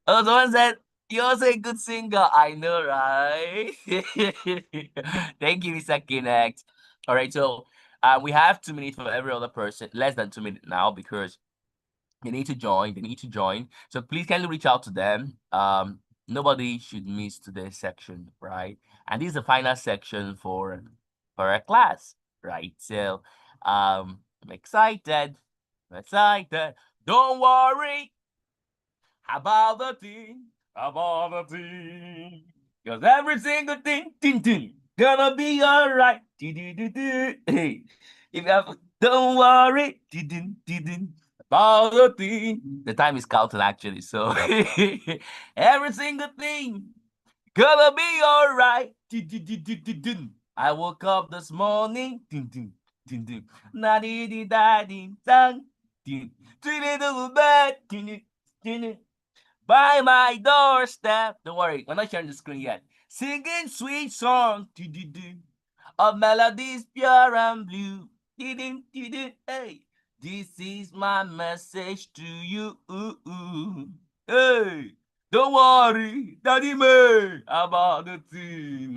Oh, someone said, you're also a good singer. I know, right? Thank you, Mr. Kinect. All right, so we have 2 minutes for every other person, less than 2 minutes now, because they need to join. They need to join. So please kindly reach out to them. Nobody should miss today's section, right? And this is the final section for a class, right? So I'm excited. I'm excited. Don't worry about the thing, about the thing. Cause every single thing, gonna be alright. Hey, if you have, don't worry, about the thing. The time is counting actually, so every single thing gonna be alright. I woke up this morning. Na di di da di dang. To bed. By my doorstep. Don't worry, we're not sharing the screen yet. Singing sweet song of melodies pure and blue. Hey, this is my message to you. Hey, don't worry, Daddy May, about the thing.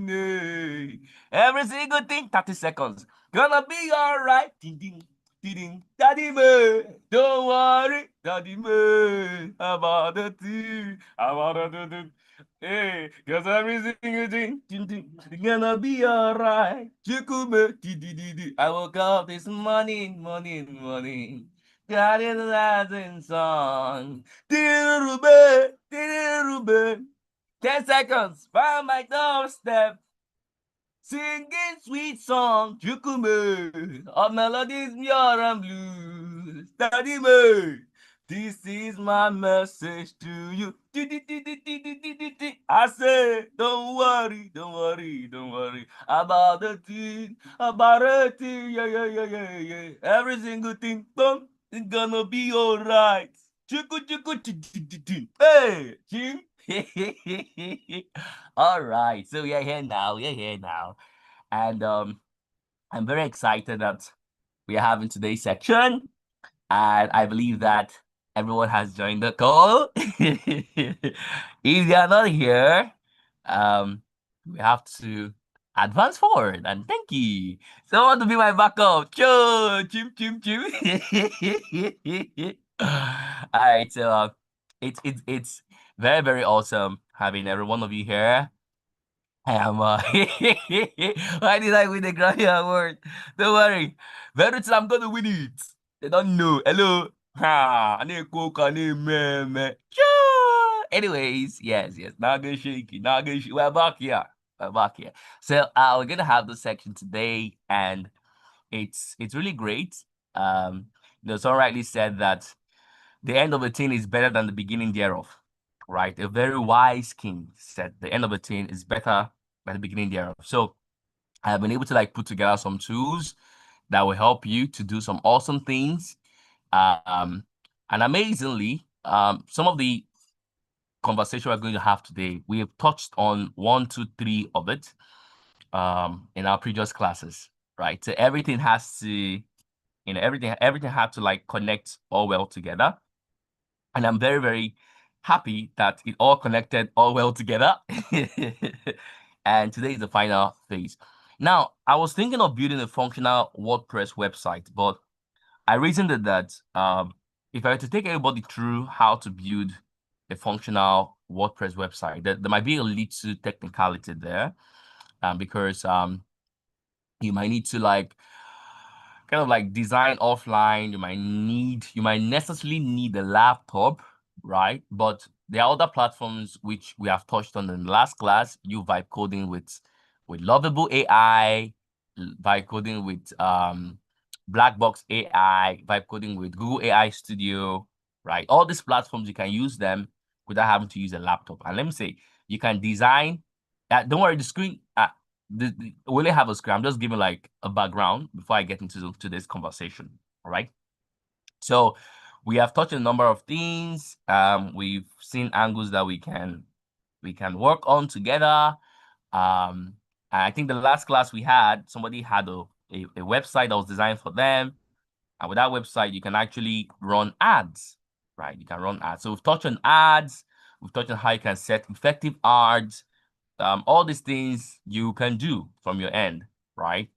Hey. Every single thing, 30 seconds. Gonna be alright. Daddy May, don't worry, Daddy May, about the thing, about the thing. Hey, cause every single thing, gonna be alright. I woke up this morning. Got it rising song. 10 seconds, found my doorstep. Singing sweet song, Chukume, of melodies pure and blues. Daddy me, this is my message to you. I say, don't worry about the thing, yeah. Every single thing, boom, it's gonna be alright. Hey, Jim. All right, so we are here now. We are here now, and I'm very excited that we are having today's section, and I believe that everyone has joined the call. If they are not here, we have to advance forward, and thank you. Someone to be my backup. Chim. All right, so it's very very awesome having every one of you here. Why did I win the Grammy Award? Don't worry. Very soon I'm gonna win it. They don't know. Hello. Ha. I need coke, I need meme. Anyways, yes. Now get shaky. Now get shaky. We're back here. We're back here. So we're gonna have this section today, and it's really great. Someone rightly said that the end of a thing is better than the beginning thereof, right? A very wise king said the end of a thing is better than the beginning thereof. So I've been able to like put together some tools that will help you to do some awesome things. Um, and amazingly, some of the conversation we're going to have today, we have touched on 1, 2, 3 of it in our previous classes, right? So everything has to, everything had to like connect all well together. And I'm very, very happy that it all connected all well together. And today is the final phase. Now, I was thinking of building a functional WordPress website, but I reasoned that if I were to take everybody through how to build a functional WordPress website, there might be a little technicality there, because you might need to like kind of like design offline. You might necessarily need a laptop, right? But there are other platforms which we have touched on in the last class. You vibe coding with Lovable AI, vibe coding with Blackbox AI, vibe coding with Google AI Studio, right? All these platforms you can use them without having to use a laptop. And let me say, you can design. Don't worry, the screen. We only have a screen. I'm just giving like a background before I get into today's conversation. All right. So we have touched a number of things. We've seen angles that we can work on together. And I think the last class we had, somebody had a website that was designed for them. And with that website, you can actually run ads, right? You can run ads. So we've touched on ads. We've touched on how you can set effective ads. All these things you can do from your end, right?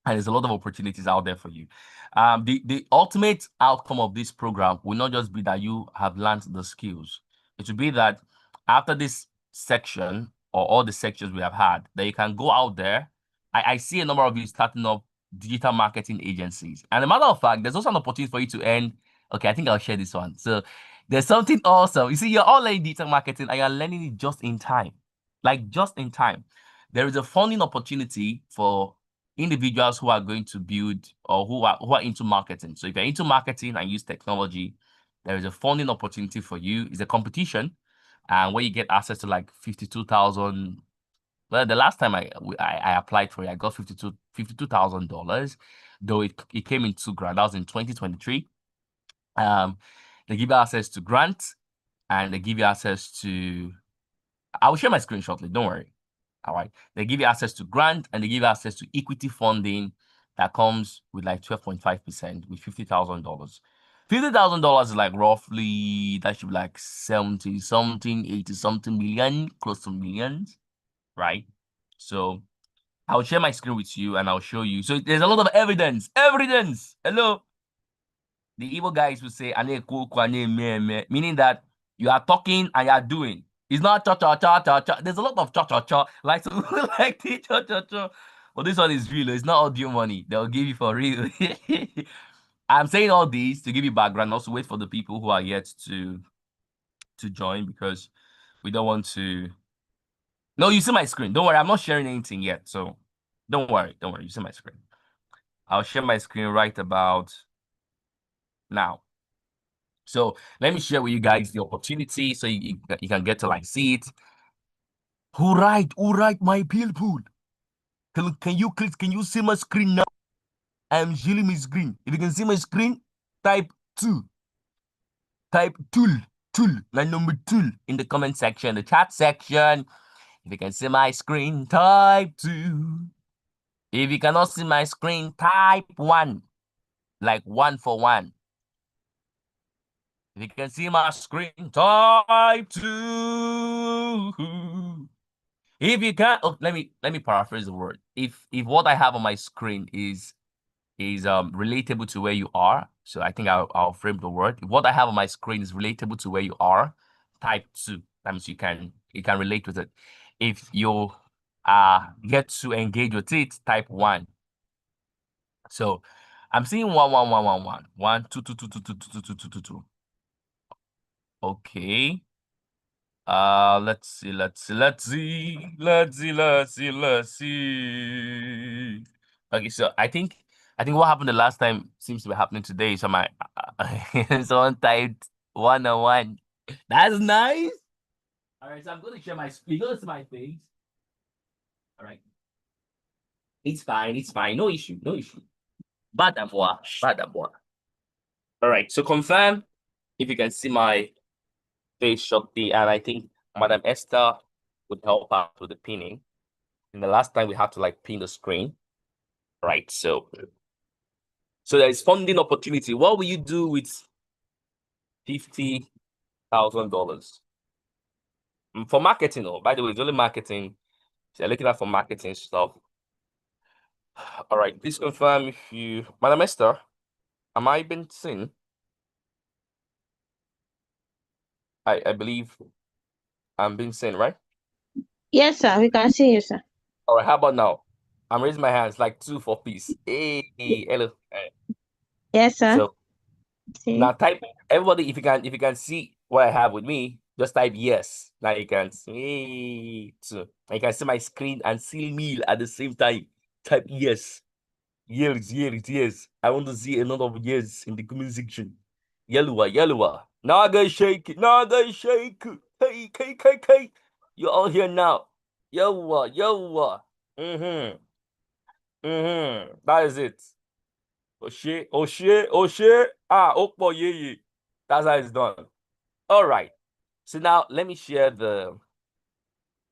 And there's a lot of opportunities out there for you. The ultimate outcome of this program will not just be that you have learned the skills. It will be that after this section or all the sections we have had, that you can go out there. I see a number of you starting up digital marketing agencies. And a matter of fact, there's also an opportunity for you to earn. Okay, I think I'll share this one. So there's something awesome. You see, you're all learning digital marketing and you're learning it just in time. Like just in time. There is a funding opportunity for individuals who are going to build or who are into marketing. So if you're into marketing and use technology, there is a funding opportunity for you. It's a competition, and where you get access to like 52,000. Well, the last time I applied for it, I got $52,000, though it came in $2,000. That was in 2023. They give you access to grants, and they give you access to. I will share my screen shortly. Don't worry. All right. They give you access to grant and they give you access to equity funding that comes with like 12.5% with $50,000. $50,000 is like roughly, that should be like 70 something, 80 something million, close to millions, right? So I'll share my screen with you and I'll show you. So there's a lot of evidence. Evidence. Hello. The evil guys will say, meaning that you are talking and you are doing. It's not cha cha cha cha cha. There's a lot of cha cha cha. Like so like the cha cha cha. But this one is real. It's not audio money. They'll give you for real. I'm saying all these to give you background. Also, wait for the people who are yet to join because we don't want to. No, you see my screen. Don't worry. I'm not sharing anything yet. So don't worry. Don't worry. You see my screen. I'll share my screen right about now. So let me share with you guys the opportunity so you can get to like see it. Who right, my people? Can you see my screen now? I'm sharing my screen. If you can see my screen, type 2. Type tool, like number 2 in the comment section, the chat section. If you can see my screen, type 2. If you cannot see my screen, type 1. Like 1 for 1. If you can see my screen, type 2. If you can't, oh, let me paraphrase the word. If what I have on my screen is relatable to where you are, so I think I'll frame the word. If what I have on my screen is relatable to where you are, type 2. That means you can relate with it. If you get to engage with it, type 1. So I'm seeing 1 1 1 1 1 1 2 2 2 2 2 2 2 2 2 2. Okay. Let's see. Okay, so I think what happened the last time seems to be happening today. So my someone typed 101. That's nice. All right, so I'm gonna share my. You gonna see my face. All right. It's fine. It's fine. No issue. No issue. Bad d'avoir. Bad d'avoir. All right. So confirm if you can see my face shortly, and I think Madam Esther would help out with the pinning. And the last time we had to like pin the screen, right? So there is funding opportunity. What will you do with $50,000 for marketing? Oh, by the way, it's only marketing. So you're looking at for marketing stuff. All right, please confirm if you, Madam Esther, am I being seen? I believe I'm being seen, right? Yes, sir. We can see you, sir. All right, how about now? I'm raising my hands like 2 for peace. Hey, hello. Yes, sir. So now type everybody if you can see what I have with me, just type yes. Now you can see it. You can see my screen and see me at the same time. Type yes. Yes. I want to see a lot of yes in the comment section. Yellow. Now I gotta shake it. Hey. You're all here now. Yellow. That is it. Oh shit. Yeah. That's how it's done. All right. So now let me show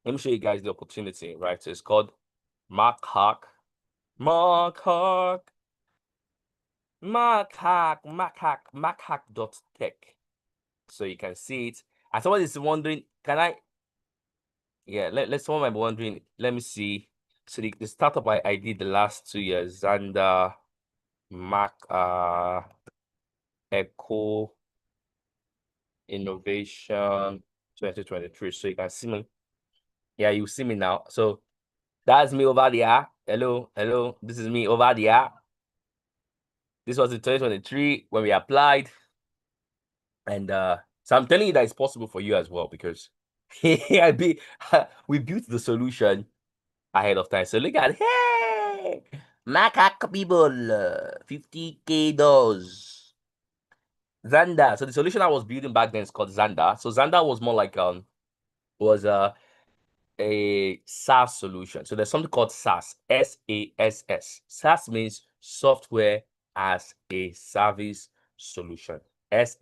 you guys the opportunity, right? So it's called Mark Hack.tech. So you can see it. And someone is wondering, can I? Yeah, someone might be wondering. Let me see. So the startup I did the last 2 years, and Mac Echo Innovation 2023. So you can see me. Yeah, you see me now. So that's me over there. Hello, hello. This is me over there. This was in 2023 when we applied. And so I'm telling you that it's possible for you as well, because we built the solution ahead of time. So look at, hey, macaque people, 50K dollars. Xander. So the solution I was building back then is called Xander. So Xander was more like was a SaaS solution. So there's something called SaaS, SaaS. SaaS means software as a service solution. SaaS,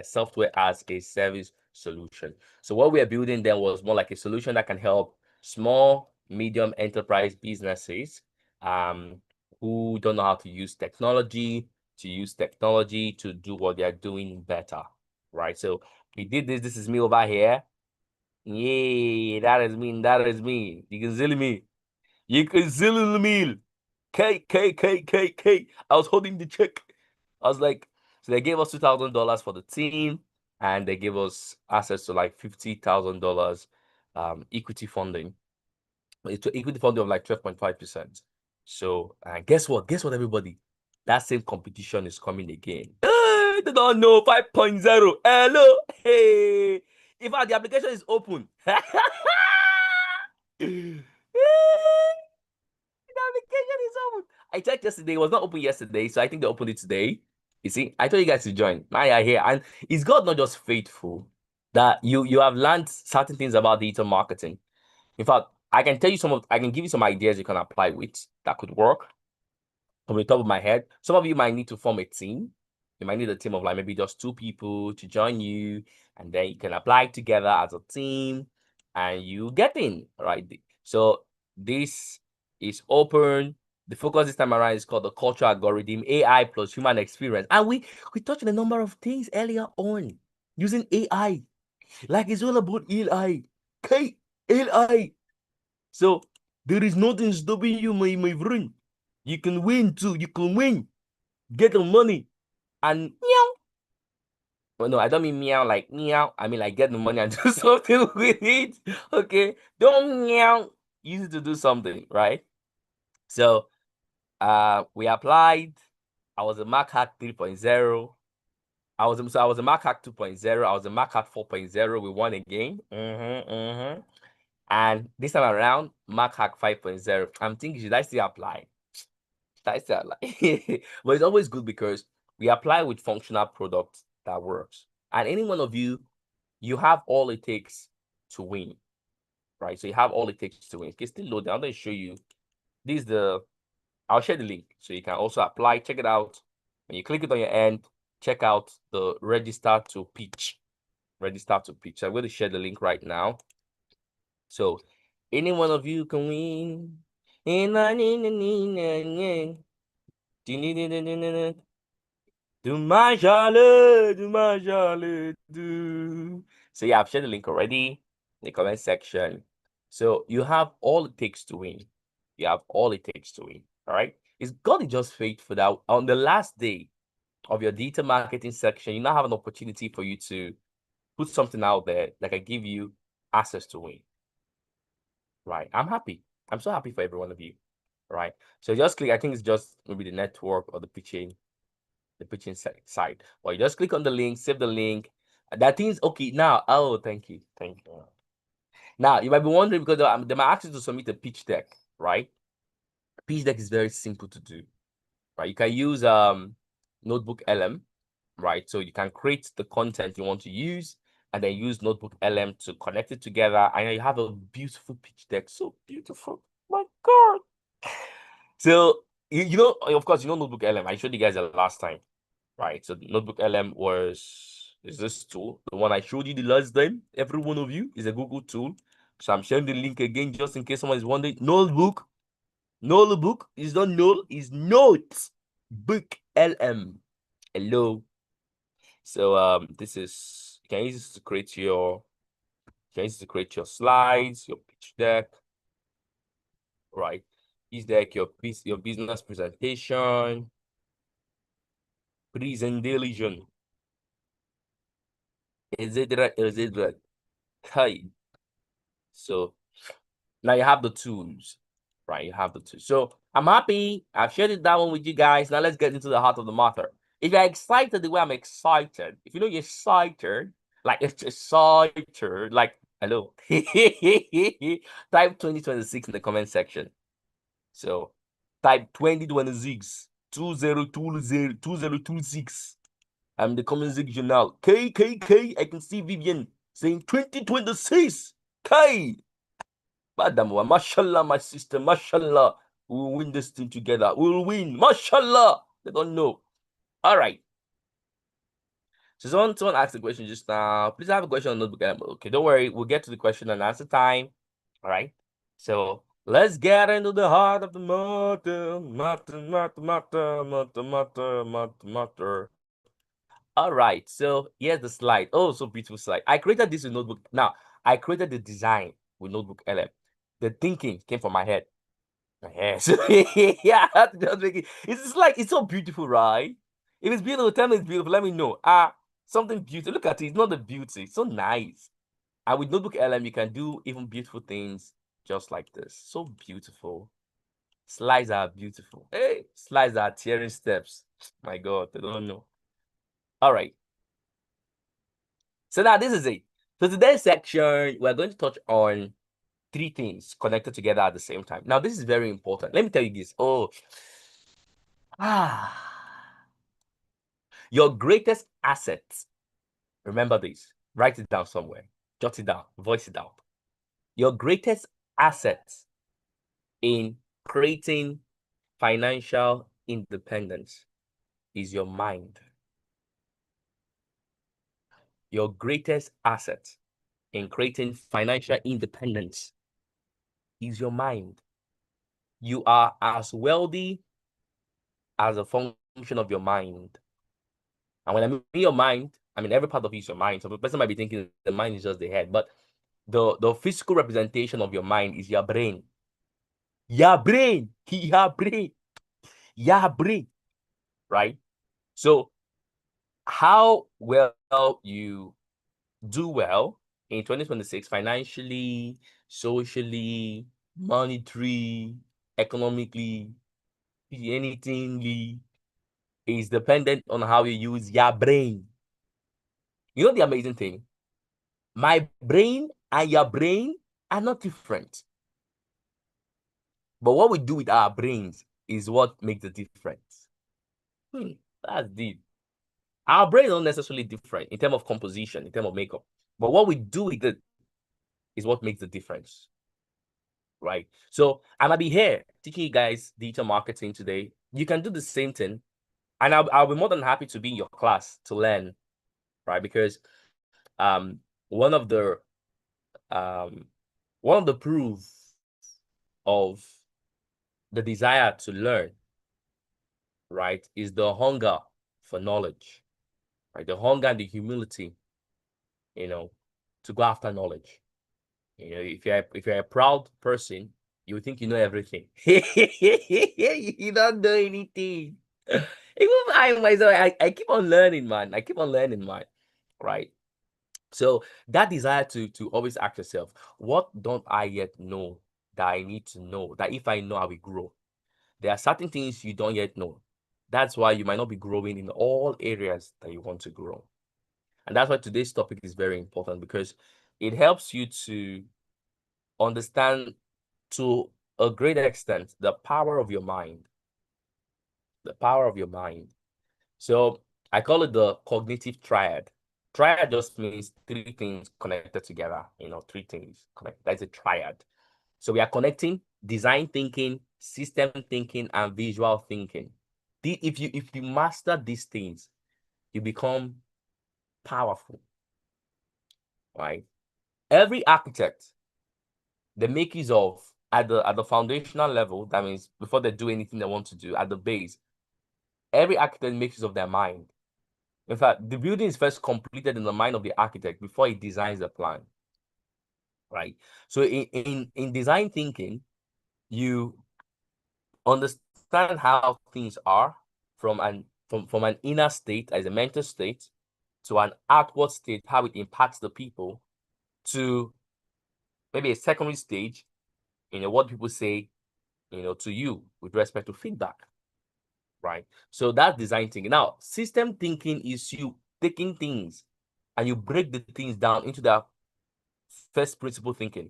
software as a service solution. So what we are building then was more like a solution that can help small, medium enterprise businesses who don't know how to use technology to do what they are doing better, right? So we did this. This is me over here. Yeah, that is me. That is me. You can zill me. You can zill me. K. I was holding the check. I was like, so they gave us $2,000 for the team, and they gave us access to like $50,000 equity funding. It's equity funding of like 12.5%. So guess what? Guess what, everybody? That same competition is coming again. They don't know 5.0. Hello. Hey. In fact, the application is open. The application is open. I checked yesterday. It was not open yesterday, so I think they opened it today. You see, I told you guys to join. Now you're here. And is God not just faithful that you have learned certain things about digital marketing? In fact, I can tell you I can give you some ideas you can apply with that could work from the top of my head. Some of you might need to form a team. You might need a team of like maybe just 2 people to join you, and then you can apply together as a team and you get in, right? So this is open. The focus this time around is called the culture algorithm, AI plus human experience. And we touched on a number of things earlier on using AI. Like it's all about AI. Okay, AI. So there is nothing stopping you, my friend. You can win too. You can win. Get the money and meow. Well, no, I don't mean meow like meow. I mean like get the money and do something with it. Okay, don't meow. Use it to do something, right? So, we applied. I was a Mac Hack 3.0. I was a Mac Hack 2.0. I was a Mac Hack 4.0. We won again. And this time around, Mac Hack 5.0. I'm thinking, should I still apply? But it's always good because we apply with functional products that works. And any one of you have all it takes to win, right? So you have all it takes to win. Okay, still loading. I'm going to show you. This is I'll share the link so you can also apply. Check it out. When you click it on your end, check out the register to pitch. Register to pitch. So I'm going to share the link right now. So any one of you can win. Do my Charlotte, do my Charlotte, do. So yeah, I've shared the link already in the comment section. So you have all it takes to win. You have all it takes to win. All right. Is God is just faithful that on the last day of your digital marketing section, you now have an opportunity for you to put something out there that can give you access to win. Right. I'm happy. I'm so happy for every one of you. Right. So just click. I think it's just maybe the network or the pitching side. Or you just click on the link, save the link. That thing's okay now. Oh, thank you. Now you might be wondering because they might ask you to submit a pitch deck, right? Pitch deck is very simple to do, right? You can use Notebook LM, right? So you can create the content you want to use and then use Notebook LM to connect it together, and you have a beautiful pitch deck. So beautiful, my God. So you know, of course, you know Notebook LM. I showed you guys the last time. Right, so the Notebook LM is this tool, the one I showed you the last time. Every one of you is a Google tool. So I'm sharing the link again just in case someone is wondering. Notebook is not null, is Notebook LM. Hello. So this is can use this to create your slides, your pitch deck, right? Pitch deck, your business presentation, presentation. Is it right? Is it right? Hi. So now you have the tools, right? You have the tools. So I'm happy. I've shared it that one with you guys. Now let's get into the heart of the matter. If you're excited the way I'm excited, if you know you're excited, like it's excited, like hello, type 2026 in the comment section. So type 2026 2026. I'm the comment section now. K. I can see Vivian saying 2026. K. Madam, mashallah, my sister, mashallah. We'll win this thing together. We'll win. Mashallah. They don't know. All right. So someone asked the question just now. Please have a question on notebook. Okay, don't worry. We'll get to the question and answer time. All right. So let's get into the heart of the matter. All right. So here's the slide. Oh, so beautiful slide. I created this with notebook. Now, I created the design with notebook LM. The thinking came from my head. Yeah, so yeah, it's like it's so beautiful, right? If it's beautiful, tell me it's beautiful. Let me know. Something beautiful. Look at it. It's not the beauty. It's so nice. And with Notebook LM, you can do even beautiful things just like this. So beautiful. Slides are beautiful. Hey, slides are tearing steps. My God, they don't know. All right. So now this is it. So today's section, we're going to touch on 3 things connected together at the same time. Now, this is very important. Let me tell you this. Your greatest asset. Remember this. Write it down somewhere. Jot it down. Voice it out. Your greatest asset in creating financial independence is your mind. Your greatest asset in creating financial independence is your mind. You are as wealthy as a function of your mind. And when I mean your mind, I mean every part of it is your mind. So the person might be thinking the mind is just the head, but the physical representation of your mind is your brain. Your brain, right? So how well you do well in 2026 financially, socially, monetary, economically, anythingly is dependent on how you use your brain. You know the amazing thing? My brain and your brain are not different. But what we do with our brains is what makes the difference. That's deep. Our brains are not necessarily different in terms of composition, in terms of makeup. But what we do with it is what makes the difference. Right? So I might be here teaching you guys digital marketing today. You can do the same thing. And I'll be more than happy to be in your class to learn. Right? Because one of the proof of the desire to learn, right, is the hunger for knowledge, right? The hunger and the humility, to go after knowledge. If you're a proud person, you think you know everything. You don't know anything. Even I myself, I keep on learning, man. I keep on learning, man. Right? So that desire to always ask yourself, what don't I yet know that I need to know? That if I know, I will grow. There are certain things you don't yet know. That's why you might not be growing in all areas that you want to grow. And that's why today's topic is very important, because it helps you to understand to a great extent the power of your mind. The power of your mind. So I call it the cognitive triad. Triad just means 3 things connected together. 3 things connected. That's a triad. So we are connecting design thinking, system thinking, and visual thinking. If you master these things, you become powerful. Right? Every architect, they make use of at the foundational level, that means before they do anything they want to do at the base, every architect makes use of their mind. In fact, the building is first completed in the mind of the architect before he designs the plan, right? So in design thinking, you understand how things are from an inner state as a mental state to an outward state, how it impacts the people, to maybe a secondary stage, what people say, to you with respect to feedback, right? So that's design thinking. Now, system thinking is you taking things and you break the things down into their first principle thinking.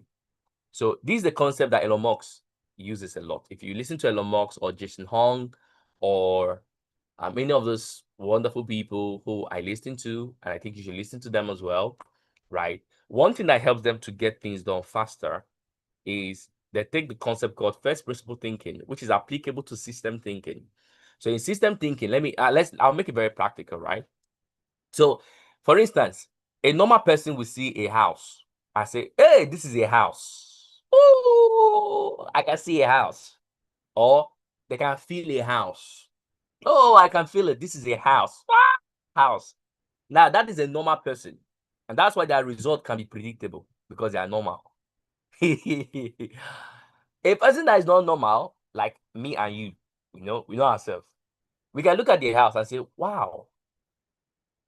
So this is the concept that Elon Musk uses a lot. If you listen to Elon Musk or Jason Hong or many of those wonderful people who I listen to, and I think you should listen to them as well, right? One thing that helps them to get things done faster is they take the concept called first principle thinking, which is applicable to system thinking. So in system thinking, I'll make it very practical, right? So, for instance, a normal person will see a house and say, "Hey, this is a house. Oh, I can see a house." Or they can feel a house. "Oh, I can feel it. This is a house." House. Now, that is a normal person. And that's why their result can be predictable because they are normal. A person that is not normal, like me and you, we know ourselves. We can look at the house and say, "Wow,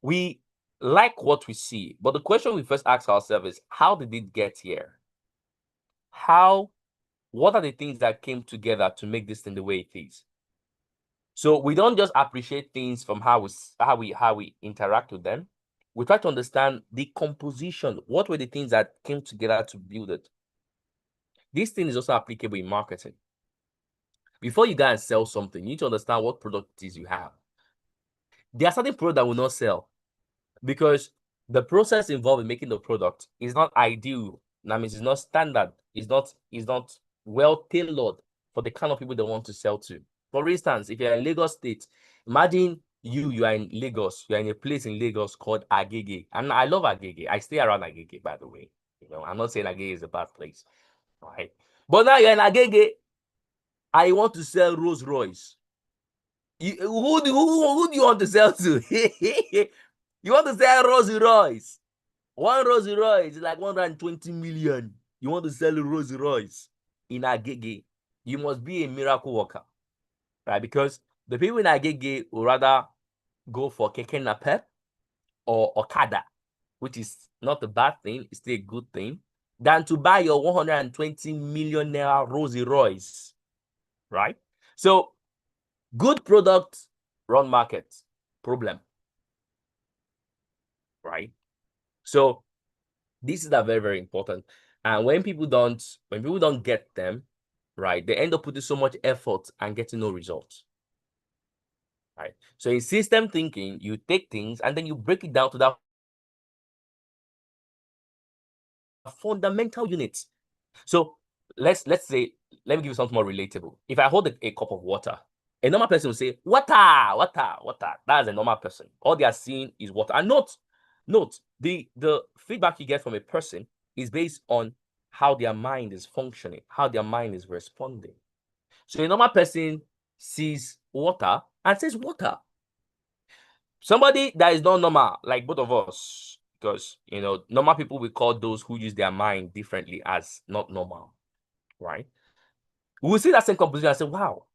we like what we see." But the question we first ask ourselves is, how did it get here? What are the things that came together to make this thing the way it is? So we don't just appreciate things from how we interact with them. We try to understand the composition. What were the things that came together to build it? This thing is also applicable in marketing. Before you go and sell something, you need to understand what product it is you have. There are certain products that will not sell because the process involved in making the product is not ideal. That means it's not standard. It's not well tailored for the kind of people they want to sell to. For instance, if you're in Lagos State, imagine you are in Lagos. You're in a place in Lagos called Agege. And I love Agege. I stay around Agege, by the way. I'm not saying Agege is a bad place, right? But now you're in Agege and you want to sell Rolls Royce. Who do you want to sell to? You want to sell Rolls Royce. One Rolls Royce is like 120 million. You want to sell a Rolls Royce in Agege, you must be a miracle worker, right? Because the people in Agege would rather go for Keke Napep or Okada, which is not a bad thing, it's still a good thing, than to buy your 120 million naira Rolls Royce, right? So, good product, run market, problem, right? So, this is very, very important. And when people don't get them, right, they end up putting so much effort and getting no results. Right. So in system thinking, you take things and then you break it down to that fundamental units. So let's say, let me give you something more relatable. If I hold a cup of water, a normal person will say, "Water, water, water." That's a normal person. All they are seeing is water. And note, the feedback you get from a person is based on how their mind is functioning, how their mind is responding. So a normal person sees water and says water. Somebody that is not normal, like both of us, because normal people we call those who use their mind differently as not normal, right? We will see that same composition and say, "Wow,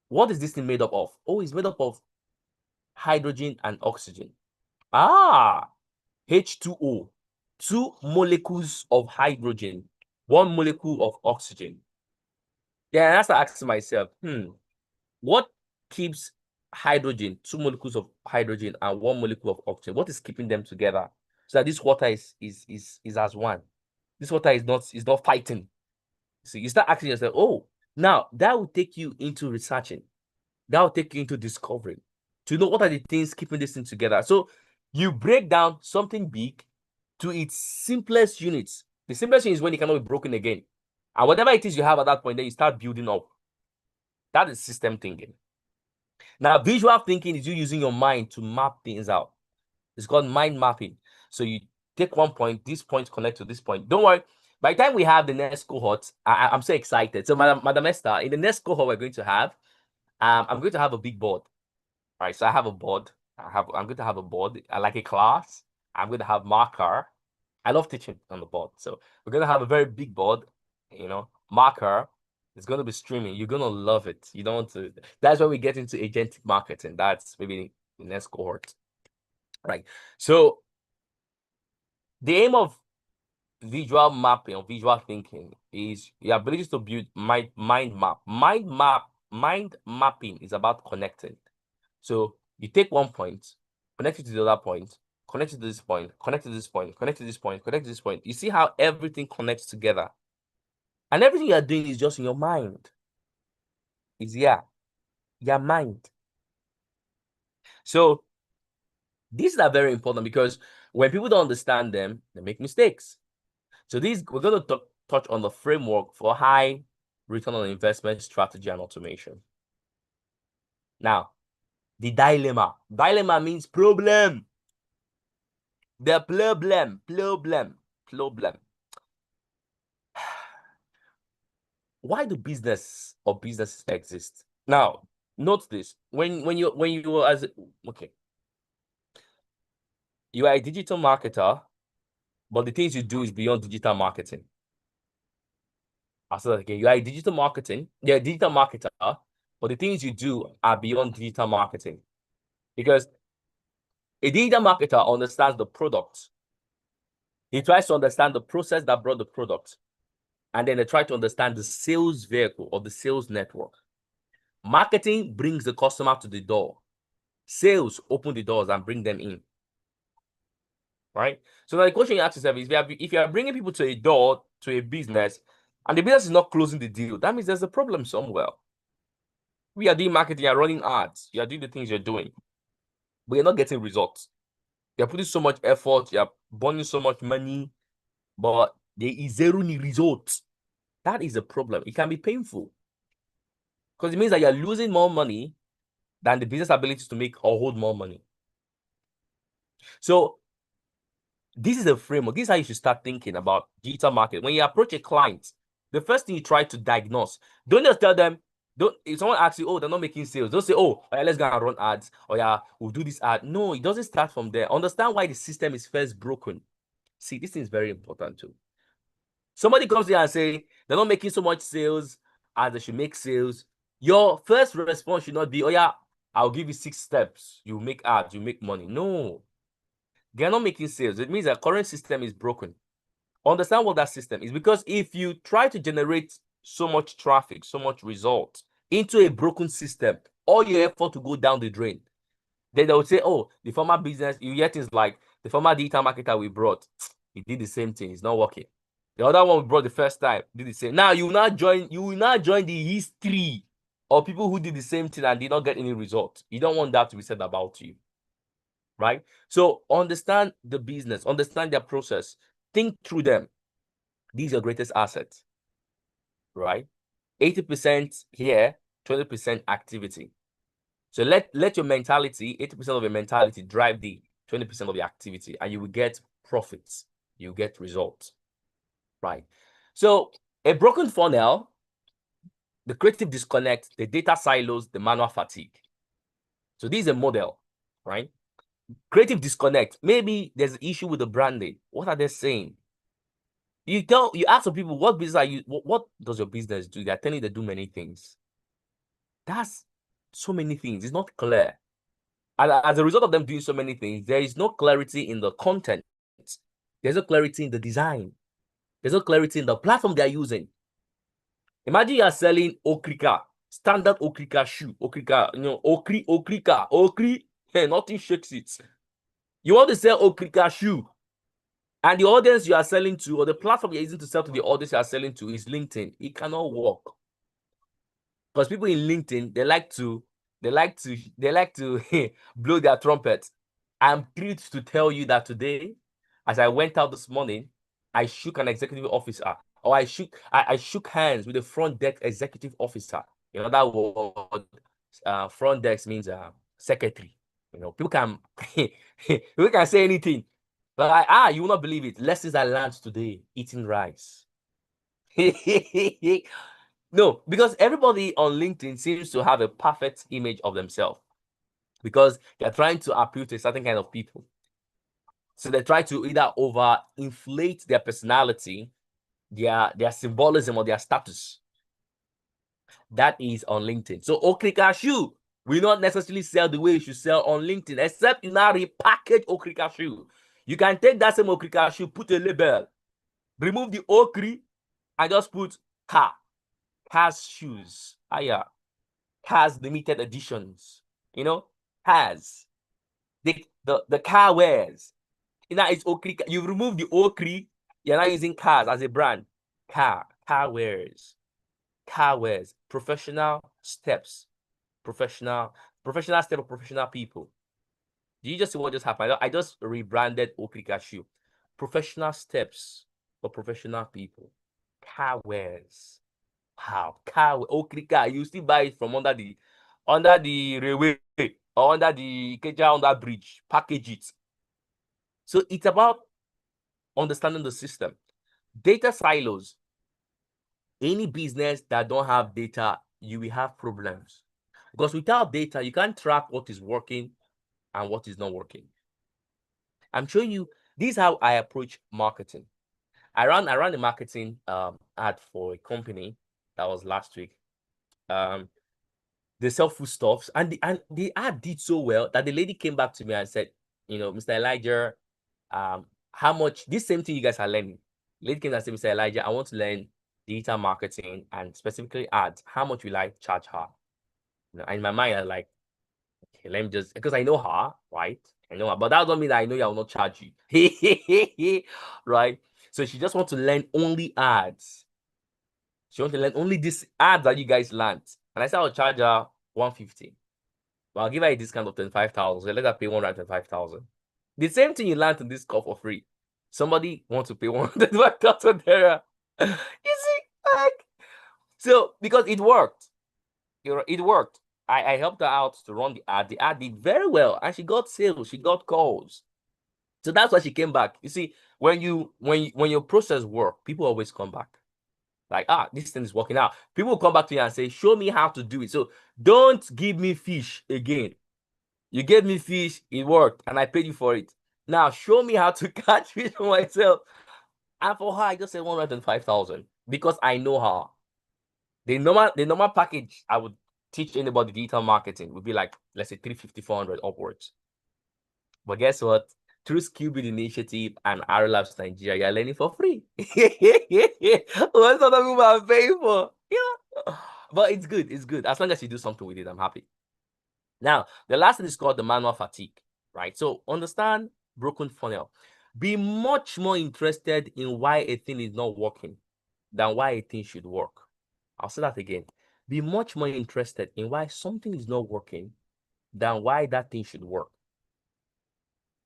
what is this thing made up of?" "Oh, it's made up of hydrogen and oxygen." "Ah, H2O, 2 molecules of hydrogen, 1 molecule of oxygen." Then I start asking myself, what keeps hydrogen, 2 molecules of hydrogen and 1 molecule of oxygen? What is keeping them together so that this water is as one? This water is not fighting. So you start asking yourself, oh, now that will take you into researching. That will take you into discovering to know what are the things keeping this thing together. So you break down something big to its simplest units. The simplest unit is when it cannot be broken again. And whatever it is you have at that point, then you start building up. That is system thinking. Now, visual thinking is you using your mind to map things out. It's called mind mapping. So you take one point, this point connect to this point. Don't worry. By the time we have the next cohort, I'm so excited. So, Madam Esther, in the next cohort we're going to have, I'm going to have a big board. All right, so I have a board. I'm going to have a board. I like a class. I'm going to have marker. I love teaching on the board. So we're going to have a very big board, marker. It's going to be streaming. You're going to love it. You don't want to. That's when we get into agentic marketing. That's maybe the next cohort. Right. So the aim of visual mapping or visual thinking is the ability to build mind map. Mind mapping is about connecting. So you take one point, connect it to the other point, connect it to this point, connect to this point, connect to this point, connect to this point. You see how everything connects together. And everything you're doing is just in your mind. Is your mind. So these are very important because when people don't understand them, they make mistakes. So we're going to touch on the framework for high return on investment strategy and automation. Now, the dilemma. Dilemma means problem. The problem. Why do businesses exist? Now, note this. When you as okay, you are a digital marketer, but the things you do is beyond digital marketing. I'll say that again. You are a digital marketer, but the things you do are beyond digital marketing. Because a digital marketer understands the product. He tries to understand the process that brought the product. And then they try to understand the sales vehicle or the sales network. Marketing brings the customer to the door. Sales open the doors and bring them in. Right? So now the question you ask yourself is, if you are bringing people to a door, to a business, and the business is not closing the deal, that means there's a problem somewhere. We are doing marketing, you're running ads, you're doing the things you're doing, but you're not getting results. You're putting so much effort, you're burning so much money, but there is zero results. That is a problem. It can be painful because it means that you're losing more money than the business ability to make or hold more money. So this is a framework. This is how you should start thinking about digital marketing. When you approach a client, the first thing you try to diagnose, don't just tell them, if someone asks you, oh, they're not making sales, don't say, oh yeah, let's go and run ads, or yeah, we'll do this ad. No, it doesn't start from there. Understand why the system is first broken. See, this thing is very important too. Somebody comes here and say they're not making so much sales as they should make sales. Your first response should not be, oh yeah, I'll give you 6 steps. You make ads, you make money. No, they're not making sales. It means that current system is broken. Understand what that system is, because if you try to generate so much traffic, so much results into a broken system, all your effort to go down the drain. Then they would say, oh, the former business, you hear things like the former digital marketer we brought, he did the same thing, it's not working. The other one we brought the first time did the same. Now you will not join the history of people who did the same thing and did not get any results. You don't want that to be said about you. Right? So understand the business, understand their process, think through them. These are your greatest assets. Right? 80% here, 20% activity. So let your mentality, 80% of your mentality drive the 20% of your activity, and you will get profits. You get results. Right? So a broken funnel, the creative disconnect, the data silos, the manual fatigue. So this is a model, right? Creative disconnect. Maybe there's an issue with the branding. What are they saying? You ask some people, what business are you? What does your business do? They're telling you they do many things. That's so many things. It's not clear. And as a result of them doing so many things, there is no clarity in the content. There's no clarity in the design. There's no clarity in the platform they're using. Imagine you are selling Okrika, standard Okrika shoe, Okrika, Okri, hey, nothing shakes it. You want to sell Okrika shoe, and the audience you are selling to, or the platform you're using to sell to the audience you are selling to, is LinkedIn. It cannot work. Because people in LinkedIn, they like to blow their trumpet. I'm thrilled to tell you that today, as I went out this morning, I shook an executive officer, or I shook hands with a front desk executive officer. In other words, front desk means secretary. People can people can say anything. But you will not believe it. Lessons I learned today: eating rice. No, because everybody on LinkedIn seems to have a perfect image of themselves. because they're trying to appeal to a certain kind of people. So they try to either over-inflate their personality, their symbolism, or their status. That is on LinkedIn. So Okrikashu will not necessarily sell the way you should sell on LinkedIn, except you now repackage Okrikashu. You can take that same Okrikashu, put a label, remove the Okri, and just put car. Has shoes. Yeah. Has limited editions. You know, has. The car wears. Now it's Okri. You remove the Okri, you're not using cars as a brand. Car wears. Car wears. Professional steps. Professional step of professional people. Do you just see what just happened? I just rebranded Okrikashu. Professional steps for professional people. Car wears. Wow, Okrika, you still buy it from under the railway or under the Ikeja under bridge. Package it. So it's about understanding the system. Data silos. Any business that don't have data, you will have problems. Because without data, you can't track what is working and what is not working. I'm showing you, this is how I approach marketing. I ran the marketing ad for a company that was last week. They sell foodstuffs, and the ad did so well that the lady came back to me and said, you know, Mr. Elijah, how much this same thing you guys are learning. The lady came and said, Mr. Elijah, I want to learn digital marketing and specifically ads. How much will I charge her? You know, and in my mind, I'm like, okay, let me just, because I know her, right? I know her, but that doesn't mean that I know I will not charge you. Right? So she just wants to learn only ads. She wants to learn only these ads that you guys learned. And I said I'll charge her 150. But I'll give her a discount of 25,000. So let her pay 125,000. The same thing you learned in this call for free. Somebody wants to pay 125,000 there. You see, like, so because it worked. It worked. I helped her out to run the ad. The ad did very well, and she got sales. She got calls. So that's why she came back. You see, when your process work, people always come back. Like, this thing is working out. People will come back to you and say, show me how to do it. So don't give me fish again. You gave me fish, it worked, and I paid you for it. Now show me how to catch fish for myself. And for her, I just said 105,000 because I know her. The normal package I would teach anybody digital marketing would be like, let's say 350, 400 upwards. But guess what? Through Skill Build Initiative and RLabs Nigeria, you're learning for free. What's other people are paying for? Yeah. But it's good. It's good. As long as you do something with it, I'm happy. Now, the last thing is called the manual fatigue, right? So understand broken funnel. Be much more interested in why a thing is not working than why a thing should work. I'll say that again. Be much more interested in why something is not working than why that thing should work.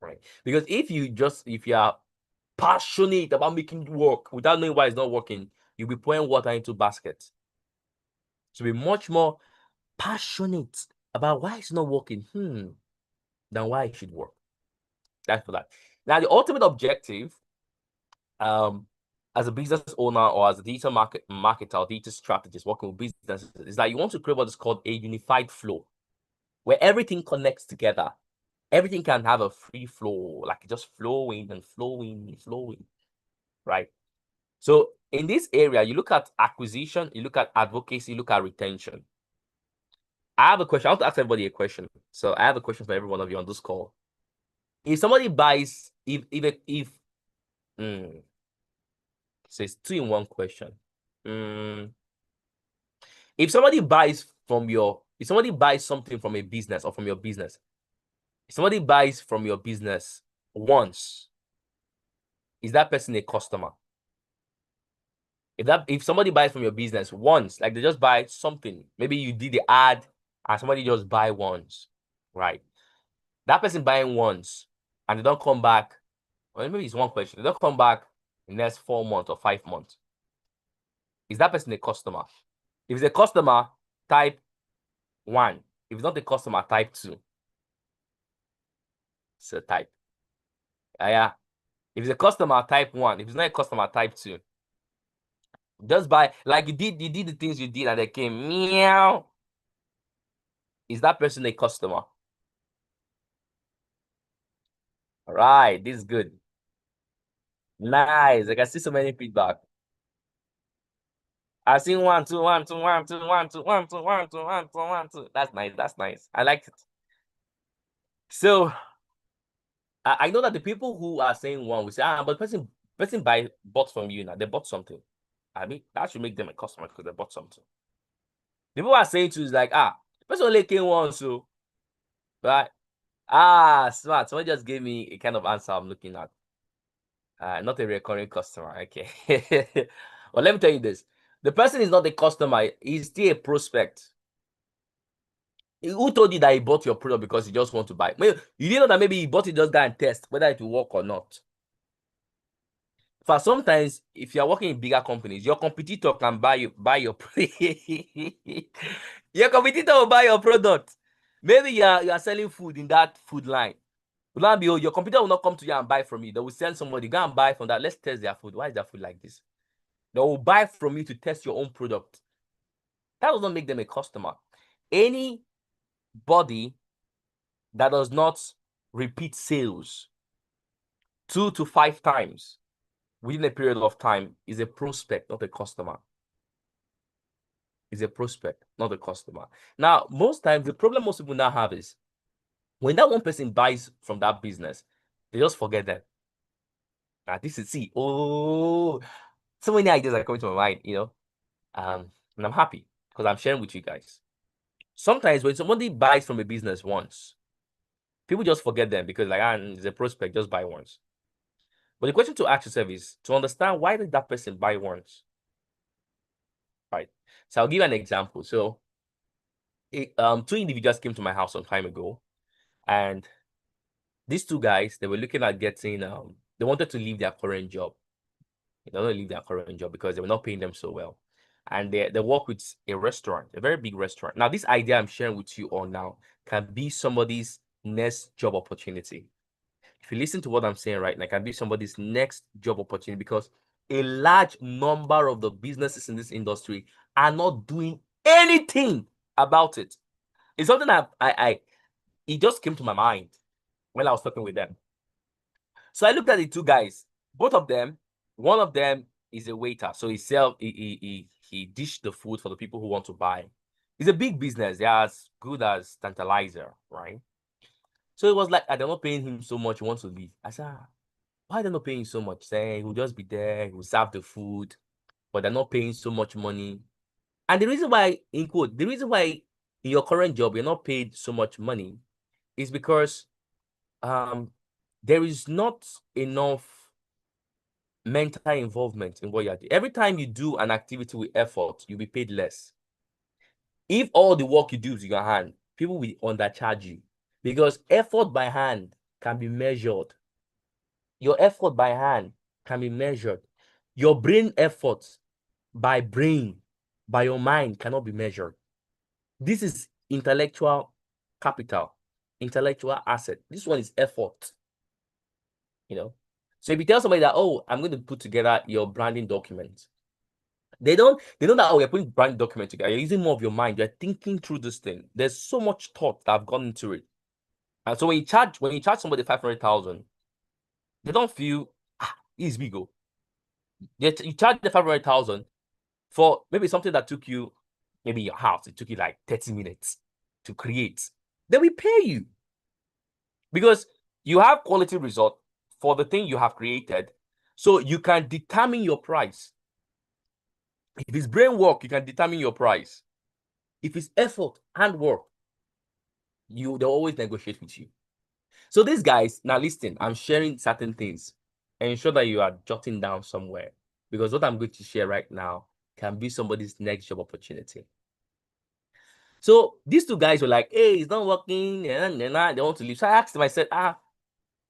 Right? Because if you are passionate about making it work without knowing why it's not working, you'll be pouring water into baskets. So be much more passionate about why it's not working than why it should work. That's for that. Now, the ultimate objective as a business owner or as a digital marketer or digital strategist working with businesses is that you want to create what is called a unified flow where everything connects together. Everything can have a free flow, like just flowing and flowing, right? So in this area, you look at acquisition, you look at advocacy, you look at retention. I have a question. I want to ask everybody a question. So I have a question for every one of you on this call. If somebody buys, so it's 2-in-1 question. If somebody buys something from a business or from your business, if somebody buys from your business once, is that person a customer? If somebody buys from your business once, like they just buy something, maybe you did the ad and somebody just buy once, right? That person buying once and they don't come back, well, maybe it's one question. They don't come back in the next 4 months or 5 months. Is that person a customer? If it's a customer, type 1. If it's not a customer, type 2. So type. Yeah. If it's a customer, type 1. If it's not a customer, type 2. Just buy, like you did the things you did and they came meow. Is that person a customer? All right, this is good. Nice. I can see so many feedback. I've seen 1, 2, 1, 2, 1, 2, 1, 2, 1, 2, 1, 2, 1, 2, 1, 2. That's nice. That's nice. I like it. So I know that the people who are saying 1 will say, but person bought from you now. They bought something. I mean, that should make them a customer because they bought something. The people are saying 2 is like, the person only came once, so right. Smart. Someone just gave me a kind of answer I'm looking at. Not a recurring customer. Okay. Well, let me tell you this. The person is not a customer. He's still a prospect. Who told you that he bought your product because he just want to buy? You didn't know that maybe he bought it just go and test whether it will work or not. For sometimes, if you are working in bigger companies, your competitor can buy your your competitor will buy your product. Maybe you are selling food in that food line. Your computer will not come to you and buy from you. They will send somebody, go and buy from that. Let's test their food. Why is their food like this? They will buy from you to test your own product. That does not make them a customer. Anybody that does not repeat sales 2 to 5 times within a period of time is a prospect, not a customer. Is a prospect, not a customer. Now, most times, the problem most people now have is when that one person buys from that business, they just forget them. Now, this is, so many ideas are coming to my mind, and I'm happy because I'm sharing with you guys. Sometimes when somebody buys from a business once, people just forget them because it's a prospect, just buy once. But the question to ask yourself is to understand, why did that person buy once? Right. So I'll give you an example. So 2 individuals came to my house some time ago, and these 2 guys, they were looking at getting they wanted to leave their current job. They don't leave their current job because they were not paying them so well. And they work with a restaurant, a very big restaurant. Now, this idea I'm sharing with you all now can be somebody's next job opportunity. If you listen to what I'm saying right now, it can be somebody's next job opportunity because a large number of the businesses in this industry are not doing anything about it. It's something that it just came to my mind when I was talking with them. So I looked at the 2 guys, both of them. One of them is a waiter, so he dished the food for the people who want to buy. It's a big business. They're as good as Tantalizer, right? So it was like, they're not paying him so much. He wants to leave. I said, why are they not paying so much? Say he'll just be there, he'll serve the food, but they're not paying so much money. And the reason why, in quote, the reason why in your current job you're not paid so much money is because there is not enough mental involvement in what you're doing. Every time you do an activity with effort, you'll be paid less. If all the work you do is with your hand, people will undercharge you because effort by hand can be measured. Your effort by hand can be measured. Your brain effort by your mind cannot be measured. This is intellectual capital, intellectual asset. This one is effort. So if you tell somebody that, I'm going to put together your branding document, they know that, you're putting branding document together. You're using more of your mind. You're thinking through this thing. There's so much thought that have gone into it. And so when you charge somebody 500,000, they don't feel, it's big. You charge the 500,000 for maybe something that took you, maybe your house, it took you like 30 minutes to create. Then we pay you because you have quality result for the thing you have created, so you can determine your price. If it's brain work, you can determine your price. If it's effort, handwork, they'll always negotiate with you. So these guys, now listen, I'm sharing certain things. Ensure that you are jotting down somewhere, because what I'm going to share right now can be somebody's next job opportunity. So these 2 guys were like, hey, it's not working, and they want to leave. So I asked them, I said,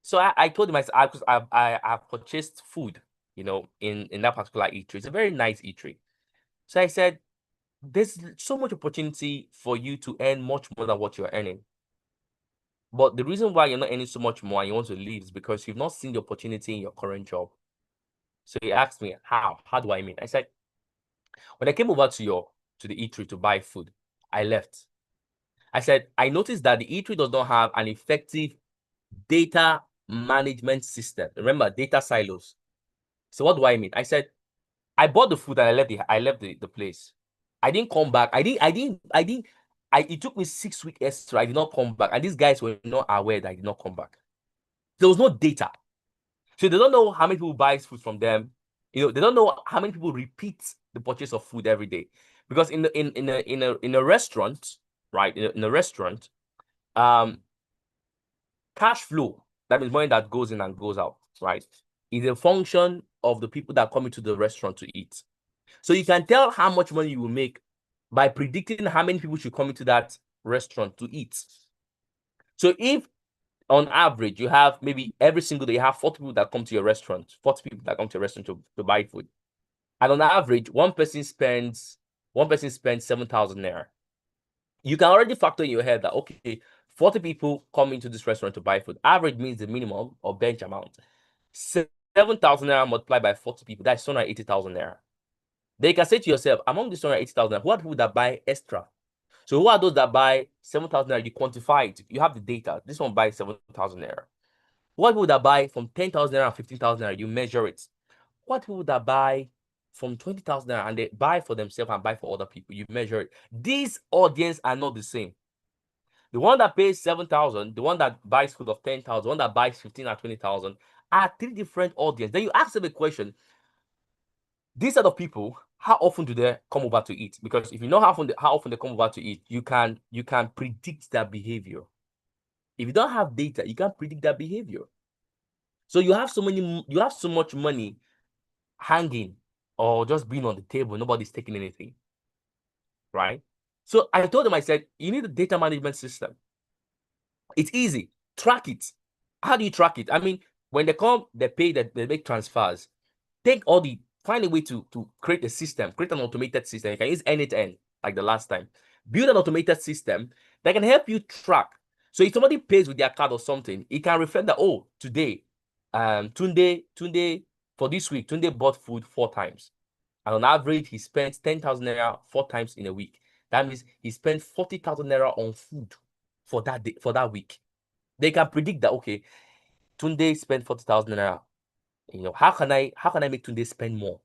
so I told them, I purchased food, in that particular eatery. It's a very nice eatery. So I said, there's so much opportunity for you to earn much more than what you're earning. But the reason why you're not earning so much more and you want to leave is because you've not seen the opportunity in your current job. So he asked me, how do I mean? I said, when I came over to the eatery to buy food, I left. I said, I noticed that the eatery does not have an effective data management system. Remember, data silos. So what do I mean? I said, I bought the food and I left the place. I didn't come back. It took me 6 weeks extra. I did not come back. And these guys were not aware that I did not come back. There was no data. So they don't know how many people buy food from them. They don't know how many people repeat the purchase of food every day. Because in a restaurant, right? In a restaurant, cash flow, that means money that goes in and goes out, right, is a function of the people that come into the restaurant to eat. So you can tell how much money you will make by predicting how many people should come into that restaurant to eat. So if on average you have maybe every single day you have 40 people that come to your restaurant, 40 people that come to your restaurant to buy food, and on average one person spends 7,000 naira. You can already factor in your head that, okay, 40 people come into this restaurant to buy food. Average means the minimum or bench amount. 7,000 naira multiplied by 40 people, that's 280,000 naira. Then you can say to yourself, among these 280,000, who are people that buy extra? So who are those that buy 7,000 naira? You quantify it. You have the data. This one buys 7,000 naira. What people that buy from 10,000 naira and 15,000 naira? You measure it. What people that buy from 20,000 naira and they buy for themselves and buy for other people? You measure it. These audience are not the same. The one that pays 7,000, the one that buys food of 10,000, the one that buys 15 or 20,000 are three different audience. Then you ask them a question. These set of people, how often do they come over to eat? Because if you know how often they come over to eat, you can predict their behavior. If you don't have data, you can't predict their behavior. So you have so much money hanging or just being on the table, nobody's taking anything, right? So I told them, I said, you need a data management system. It's easy. Track it. How do you track it? I mean, when they come, they pay, they make transfers. Find a way to create a system, create an automated system. You can use end-to-end, like the last time. Build an automated system that can help you track. So if somebody pays with their card or something, it can reflect that, oh, today, Tunde, for this week, Tunde bought food 4 times. And on average, he spends 10,000 naira 4 times in a week. That means he spent 40,000 naira on food for that day, for that week. They can predict that, okay, Tunde spent 40,000 naira. How can I make Tunde spend more?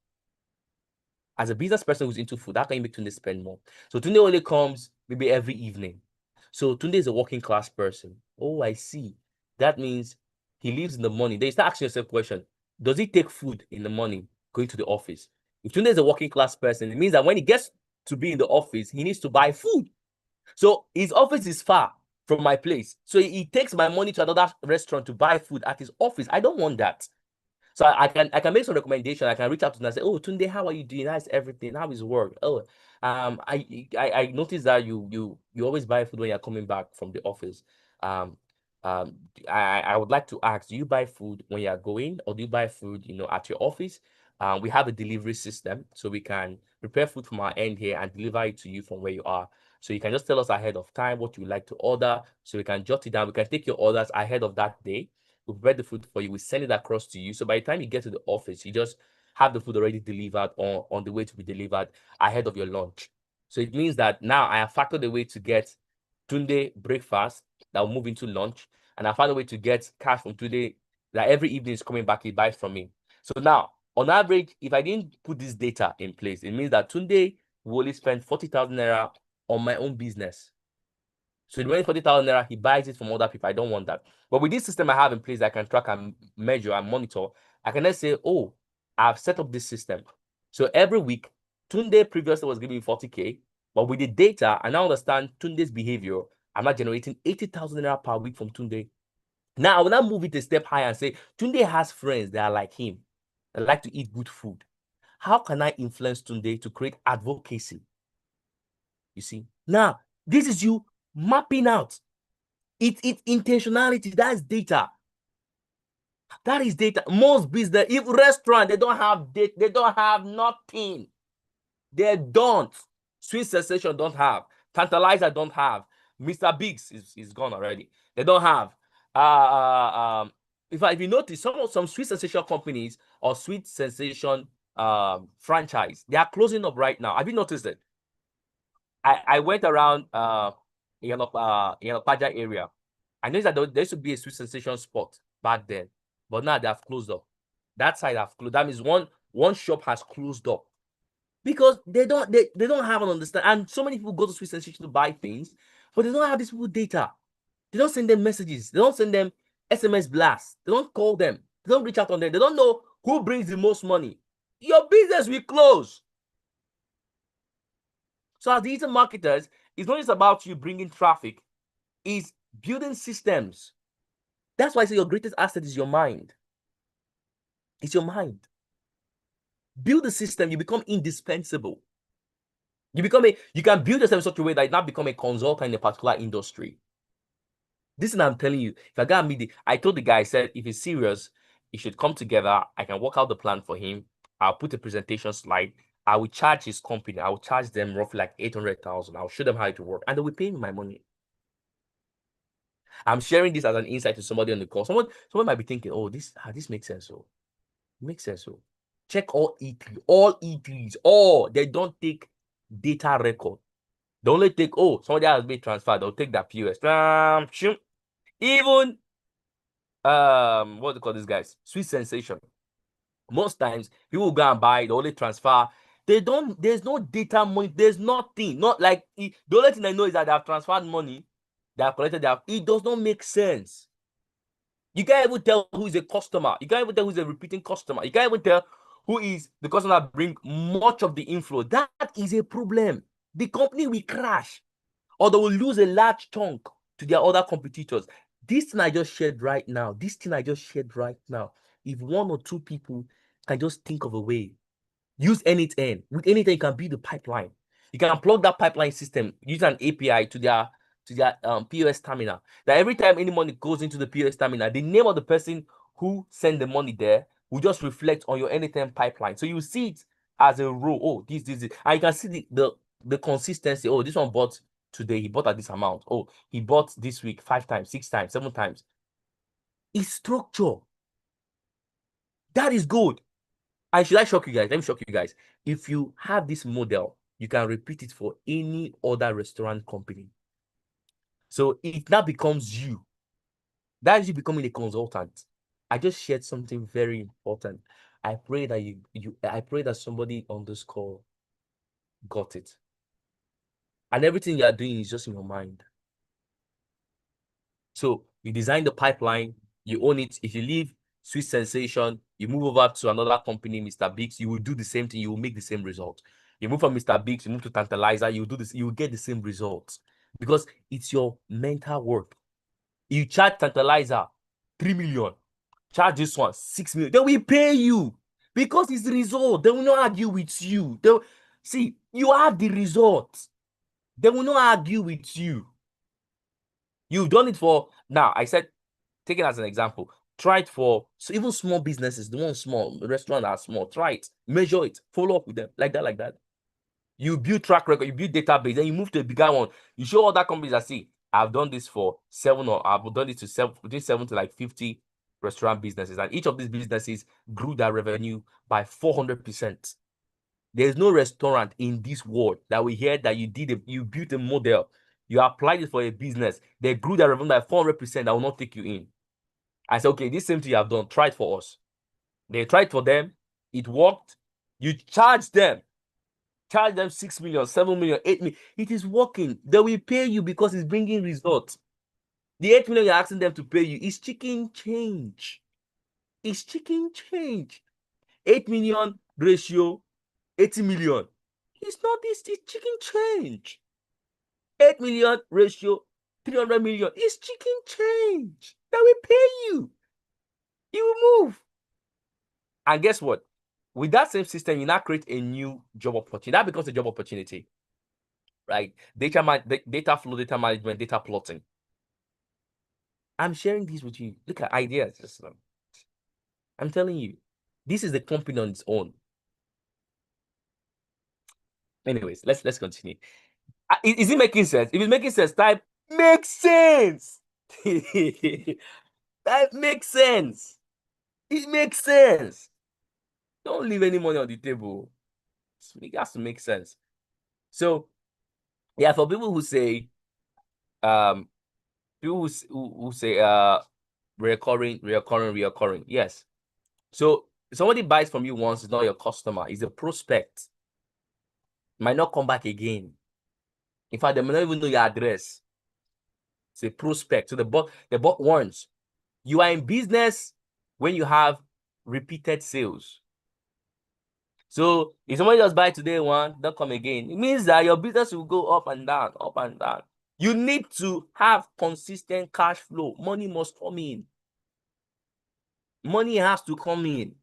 As a business person who's into food, how can you make Tunde spend more? So Tunde only comes maybe every evening. So Tunde is a working class person. Oh, I see. That means he lives in the morning. Then you start asking yourself a question. Does he take food in the morning going to the office? If Tunde is a working class person, it means that when he gets to be in the office, he needs to buy food. So his office is far from my place. So he takes my money to another restaurant to buy food at his office. I don't want that. So I can make some recommendation. I can reach out to him and say, oh, Tunde, how are you doing? How's everything? How is work? Oh, I noticed that you always buy food when you're coming back from the office. I would like to ask, do you buy food when you're going, or do you buy food, at your office? We have a delivery system, so we can prepare food from our end here and deliver it to you from where you are. So you can just tell us ahead of time what you would like to order, so we can jot it down. We can take your orders ahead of that day. We prepare the food for you. We send it across to you. So by the time you get to the office, you just have the food already delivered or on the way to be delivered ahead of your lunch. So it means that now I have factored the way to get Tunde breakfast that will move into lunch, and I found a way to get cash from Tunde that every evening is coming back, he buys from me. So now, on average, if I didn't put this data in place, it means that Tunde will only spend 40,000 naira on my own business. So the remaining 40,000 naira, he buys it from other people. I don't want that. But with this system I have in place, I can track and measure and monitor. I can then say, oh, I've set up this system. So every week, Tunde previously was giving me 40K, but with the data, I now understand Tunde's behavior. I'm not generating 80,000 naira per week from Tunde. Now I will now move it a step higher and say, Tunde has friends that are like him, that like to eat good food. How can I influence Tunde to create advocacy? You see, now this is you mapping out. It's intentionality. That's data. That is data. Most business, if restaurant, they don't have data, they don't have nothing. They don't. Sweet Sensation don't have. Tantalizer don't have. Mr. Biggs is gone already. They don't have. If you notice, some Sweet Sensation companies or Sweet Sensation franchise, they are closing up right now. Have you noticed it? I went around Yanopaja area. I noticed that there used to be a Sweet Sensation spot back then, but now they have closed up. That side have closed. That means one shop has closed up because they don't have an understanding. And so many people go to Sweet Sensation to buy things, but they don't have these people data. They don't send them messages. They don't send them SMS blasts. They don't call them. They don't reach out on them. They don't know who brings the most money. Your business will close. So as digital marketers, it's not just about you bringing traffic. It's building systems. That's why I say your greatest asset is your mind. It's your mind. Build a system, you become indispensable. You can build yourself in such a way that you now become a consultant in a particular industry. This is what I'm telling you. If I got me, I told the guy, I said, if he's serious, he should come together. I can work out the plan for him. I'll put a presentation slide. I will charge his company. I will charge them roughly like 800,000. I'll show them how it will work, and they will pay me my money. I'm sharing this as an insight to somebody on the call. Someone might be thinking, oh, this makes sense. So it makes sense. So check all E3s, all they don't take data record. They only take, oh, somebody has been transferred. They'll take that POS. Even what do you call these guys? Sweet Sensation. Most times people go and buy, they only transfer. There's no data money, there's nothing. Not like the only thing I know is that they have transferred money, they have collected it does not make sense. You can't even tell who is a customer. You can't even tell who's a repeating customer. You can't even tell who is the customer that bring much of the inflow. That is a problem. The company will crash, or they will lose a large chunk to their other competitors. This thing I just shared right now, if one or two people can just think of a way, use N8N. With N8N, you can build a pipeline. You can plug that pipeline system, use an API to their POS terminal. That every time any money goes into the POS terminal, the name of the person who sent the money there will just reflect on your N8N pipeline. So you see it as a row. Oh, this. And you can see the consistency. Oh, this one bought today, he bought at this amount. Oh, he bought this week 5 times, 6 times, 7 times. It's structure. That is good. And should I shock you guys? Let me shock you guys. If you have this model, you can repeat it for any other restaurant company. So it now becomes you. That is you becoming a consultant. I just shared something very important. I pray that I pray that somebody on this call got it. And everything you are doing is just in your mind. So you design the pipeline, you own it. If you leave Sweet Sensation, you move over to another company, Mr. Biggs, you will do the same thing, you will make the same result. You move from Mr. Biggs, you move to Tantalizer, you do this, you will get the same results because it's your mental work. You charge Tantalizer 3 million, charge this one 6 million, they will pay you because it's the result. They will not argue with you. See, you have the results. They will not argue with you. You've done it for, now I said, take it as an example. Try it for even small businesses, the ones small, the restaurants are small. Try it, measure it, follow up with them like that. You build track record, you build database, then you move to a bigger one. You show other companies that see, I've done this for 7, or I've done it to between 7 to like 50 restaurant businesses, and each of these businesses grew their revenue by 400%. There's no restaurant in this world that we hear that you built a model, you applied it for a business, they grew their revenue by 400%. That will not take you in. I said, okay, this same thing you have done, try it for us. They tried for them, it worked. You charge them 6 million, 7 million, 8 million. It is working. They will pay you because it's bringing results. The 8 million you're asking them to pay you is chicken change. It's chicken change. 8 million ratio, 80 million. It's not this, it's chicken change. 8 million ratio, 300 million. It's chicken change. That will pay you. You will move. And guess what? With that same system, you now create a new job opportunity. That becomes a job opportunity, right? Data flow, data management, data plotting. I'm sharing this with you. Look at ideas. I'm telling you, this is the company on its own. Anyways, let's continue. Is it making sense? If it's making sense, type makes sense. That makes sense. It makes sense. Don't leave any money on the table. It has to make sense. So, yeah, for people who say, reoccurring. Yes. So somebody buys from you once, it's not your customer, it's a prospect. Might not come back again. In fact, they may not even know your address. It's a prospect. So the bot warns. You are in business when you have repeated sales. So if somebody just buy today one, don't come again, it means that your business will go up and down, up and down. You need to have consistent cash flow. Money must come in. Money has to come in.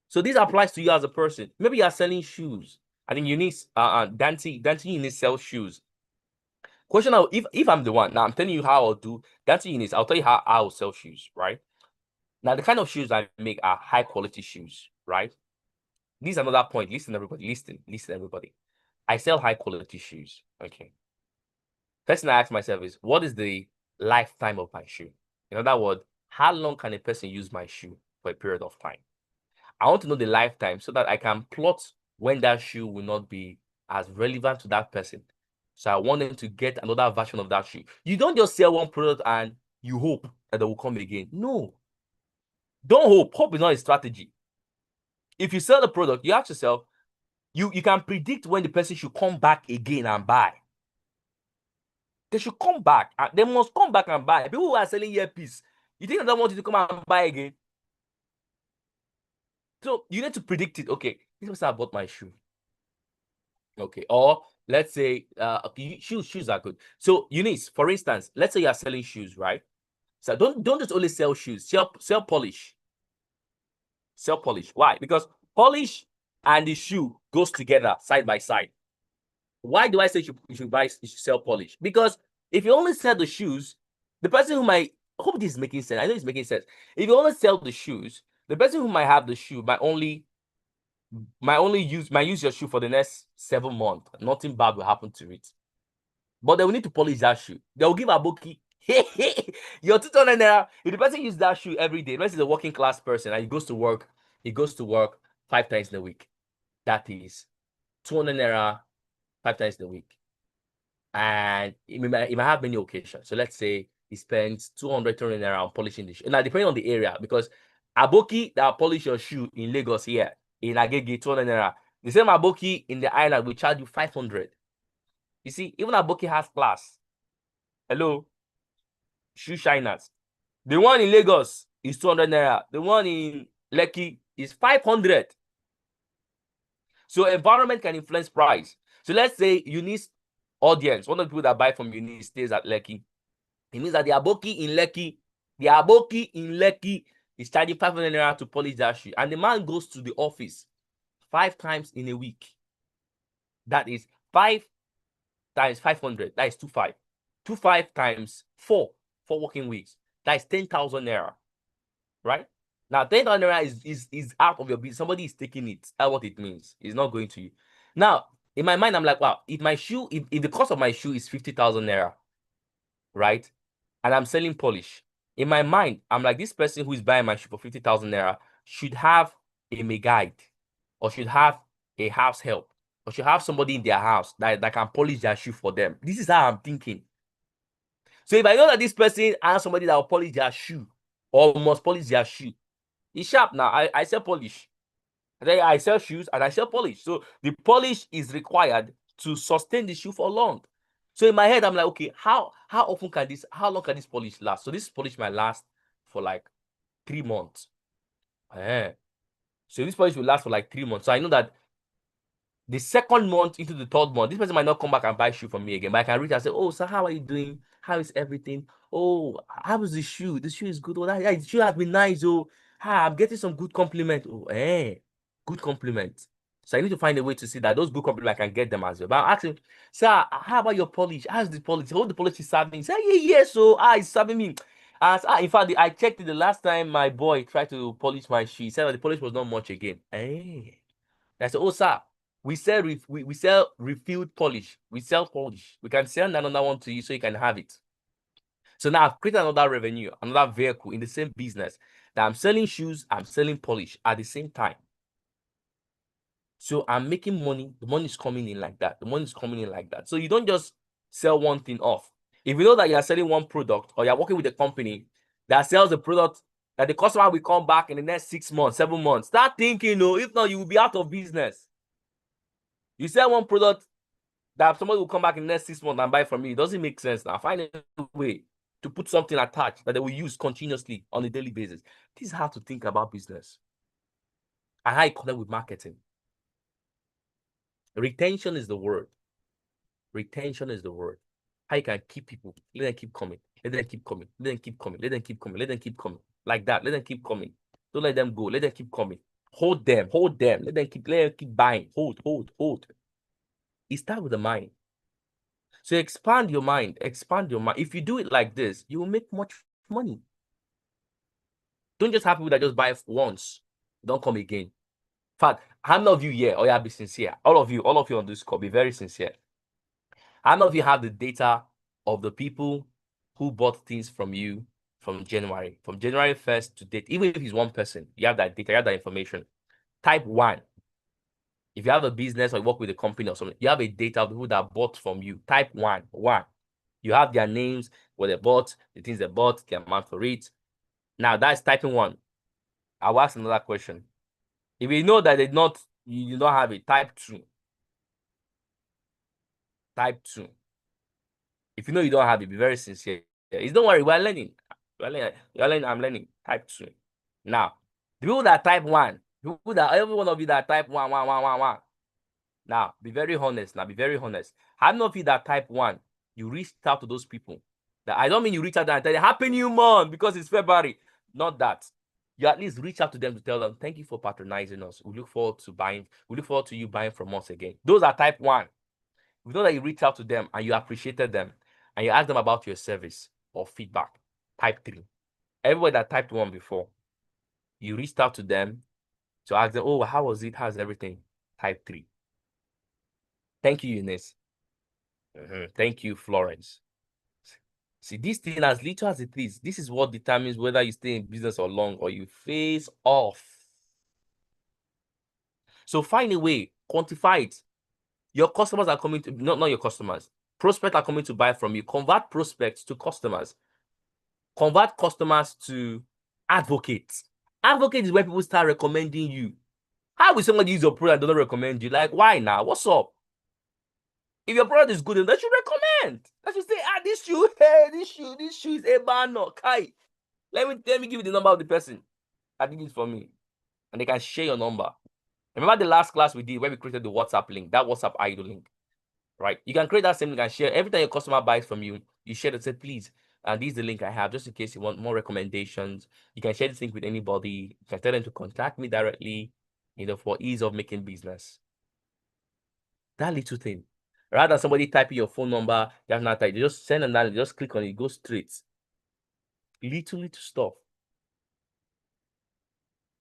So this applies to you as a person. Maybe you are selling shoes. I think you need Dante, you need sell shoes. Question now, if I'm the one, now I'm telling you how I'll do Dante units, I'll tell you how I'll sell shoes, right? Now the kind of shoes I make are high quality shoes, right? This is another point. Listen, everybody, listen, everybody. I sell high quality shoes. Okay. First thing I ask myself is, what is the lifetime of my shoe? In other words, how long can a person use my shoe for a period of time? I want to know the lifetime so that I can plot when that shoe will not be as relevant to that person. So I want them to get another version of that shoe. You don't just sell one product and you hope that they will come again. No. Don't hope. Hope is not a strategy. If you sell the product, you ask yourself, you can predict when the person should come back again and buy. They should come back. They must come back and buy. People who are selling earpiece, you think they don't want you to come and buy again? So you need to predict it. Okay, this person bought my shoe. Okay, or let's say shoes are good. So Eunice, for instance, let's say you are selling shoes, right? So don't just only sell shoes, sell polish. Sell polish. Why? Because polish and the shoe goes together side by side. Why do I say you should sell polish? Because if you only sell the shoes, the person who might, I hope this is making sense. I know it's making sense. If you only sell the shoes, the person who might have the shoe might use your shoe for the next 7 months. Nothing bad will happen to it. But they will need to polish that shoe. They will give a bookie. Your 200 naira. If the person uses that shoe every day, unless he's a working class person and he goes to work 5 times in a week. That is 200 naira 5 times in a week. And it might have many occasions. So let's say he spends 200 naira on polishing the shoe. Now, depending on the area, because Aboki that polish your shoe in Lagos here, in Agege, 200 naira. The same Aboki in the island will charge you 500. You see, even Aboki has class. Hello? Shoe shiners. The one in Lagos is 200 naira. The one in Lekki is 500. So environment can influence price. So let's say you need audience. One of the people that buy from you stays at Lekki. It means that the Aboki in Lekki is charging 500 naira to polish that shoe. And the man goes to the office 5 times in a week. That is 5 times 500. That is 25. 25 times 4 working weeks. That is 10,000 naira. Right? Now, 10,000 naira is out of your business. Somebody is taking it. That's what it means. It's not going to you. Now, in my mind, I'm like, wow, if the cost of my shoe is 50,000 naira, right? And I'm selling polish. In my mind, I'm like, this person who is buying my shoe for 50,000 naira should have a guide, or should have a house help, or should have somebody in their house that can polish their shoe for them. This is how I'm thinking. So if I know that this person has somebody that will polish their shoe, or must polish their shoe, it's sharp now. I sell polish. I sell shoes and I sell polish. So the polish is required to sustain the shoe for long. So in my head, I'm like, okay, how long can this polish last? So this polish might last for like 3 months. So this polish will last for like 3 months. So I know that the second month into the third month, this person might not come back and buy shoe from me again. But I can reach out and say, oh, sir, how are you doing? How is everything? Oh, how is the shoe? The shoe is good. Oh, the shoe has been nice. Oh, I'm getting some good compliment. Oh, good compliment. So I need to find a way to see that those good compliments I can get them as well. But I'm asking, sir, how about your polish? How's the polish? How the polish is serving? Say, yeah, so it's serving me. In fact, I checked it the last time my boy tried to polish my shoe. He said that the polish was not much again. I said, oh, sir, we sell refilled polish. We sell polish. We can send another one to you so you can have it. So now I've created another revenue, another vehicle in the same business that I'm selling shoes, I'm selling polish at the same time. So I'm making money. The money is coming in like that. So you don't just sell one thing off. If you know that you're selling one product or you're working with a company that sells a product that the customer will come back in the next 6 months, 7 months, start thinking, if not, you will be out of business. You sell one product that somebody will come back in the next 6 months and buy from you. It doesn't make sense now. Find a way to put something attached that they will use continuously on a daily basis. This is how to think about business and how you connect with marketing. Retention is the word. Retention is the word. How you can keep people. Let them keep coming. Let them keep coming. Let them keep coming. Let them keep coming. Let them keep coming. Like that. Let them keep coming. Don't let them go. Let them keep coming. Hold them. Hold them. Let them keep buying. Hold. It starts with the mind. So expand your mind. Expand your mind. If you do it like this, you will make much money. Don't just have people that just buy once. Don't come again. In fact, how many of you here, or you be sincere? All of you on this call, be very sincere. How many of you have the data of the people who bought things from you from January 1st to date? Even if it's one person, you have that data, you have that information. Type 1. If you have a business or you work with a company or something, you have a data of people that bought from you. Type 1. You have their names, what they bought, the things they bought, the amount for it. Now that's typing 1. I'll ask another question. If you know that you don't have it, type 2. Type 2. If you know you don't have it, be very sincere. Don't worry, we're learning. You're learning, I'm learning. Type 2. Now, the people that type 1, every one of you that type 1. Now, be very honest. How many of you that type 1, you reached out to those people? That I don't mean you reach out and tell them, Happy New Month because it's February. Not that. You at least reach out to them to tell them, thank you for patronizing us. We look forward to buying. We look forward to you buying from us again. Those are type 1. We know that you reach out to them and you appreciated them and you ask them about your service or feedback. Type 3. Everybody that typed 1 before, you reached out to them to ask them, oh, how was it? How's everything? Type 3. Thank you, Eunice. Thank you, Florence. See, this thing, as little as it is, this is what determines whether you stay in business or long or you phase off. So find a way, quantify it. Your customers are coming to, not your customers. Prospects are coming to buy from you. Convert prospects to customers. Convert customers to advocates. Advocate is where people start recommending you. How will somebody use your product and don't recommend you? Like, why now? What's up? If your product is good, they should recommend. They should say, this shoe is a banner. Kai. Let me give you the number of the person that did it for me. And they can share your number. Remember the last class we did where we created the WhatsApp link, that WhatsApp idle link, right? You can create that same link and share. Every time your customer buys from you, you share it, say, please, and this is the link I have, just in case you want more recommendations. You can share this link with anybody. You can tell them to contact me directly, for ease of making business. That little thing. Rather than somebody typing your phone number, you have not type, you just send them that, just click on it, go straight. Little stuff.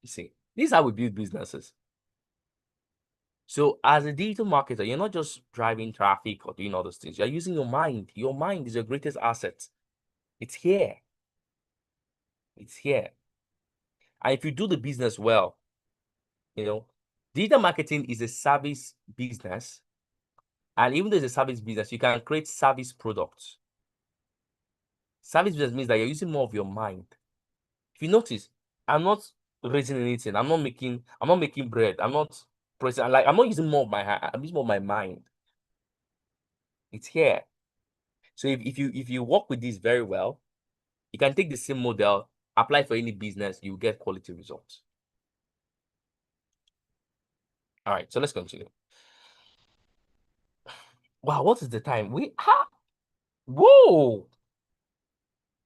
You see, this is how we build businesses. So as a digital marketer, you're not just driving traffic or doing all those things. You're using your mind. Your mind is your greatest asset. It's here. It's here. And if you do the business well, digital marketing is a service business. And even though it's a service business, you can create service products. Service business means that you're using more of your mind. If you notice, I'm not raising anything. I'm not making bread. I'm not pressing. I'm not using more of my hand. I'm using more of my mind. It's here. So if you work with this very well, you can take the same model, apply for any business, you will get quality results. All right, so let's continue. Wow, what is the time? Whoa!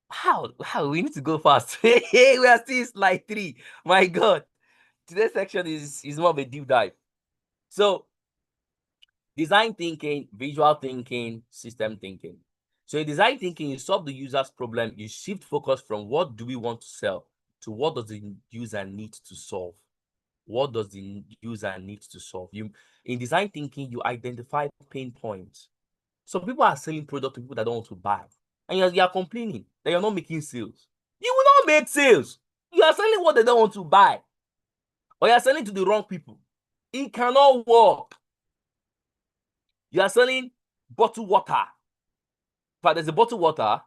How we need to go fast. Hey, we are still slide 3. My God, today's section is more of a deep dive. So, design thinking, visual thinking, system thinking. So in design thinking, you solve the user's problem. You shift focus from what do we want to sell to what does the user need to solve. What does the user need to solve? In design thinking, you identify pain points. Some people are selling products to people that don't want to buy. And you are complaining that you're not making sales. You will not make sales. You are selling what they don't want to buy. Or you are selling to the wrong people. It cannot work. You are selling bottled water. but there's a bottled water.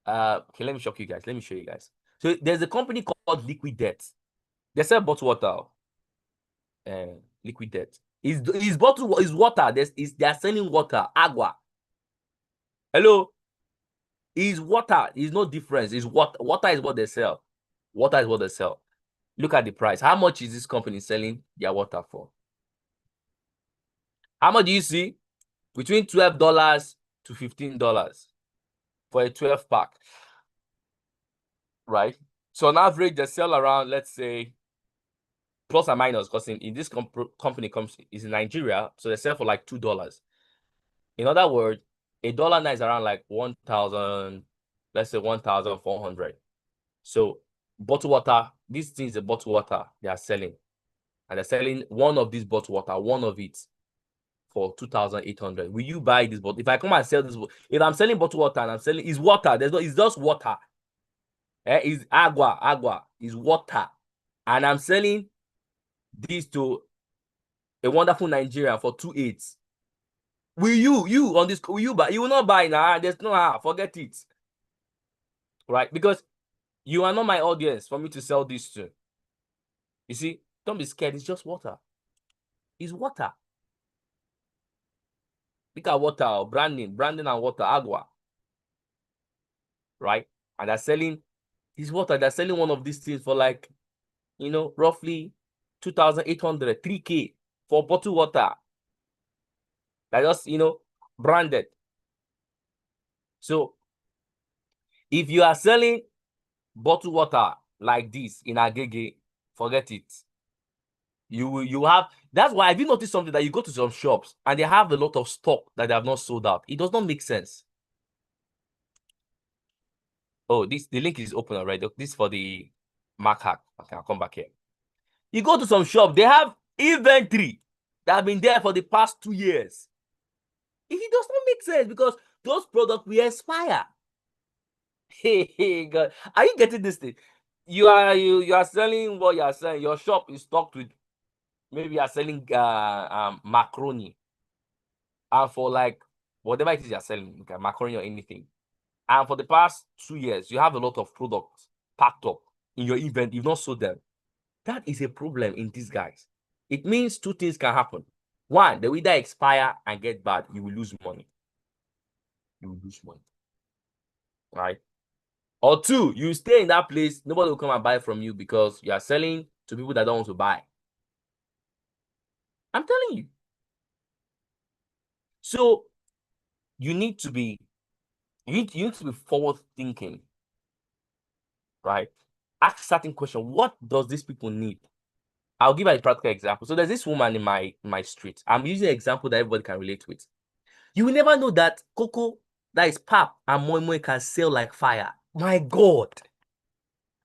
Okay, let me shock you guys. Let me show you guys. So there's a company called Liquid Death. They sell bottled water. Liquid Death. Is bottled is water. They are selling water, agua. Hello. Is water. Is no difference. Is what water is what they sell. Water is what they sell. Look at the price. How much is this company selling their water for? How much do you see? Between $12 to $15 for a 12 pack. Right? So on average, they sell around, let's say, plus or minus, because in this company is in Nigeria, so they sell for like $2. In other words, $1 now is around like 1,000, let's say 1,400. So bottled water, this thing is a bottled water they are selling. And they're selling one of these bottled water, one of it, for 2,800. Will you buy this bottle? If I come and sell this, if I'm selling bottled water and I'm selling, it's water. It's just water. It's agua. It's water. And I'm selling this to a wonderful Nigerian for 2,800. Will you on this? Will you buy? You will not buy now. There's no how. Forget it. Right? Because you are not my audience for me to sell this to. You see, don't be scared. It's just water. It's water. Look at water, branding and water, agua. Right? And they're selling this water. They're selling one of these things for like, roughly 2,800, 3K for bottled water. That just, branded. So if you are selling bottled water like this in Agege, forget it. You have, that's why, have you noticed something, that you go to some shops and they have a lot of stock that they have not sold out? It does not make sense. Oh, the link is open already. This is for the Mac hack. Okay, I'll come back here. You go to some shop, they have inventory that have been there for the past 2 years. It does not make sense, because those products will expire. Hey, God, are you getting this thing? You are selling what you are selling. Your shop is stocked with, maybe you are selling macaroni, and for like whatever it is you are selling, okay, macaroni or anything, and for the past 2 years you have a lot of products packed up in your event, you've not sold them. That is a problem in disguise. It means 2 things can happen. One, they will either expire and get bad. You will lose money. Right? Or 2, you stay in that place, nobody will come and buy from you because you are selling to people that don't want to buy. I'm telling you. So you need to be forward thinking, right? Ask certain question. What does these people need? I'll give you a practical example. So there's this woman in my street. I'm using an example that everybody can relate with. You will never know that cocoa, that is pap, and moi moi can sell like fire. My God,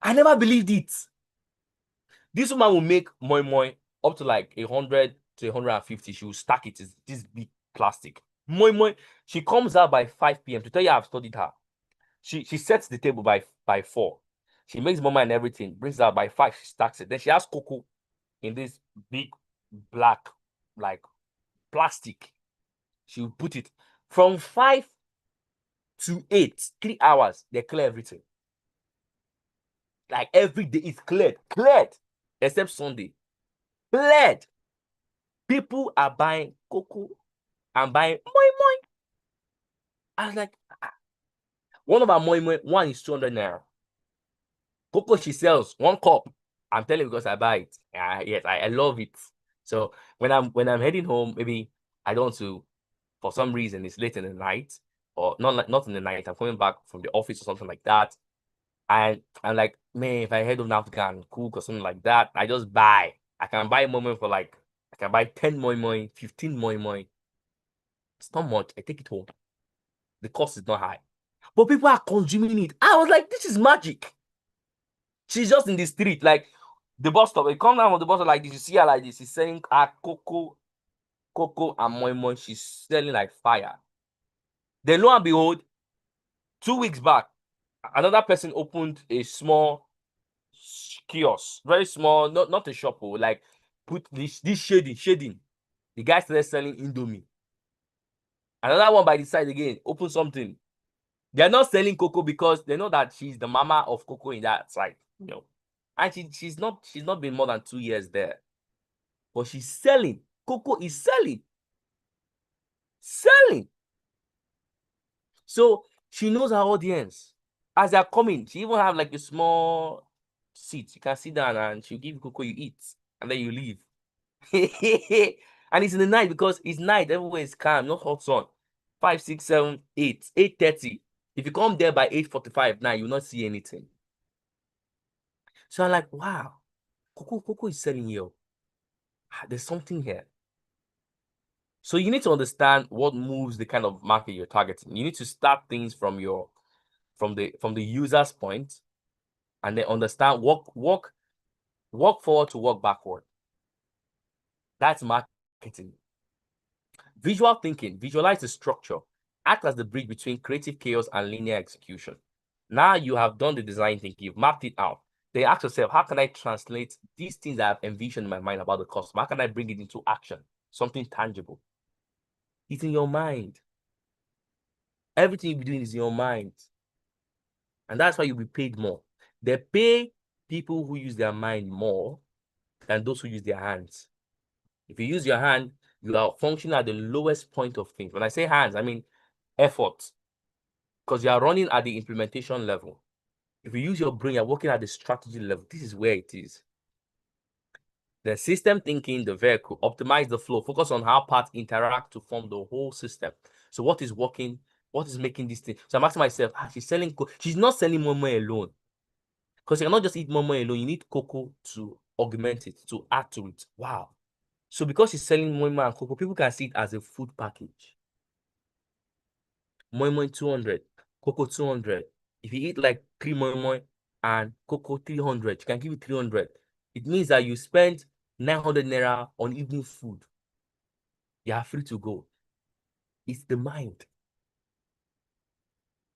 I never believed it. This woman will make moi moi up to like 100 to 150. She will stack it. It's this big plastic. Moi moi. She comes out by 5 p.m. To tell you, I've studied her. She sets the table by 4. She makes moi moi and everything. Brings it out by 5. She stacks it. Then she has cocoa in this big black like plastic. She will put it from 5 to 8, 3 hours. They clear everything. Like every day is cleared, except Sunday. Cleared. People are buying cocoa and buying moi moi. I was like, one of our moi moi, one is 200 naira. Cocoa she sells 1 cup. I'm telling you because I buy it. Yes, I love it. So when I'm heading home, maybe I don't want to, for some reason it's late in the night, or not in the night, I'm coming back from the office or something like that, and I'm like, man, if I head home now to can cook or something like that, I just buy. I can buy moi moi for like, I can buy 10 moi moi, 15 moi moi. It's not much. I take it home. The cost is not high, but people are consuming it. I was like, this is magic. She's just in the street, like the bus stop. You come down on the bus stop like this, you see her like this. She's selling cocoa and moi moi. She's selling like fire. Then lo and behold, 2 weeks back, another person opened a small kiosk, very small, not a shop, like put this shading. The guy started selling Indomie. Another one by the side again, open something. They're not selling cocoa because they know that she's the mama of cocoa in that side, and she's not been more than 2 years there, but she's selling. Cocoa is selling. So she knows her audience. As they're coming, she even have like a small seat. You can sit down and she'll give you cocoa, you eat, and then you leave. And it's in the night because it's night, everywhere is calm, no hot sun. 5, 6, 7, 8, 8:30. If you come there by 8:45 now, you'll not see anything. So I'm like, wow, cocoa is selling you. There's something here. So you need to understand what moves the kind of market you're targeting. You need to start things from the user's point, and then understand work forward to work backward. That's marketing. Visual thinking, visualize the structure, act as the bridge between creative chaos and linear execution. Now you have done the design thinking, you've mapped it out. Then ask yourself, how can I translate these things that I've envisioned in my mind about the customer? How can I bring it into action? Something tangible. It's in your mind. Everything you're doing is in your mind. And that's why you'll be paid more. They pay people who use their mind more than those who use their hands. If you use your hand, you are functioning at the lowest point of things. When I say hands, I mean effort. Because you are running at the implementation level. If you use your brain, you're working at the strategy level. This is where it is. The system thinking, the vehicle, optimize the flow, focus on how parts interact to form the whole system. So what is working? What is making this thing? So I'm asking myself, she's selling cocoa. She's not selling momo alone. Because you cannot just eat momo alone. You need cocoa to augment it, to add to it. Wow. So because she's selling momo and cocoa, people can see it as a food package. Momo 200, cocoa 200. If you eat like 3 momo and cocoa 300, you can give it 300. It means that you spend 900 naira on evening food. You are free to go. It's the mind.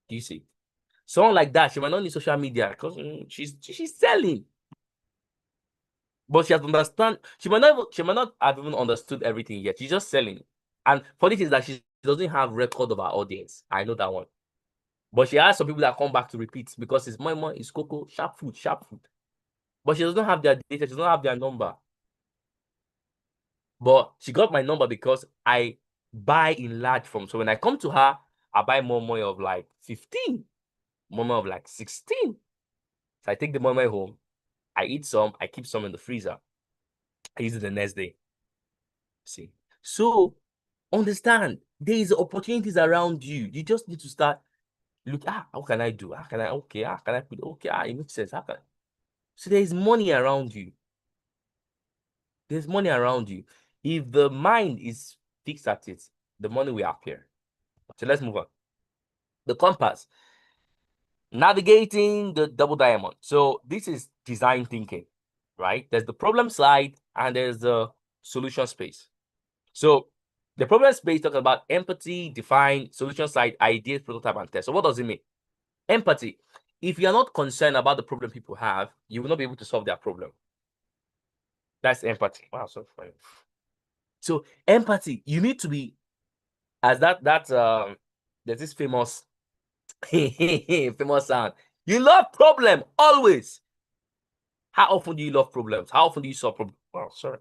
Do you see? Someone like that, she might not need social media because she's selling. But she has understand. She might not have even understood everything yet. She's just selling. And funny thing is that she doesn't have record of her audience. I know that one. But she has some people that come back to repeat because it's more, it's cocoa, sharp food. But she doesn't have their data. She doesn't have their number. But she got my number because I buy in large form. So when I come to her, I buy more of like 15, more of like 16. So I take the more home. I eat some. I keep some in the freezer. I use it the next day. See, so understand there is opportunities around you. You just need to start look. How can I do? How can I? Okay, how can I put? Okay, it makes sense. How can? So there is money around you. There's money around you. If the mind is fixed at it, the money will appear. So let's move on. The compass, navigating the double diamond. So this is design thinking, right? There's the problem side and there's the solution space. So the problem space talks about empathy, define, solution side, ideas, prototype, and test. So what does it mean? Empathy. If you're not concerned about the problem people have, you will not be able to solve their problem. That's empathy. Wow, so funny. So empathy, you need to be as there's this famous famous sound. You love problem always. How often do you love problems? How often do you solve problems? Oh, sorry.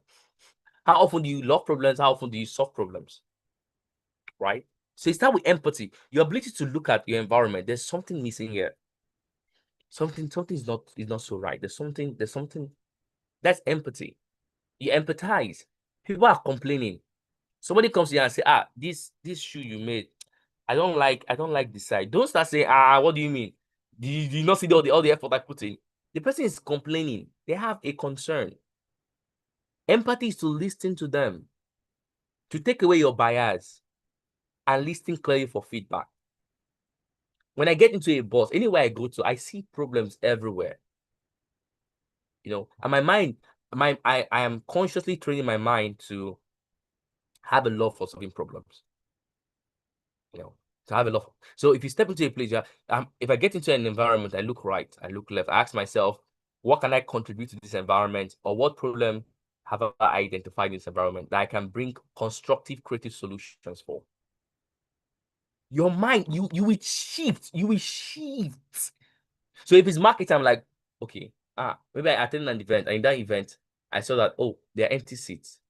How often do you love problems? How often do you solve problems? Right? So it starts with empathy. Your ability to look at your environment. There's something missing here. Something is not so right. There's something. That's empathy. You empathize. People are complaining. Somebody comes here and say, this shoe you made, I don't like the side. Don't start saying, what do you mean? Do you not see all the effort I put in? The person is complaining. They have a concern. Empathy is to listen to them, to take away your bias and listen clearly for feedback. When I get into a bus, anywhere I go to, I see problems everywhere. And my mind, I am consciously training my mind to have a love for solving problems. To have a love. So if you step into a place, if I get into an environment, I look right, I look left, I ask myself, what can I contribute to this environment, or what problem have I identified in this environment that I can bring constructive, creative solutions for? Your mind, you will shift. You will shift. So if it's marketing, I'm like, okay, maybe I attended an event, and in that event, I saw that, oh, there are empty seats.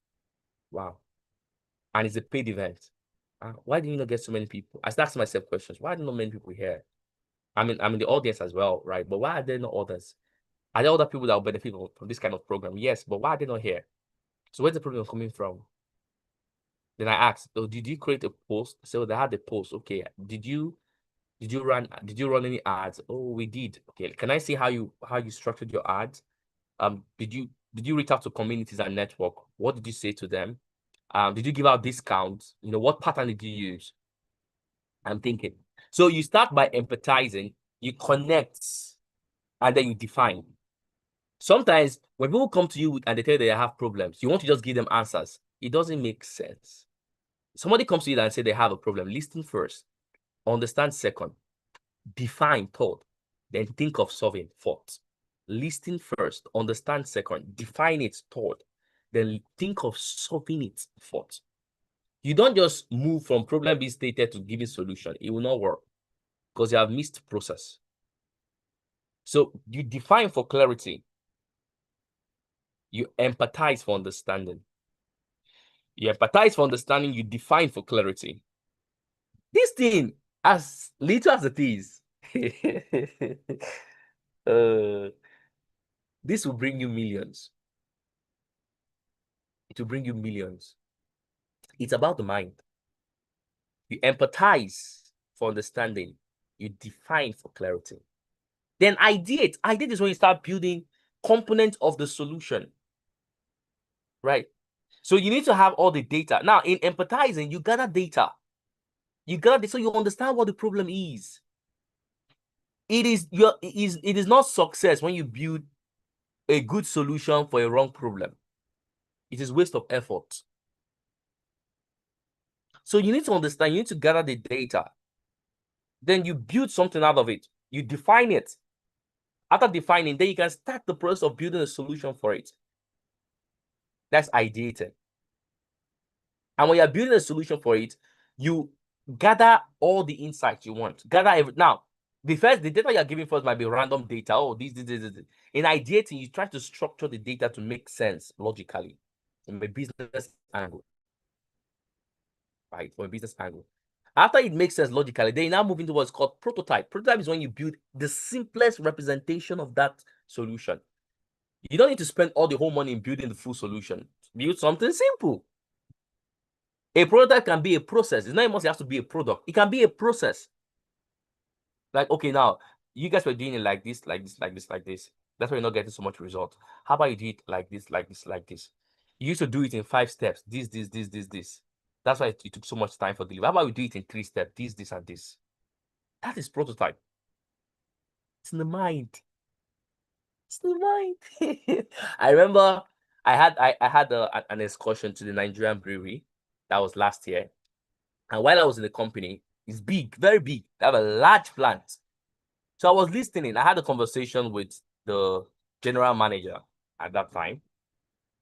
Wow. And it's a paid event. Why did you not get so many people? I started asking myself questions. Why are there not many people here? I'm in the audience as well, right? But why are there not others? Are there other people that will benefit from this kind of program? Yes, but why are they not here? So where's the problem coming from? Then I asked, oh, did you create a post? So they had the post. Okay. Did you run any ads? Oh, we did. Okay. Can I see how you structured your ads? Did you reach out to communities and network? What did you say to them? Did you give out discounts? What pattern did you use? I'm thinking. So you start by empathizing, you connect, and then you define. Sometimes when people come to you and they tell you they have problems, you want to just give them answers. It doesn't make sense. Somebody comes to you and say they have a problem. Listen first, understand second, define third, then think of solving fourth. Listen first, understand second, define it third, then think of solving it fourth. You don't just move from problem being stated to giving solution. It will not work because you have missed process. So you define for clarity. You empathize for understanding. You empathize for understanding. You define for clarity. This thing, as little as it is, this will bring you millions. It will bring you millions. It's about the mind. You empathize for understanding. You define for clarity. Then ideate. Ideate is when you start building components of the solution. Right? So you need to have all the data. Now, in empathizing, you gather data. So you understand what the problem is. It is not success when you build a good solution for a wrong problem. It is waste of effort. So you need to understand, you need to gather the data. Then you build something out of it. You define it. After defining, then you can start the process of building a solution for it. That's ideating. And when you're building a solution for it, you gather all the insights you want. Now, the data you're giving first might be random data. Oh, this. In ideating, you try to structure the data to make sense logically from a business angle. Right? From a business angle. After it makes sense logically, then you now move into what's called prototype. Prototype is when you build the simplest representation of that solution. You don't need to spend all the whole money in building the full solution. Build something simple. A prototype can be a process. It's not must have to be a product. It can be a process. Like, okay, now you guys were doing it like this, like this, like this, like this. That's why you're not getting so much result. How about you do it like this, like this, like this? You used to do it in 5 steps. This. That's why it took so much time for delivery. How about we do it in 3 steps? This, and this. That is prototype. It's in the mind. It's in the mind. I remember I had an excursion to the Nigerian brewery. That was last year. And while I was in the company, it's big, very big. They have a large plant. So I was listening. I had a conversation with the general manager at that time.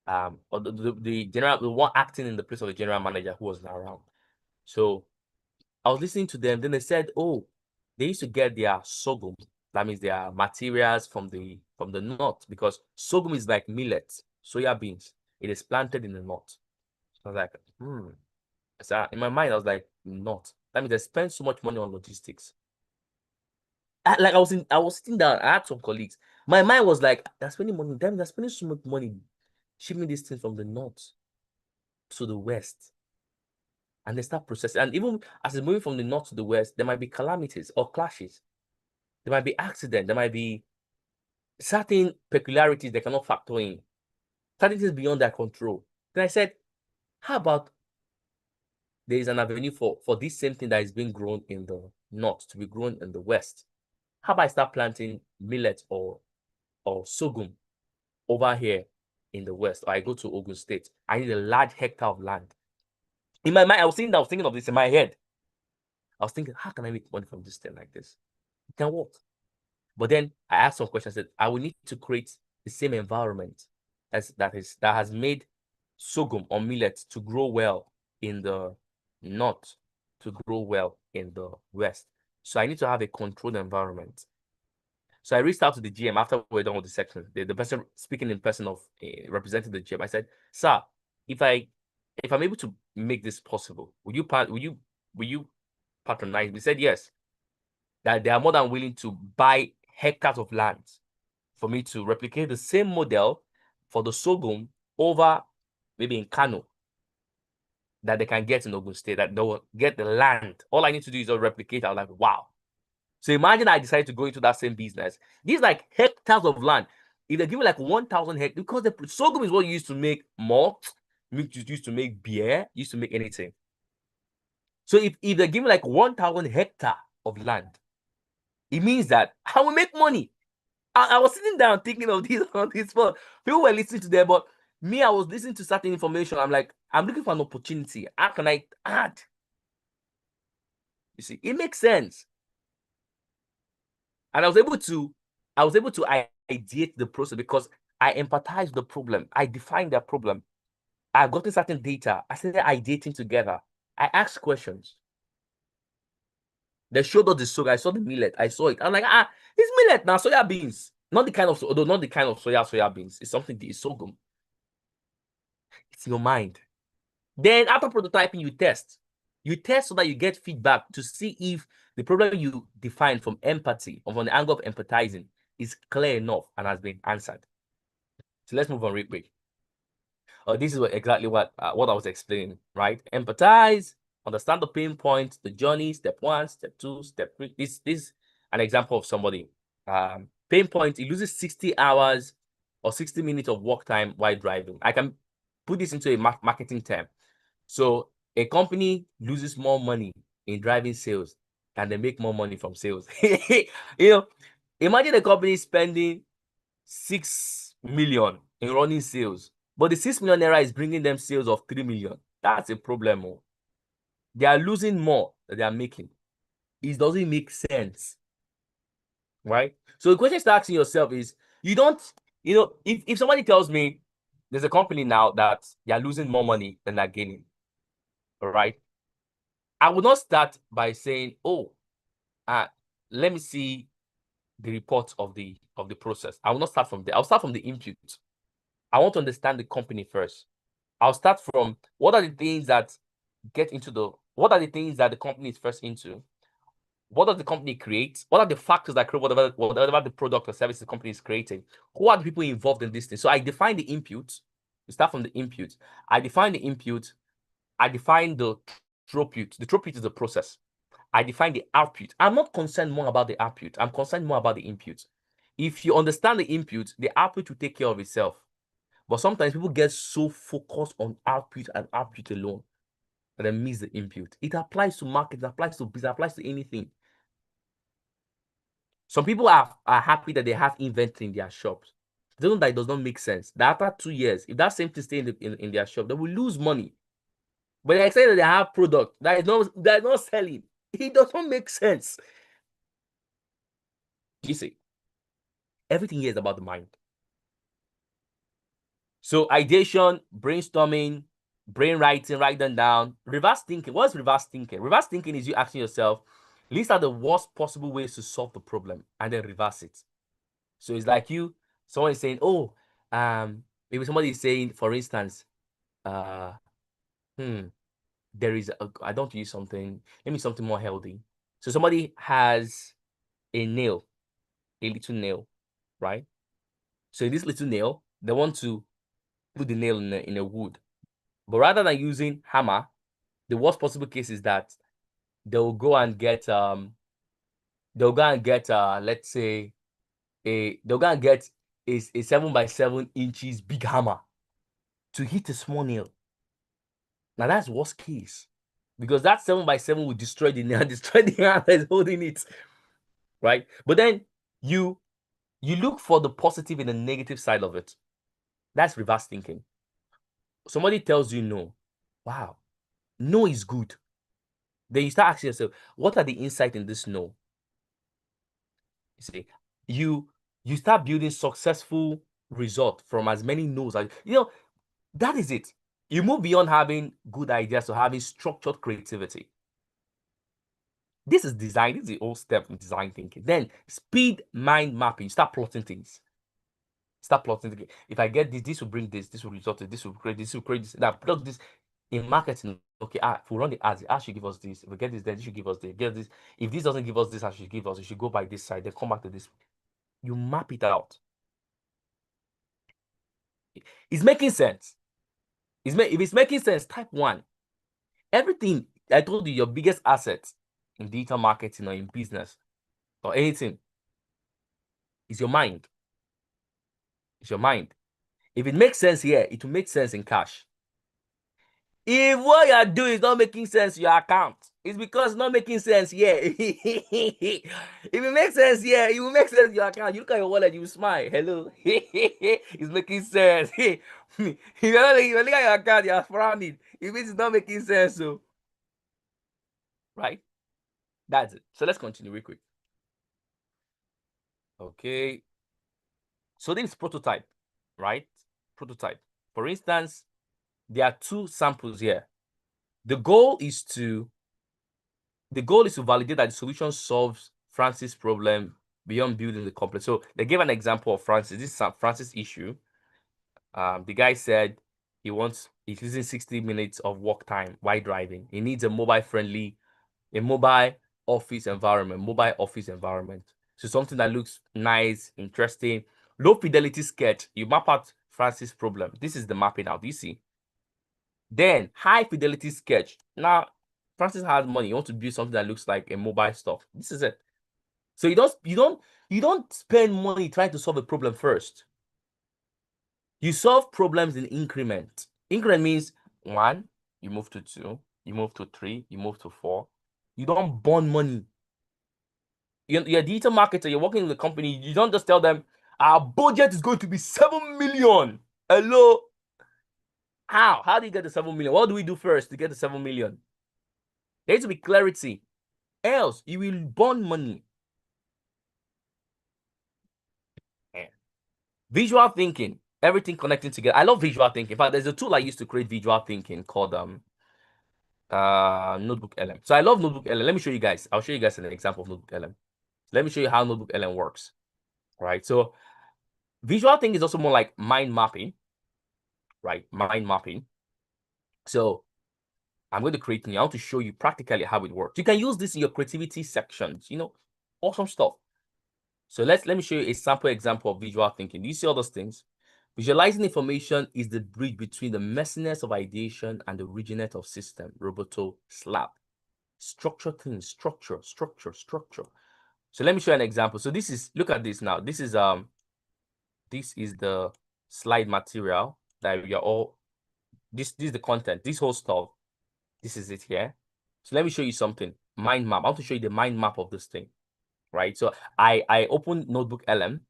Or the one acting in the place of the general manager who was not around. So I was listening to them. Then they said, oh, they used to get their sorghum. That means their materials from the north, because sorghum is like millet, soya beans. It is planted in the north. So I was like, So in my mind, I was like, not. That means they spend so much money on logistics. I was sitting down. I had some colleagues. My mind was like, they're spending money. Damn, they're spending so much money shipping these things from the north to the west. And they start processing. And even as it's moving from the north to the west, there might be calamities or clashes. There might be accidents. There might be certain peculiarities they cannot factor in. Certain things beyond their control. Then I said, how about there is an avenue for this same thing that is being grown in the north to be grown in the west? How about I start planting millet or sorghum over here in the west, or I go to Ogun State? I need a large hectare of land. In my mind, I was thinking of this in my head. I was thinking, how can I make money from this thing like this? It can work. But then I asked some questions. I said, I will need to create the same environment that has made sorghum or millet to grow well in the north to grow well in the West. So I need to have a controlled environment. So I reached out to the GM after we're done with the section. The person speaking in person of representing the GM. I said, "Sir, if I'm able to make this possible, will you patronize me?" He said yes. That they are more than willing to buy hectares of land for me to replicate the same model for the sorghum over maybe in Kano that they can get in Ogun State, that they will get the land. All I need to do is replicate. I was like, wow. So imagine I decided to go into that same business. These like hectares of land. If they give me like 1,000 hectares, because the sorghum is what you used to make malt, used to make beer, used to make anything. So if they give me like 1,000 hectares of land, it means that I will make money. I was sitting down thinking of this on this phone. People were listening to them, but me, I was listening to certain information. I'm like, I'm looking for an opportunity. How can I add? You see, it makes sense. And I was able to ideate the process because I empathize with the problem. I define the problem. I've gotten certain data. I started ideating together. I asked questions. They showed us the soya. I saw the millet. I saw it. I'm like, it's millet now, soya beans. Not the kind of soya beans. It's something that is sorghum. It's your mind. Then after prototyping, you test. You test so that you get feedback to see if the problem you defined from empathy or from the angle of empathizing is clear enough and has been answered. So let's move on real quick. This is exactly what I was explaining, right? Empathize, understand the pain point, the journey, step 1, step 2, step 3. This is an example of somebody. Pain point, he loses 60 hours or 60 minutes of work time while driving. I can put this into a marketing term. So a company loses more money in driving sales than they make more money from sales. Imagine a company spending 6 million in running sales, but the 6 million naira is bringing them sales of 3 million. That's a problem. They are losing more than they are making. It doesn't make sense, right? So the question to asking yourself is, if somebody tells me there's a company now that they are losing more money than they're gaining, all right, I would not start by saying, let me see the report of the process. I will not start from there. I'll start from the input. I want to understand the company first. I'll start from what are the things that what are the things that the company is first into? What does the company create? What are the factors that create whatever the product or service the company is creating? Who are the people involved in this thing? So I define the input. We start from the input. I define the input. I define the throughput. The throughput is the process. I define the output. I'm not concerned more about the output. I'm concerned more about the input. If you understand the input, the output will take care of itself. But sometimes people get so focused on output and output alone that they miss the input. It applies to market, it applies to business, it applies to anything. Some people are happy that they have inventory in their shops. They don't know that it does not make sense. That after 2 years, if that same thing stays in their shop, they will lose money. But they're saying that they have product that is not selling. It doesn't make sense. You see, everything here is about the mind. So ideation, brainstorming, brain writing, write them down. Reverse thinking. What's reverse thinking? Reverse thinking is you asking yourself, list out the worst possible ways to solve the problem and then reverse it. So it's like someone is saying, maybe somebody is saying, for instance, there is I don't use something, let me something more healthy. So somebody has a little nail, right? So in this little nail, they want to put the nail in a wood. But rather than using hammer, the worst possible case is that they'll go and get let's say they'll go and get a 7x7 inches big hammer to hit a small nail. Now that's worst case, because that 7x7 will destroy the nail, destroy the hand that's holding it, right? But then you look for the positive and the negative side of it. That's reverse thinking. Somebody tells you no. Wow, no is good. Then you start asking yourself, what are the insights in this no? You see, you start building successful result from as many no's as that is it. You move beyond having good ideas to having structured creativity. This is design. This is the whole step in design thinking. Then speed mind mapping. You start plotting things. Start plotting things. If I get this, this will bring this. This will result in this. Will create this. Will create this. Now plot this in marketing. Okay, if we run the ads, the ads should give us this. If we get this, then this should give us this. Get this. If this doesn't give us this, I should give us. You should go by this side. Then come back to this. You map it out. It's making sense. If it's making sense, type 1. Everything I told you, your biggest asset in digital marketing or in business or anything is your mind. It's your mind. If it makes sense here, it will make sense in cash. If what you are doing is not making sense in your account, it's because it's not making sense here. If it makes sense here, it will make sense in your account. You look at your wallet, you smile. Hello. It's making sense. If you look at your account, you are frowning. It means it's not making sense. So, right? That's it. So let's continue real quick. Okay. So this is prototype, right? Prototype. For instance, there are 2 samples here. The goal is to validate that the solution solves Francis' problem beyond building the complex. So they gave an example of Francis. This is Francis' issue. The guy said he's losing 60 minutes of work time while driving. He needs a mobile office environment. So something that looks nice, interesting, low fidelity sketch. You map out Francis' problem. This is the mapping out. You see. Then high fidelity sketch. Now, Francis has money. You want to build something that looks like a mobile stuff. This is it. So you don't spend money trying to solve a problem first. You solve problems in increment. Increment means 1, you move to 2, you move to 3, you move to 4. You don't burn money. You're a digital marketer, you're working with a company, you don't just tell them, our budget is going to be 7 million. Hello? How? How do you get the 7 million? What do we do first to get the 7 million? There needs to be clarity. Else, you will burn money. Visual thinking. Everything connecting together. I love visual thinking. In fact, there's a tool I used to create visual thinking called Notebook LM. So I love Notebook LM. Let me show you guys. I'll show you guys an example of Notebook LM. Let me show you how Notebook LM works. Right. So visual thinking is also more like mind mapping. Right. Mind mapping. So I'm going to create new. I want to show you practically how it works. You can use this in your creativity sections. Awesome stuff. So let me show you a sample example of visual thinking. Do you see all those things? Visualizing information is the bridge between the messiness of ideation and the rigidness of system. Roboto slap. Structure things, structure. So let me show you an example. So look at this now. This is the slide material that we are all, this is the content, this whole stuff. This is it here. So let me show you something. Mind map. I want to show you the mind map of this thing. Right. So I opened Notebook LM,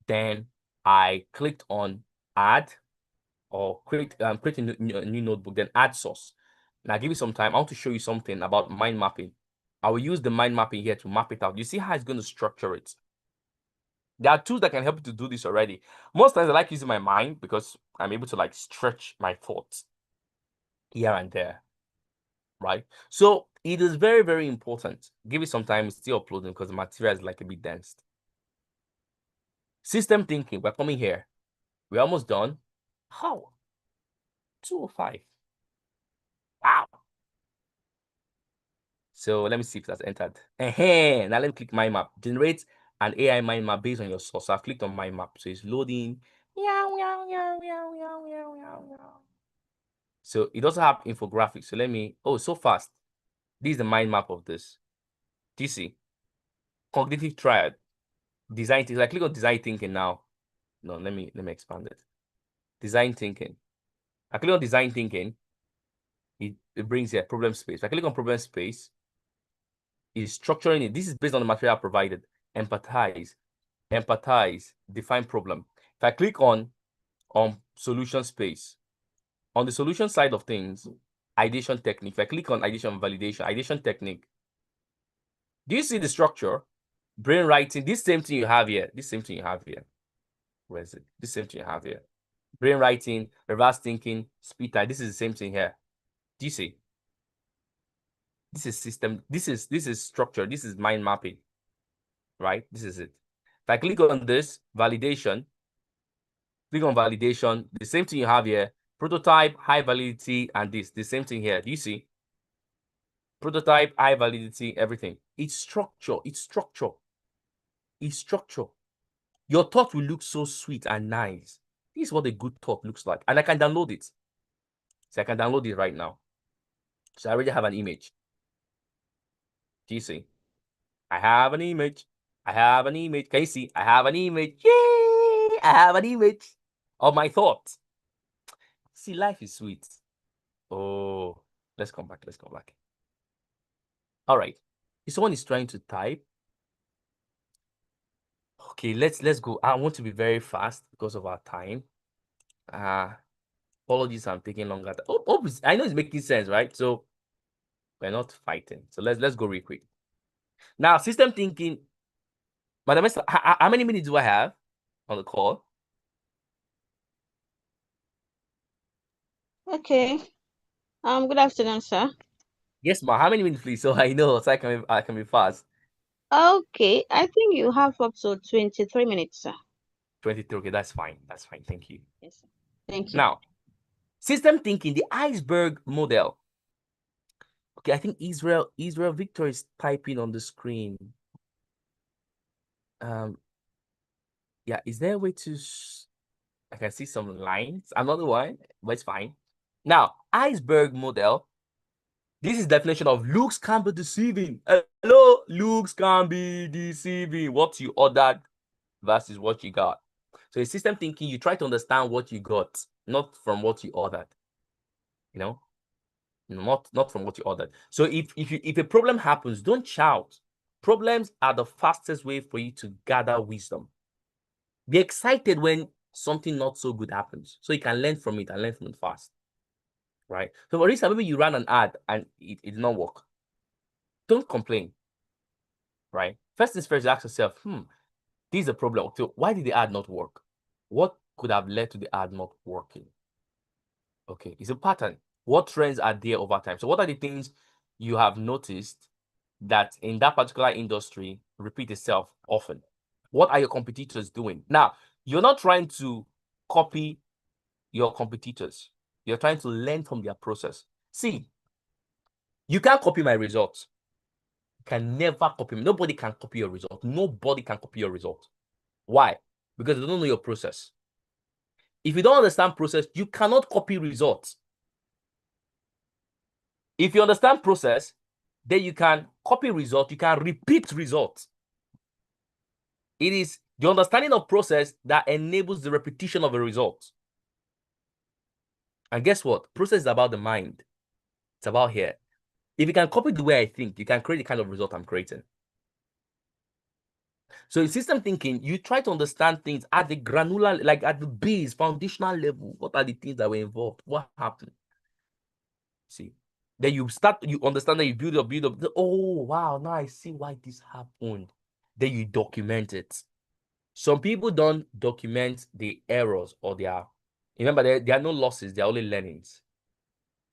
then I clicked on add or create a new notebook, then add source. Now give you some time. I want to show you something about mind mapping. I will use the mind mapping here to map it out. You see how it's going to structure it. There are tools that can help you to do this already. Most times I like using my mind because I'm able to like stretch my thoughts here and there. Right. So it is very, very important. Give it some time. It's still uploading because the material is like a bit dense. System thinking. We're coming here. We're almost done. How? 205. Wow. So let me see if that's entered. Now let me click mind map. Generate an AI mind map based on your source. So I've clicked on mind map. So it's loading. So it doesn't have infographics. So let me, so fast. This is the mind map of this. Do you see? Cognitive triad. Design thinking. I click on design thinking now. No, let me expand it. Design thinking. I click on design thinking. It brings here problem space. If I click on problem space, it's structuring it. This is based on the material provided. Empathize, define problem. If I click on solution space, on the solution side of things, ideation technique. If I click on ideation validation, ideation technique, do you see the structure? Brain writing, this same thing you have here. Where is it? This same thing you have here. Brain writing, reverse thinking, speed time. This is the same thing here. Do you see? This is system. This is structure. This is mind mapping, right? This is it. If I click on this validation, click on validation, the same thing you have here, prototype, high validity, and this, the same thing here. Do you see? Prototype, high validity, everything. It's structure. It's structure. It's structure. Your thought will look so sweet and nice. This is what a good thought looks like. And I can download it. So I can download it right now. So I already have an image. Do you see? I have an image. I have an image. Can you see? I have an image. Yay! I have an image of my thoughts. See, life is sweet. Oh, let's come back. Let's come back. All right. If someone is trying to type, okay, let's go. I want to be very fast because of our time. Apologies, I'm taking longer. I know it's making sense, right? So we're not fighting. So let's go real quick. Now, system thinking. Madam Esther, how many minutes do I have on the call? Okay. Good afternoon, sir. Yes, ma. How many minutes, please? So I know, so I can be fast. Okay, I think you have up to 23 minutes, sir. 23. Okay, that's fine. That's fine. Thank you. Yes, sir. Thank you. Now, system thinking, the iceberg model. Okay, I think Israel Victor is typing on the screen. Yeah, is there a way to? I can see some lines. Another one, but it's fine. Now, iceberg model. This is definition of looks can be deceiving. Hello, looks can be deceiving. What you ordered versus what you got. So in system thinking, you try to understand what you got, not from what you ordered. You know, not from what you ordered. So if a problem happens, don't shout. Problems are the fastest way for you to gather wisdom. Be excited when something not so good happens, so you can learn from it and learn from it fast. Right? So for instance, maybe you ran an ad and it did not work. Don't complain. Right? First things first, ask yourself, this is a problem. So why did the ad not work? What could have led to the ad not working? Okay, it's a pattern. What trends are there over time? So what are the things you have noticed that in that particular industry repeat itself often? What are your competitors doing? Now, you're not trying to copy your competitors. You're trying to learn from their process. See, you can't copy my results. You can never copy me. Nobody can copy your result. Nobody can copy your result. Why? Because they don't know your process. If you don't understand process, you cannot copy results. If you understand process, then you can copy result, you can repeat results. It is the understanding of process that enables the repetition of a result. And guess what? Process is about the mind. It's about here. If you can copy the way I think, you can create the kind of result I'm creating. So in system thinking, you try to understand things at the granular, like at the base, foundational level. What are the things that were involved? What happened? See, then you understand that you build up. Oh, wow, now I see why this happened. Then you document it. Some people don't document the errors or remember, there are no losses, there are only learnings.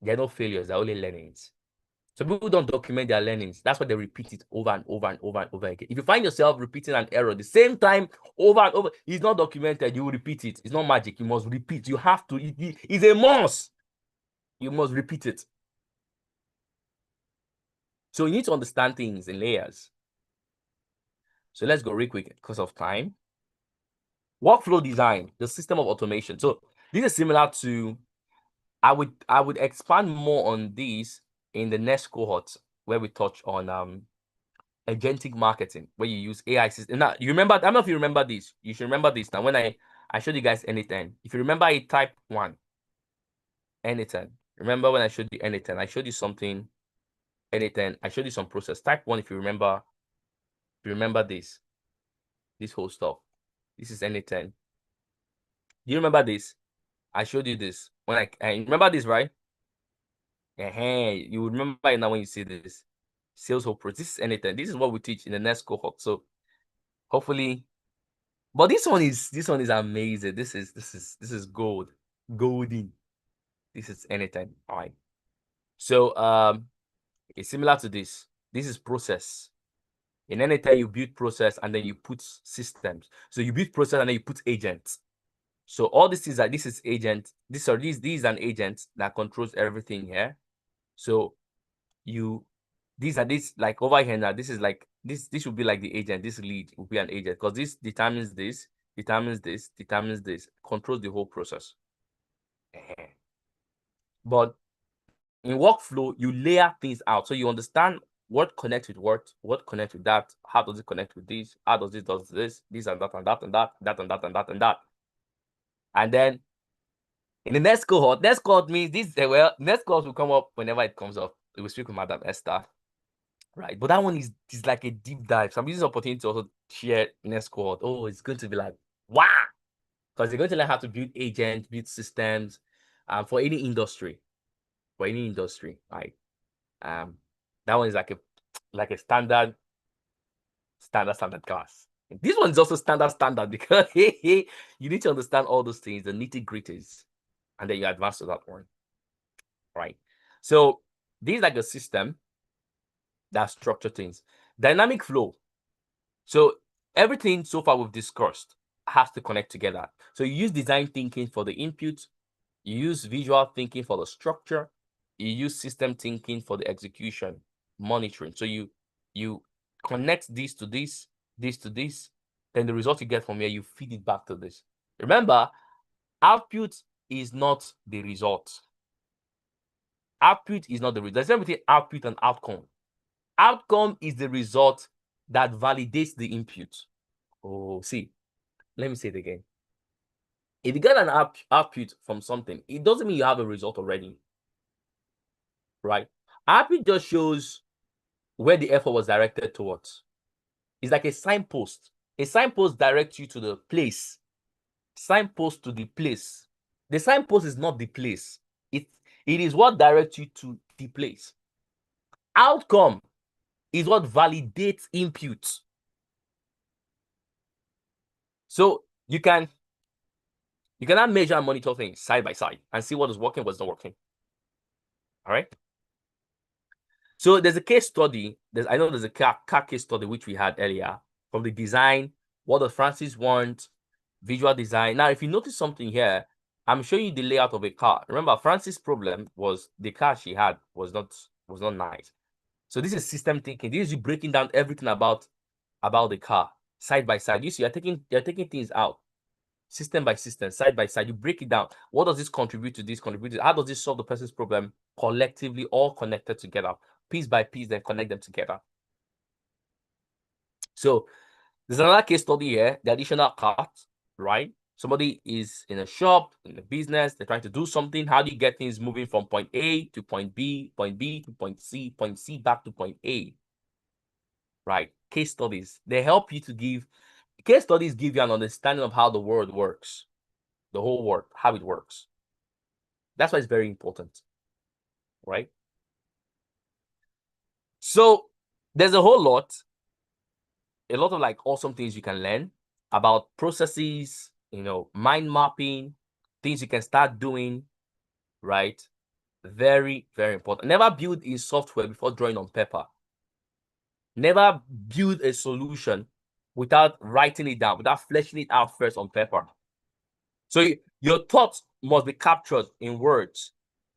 There are no failures, there are only learnings. So people don't document their learnings. That's why they repeat it over and over and over and over again. If you find yourself repeating an error the same time over and over, it's not documented, you will repeat it. It's not magic, you must repeat. You have to, it's a must. You must repeat it. So you need to understand things in layers. So let's go real quick because of time. Workflow design, the system of automation. So this is similar to, I would expand more on these in the next cohort where we touch on agentic marketing, where you use AI system. Now you remember, I don't know if you remember this. You should remember this. Now when I showed you guys anything, if you remember it, type 1. Anything. Remember when I showed you anything? I showed you something. Anything. I showed you some process. Type 1 if you remember. If you remember this whole stuff. This is anything. Do you remember this? I showed you this when I remember this, right? You remember it now when you see this. Sales whole process. This is anything. This is what we teach in the next cohort. So hopefully, but this one is amazing. This is gold. Golden. This is anything. All right. So It's similar to this. This is process. In anytime you build process and then you put systems. So you build process and then you put agents. So all this is that this is agent. This is an agent that controls everything here. So these are this like over here now. This is like this would be like the agent. This lead will be an agent because this determines this, controls the whole process. But in workflow, you layer things out so you understand what connects with what connects with that, how does it connect with this, how does this, and that and that and that, that and that and that and that. And then in the next cohort means this, well, next cohort will come up whenever it comes up. We will speak with Madam Esther, right? But that one is like a deep dive. So I'm using this opportunity to also share next cohort. Oh, it's going to be like, wow! Because you're going to learn how to build agents, build systems for any industry. For any industry, right? That one is like a standard class. This one is also standard because you need to understand all those things, the nitty-gritties, and then you advance to that one, right? So this is like a system that structures things. Dynamic flow. So everything so far we've discussed has to connect together. So you use design thinking for the input, you use visual thinking for the structure, you use system thinking for the execution, monitoring. So you connect this to this to this, then the result you get from here, you feed it back to this. Remember, output is not the result. Output is not the result. There's everything output and outcome. Outcome is the result that validates the input. Oh, see, let me say it again. If you get an output from something, it doesn't mean you have a result already, right? Output just shows where the effort was directed towards. It's like a signpost. A signpost directs you to the place. Signpost to the place. The signpost is not the place. It is what directs you to the place. Outcome is what validates input. So you can now measure and monitor things side by side and see what is working, what's not working. All right. So there's a case study. I know there's a car case study which we had earlier from the design. What does Francis want? Visual design. Now, if you notice something here, I'm showing you the layout of a car. Remember, Francis' problem was the car she had was not nice. So this is system thinking. This is you breaking down everything about the car side by side. You see, you're taking things out system by system, side by side. You break it down. What does this contribute to this? How does this solve the person's problem collectively, all connected together, piece by piece, then connect them together? So there's another case study here, the additional cart, right? Somebody is in a shop, in a business, they're trying to do something. How do you get things moving from point A to point B to point C back to point A? Right? Case studies. They help you to case studies give you an understanding of how the world works, the whole world, how it works. That's why it's very important, right? So there's a lot of like awesome things you can learn about processes, mind mapping, things you can start doing, right? Very, very important. Never build in software before drawing on paper. Never build a solution without writing it down, without fleshing it out first on paper. So your thoughts must be captured in words,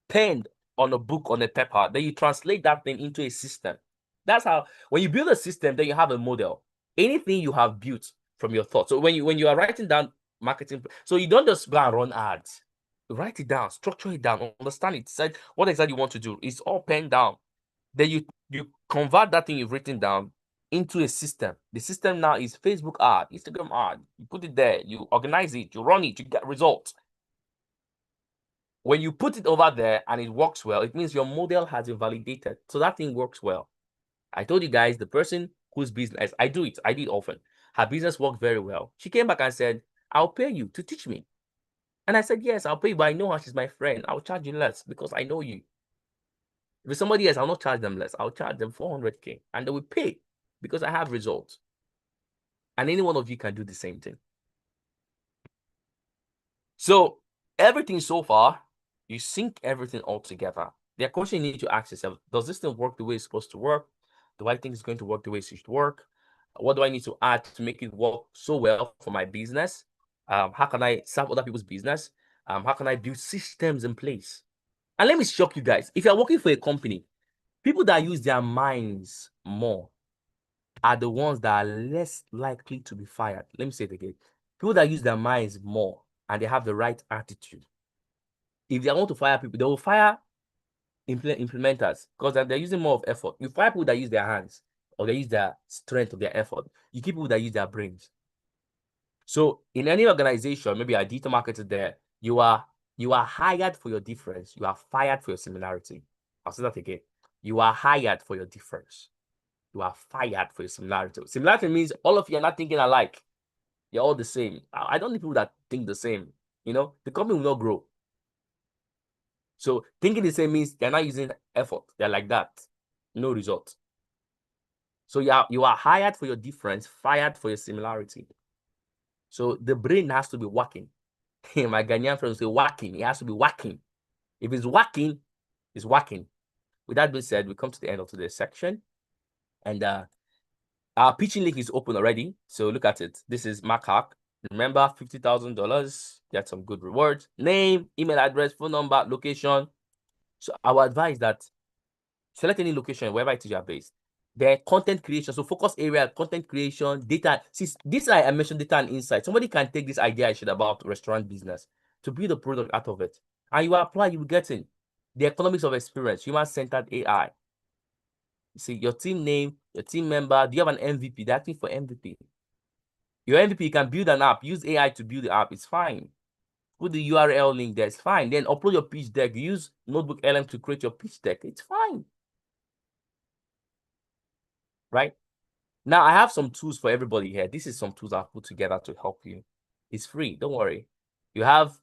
penned on a book, on a paper. Then you translate that thing into a system. That's how, when you build a system, then you have a model. Anything you have built from your thoughts. So when you are writing down marketing, so you don't just go and run ads. You write it down, structure it down, understand it, decide what exactly you want to do. It's all penned down. Then you convert that thing you've written down into a system. The system now is Facebook ad, Instagram ad. You put it there, you organize it, you run it, you get results. When you put it over there and it works well, it means your model has been validated. So that thing works well. I told you guys, the person whose business, I do it often. Her business worked very well. She came back and said, I'll pay you to teach me. And I said, yes, I'll pay you, but I know her, she's my friend. I'll charge you less because I know you. If it's somebody else, I'll not charge them less. I'll charge them 400K and they will pay because I have results. And any one of you can do the same thing. So everything so far, you sync everything all together. The question you need to ask yourself, does this thing work the way it's supposed to work? Do I think it's going to work the way it should work? What do I need to add to make it work so well for my business? How can I serve other people's business? How can I build systems in place? And let me shock you guys. If you're working for a company, people that use their minds more are the ones that are less likely to be fired. Let me say it again. People that use their minds more and they have the right attitude. If they want to fire people, they will fire implementers because they're using more of effort. You fire people that use their hands or they use their strength or their effort. You keep people that use their brains. So in any organization, maybe a digital marketer there, you are hired for your difference. You are fired for your similarity. I'll say that again. You are hired for your difference. You are fired for your similarity. Similarity means all of you are not thinking alike. You're all the same. I don't need people that think the same. You know, the company will not grow. So thinking the same means they're not using effort. They're like that. No result. So you are hired for your difference, fired for your similarity. So the brain has to be working. My Ghanaian friends say working. It has to be working. If it's working, it's working. With that being said, we come to the end of today's section. And our pitching link is open already. So look at it. This is Macaque. Remember, $50,000. Get some good rewards. Name, email address, phone number, location. So our advice that select any location wherever it is you're based. Their content creation. So focus area, content creation, data. See, this I mentioned data and insight. Somebody can take this idea I shared about restaurant business to build a product out of it. And you apply, you will get in. The economics of experience, human-centered AI. You see, your team name, your team member. Do you have an MVP? They're asking for MVP. Your MVP, you can build an app. Use AI to build the app. It's fine. Put the URL link there. It's fine. Then upload your pitch deck. Use Notebook LM to create your pitch deck. It's fine. Right? Now, I have some tools for everybody here. This is some tools I've put together to help you. It's free. Don't worry. You have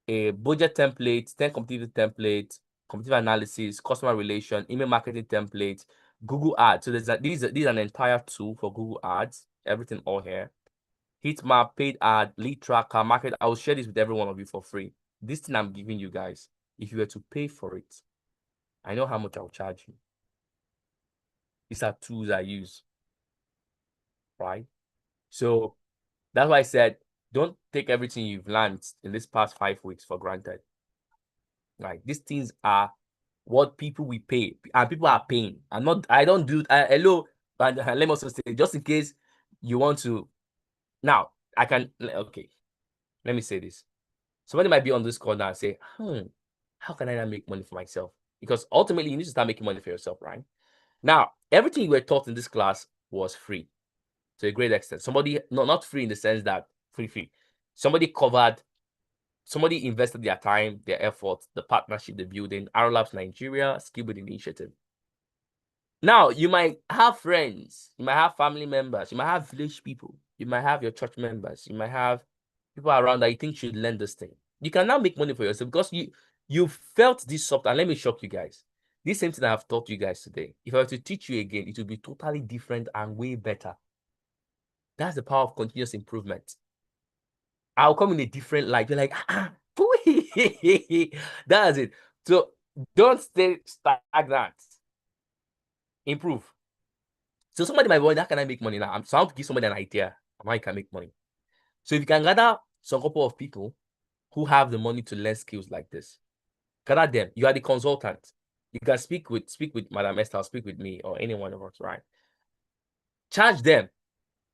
a budget template, 10 competitive templates, competitive analysis, customer relation, email marketing template, Google Ads. So these are an entire tool for Google Ads. Everything all here. Heat map, paid ad, lead tracker, market. I will share this with every one of you for free. This thing I'm giving you guys, if you were to pay for it, I know how much I'll charge you. These are tools I use. Right? So that's why I said, don't take everything you've learned in this past 5 weeks for granted. Right? These things are what people will pay, and people are paying. I don't do hello, and let me also say, just in case you want to. Now, okay, let me say this. Somebody might be on this call now and say, how can I not make money for myself? Because ultimately, you need to start making money for yourself, right? Now, everything you were taught in this class was free to a great extent. Somebody, not free in the sense that free. Somebody invested their time, their effort, the partnership, the building, RLabs Nigeria, skill building initiative. Now, you might have friends, you might have family members, you might have village people, you might have your church members, you might have people around that you think should learn this thing. You can now make money for yourself because you felt this soft. And let me shock you guys. This same thing I have taught you guys today, if I were to teach you again, it would be totally different and way better. That's the power of continuous improvement. I'll come in a different light. You're like, that's it. So don't stay stagnant. Improve. So somebody might be wondering, how can I make money now? I'm trying to give somebody an idea of how you can make money. So if you can gather some couple of people who have the money to learn skills like this, gather them. You are the consultant. You can speak with Madam Esther, speak with me, or any one of us, right? Charge them.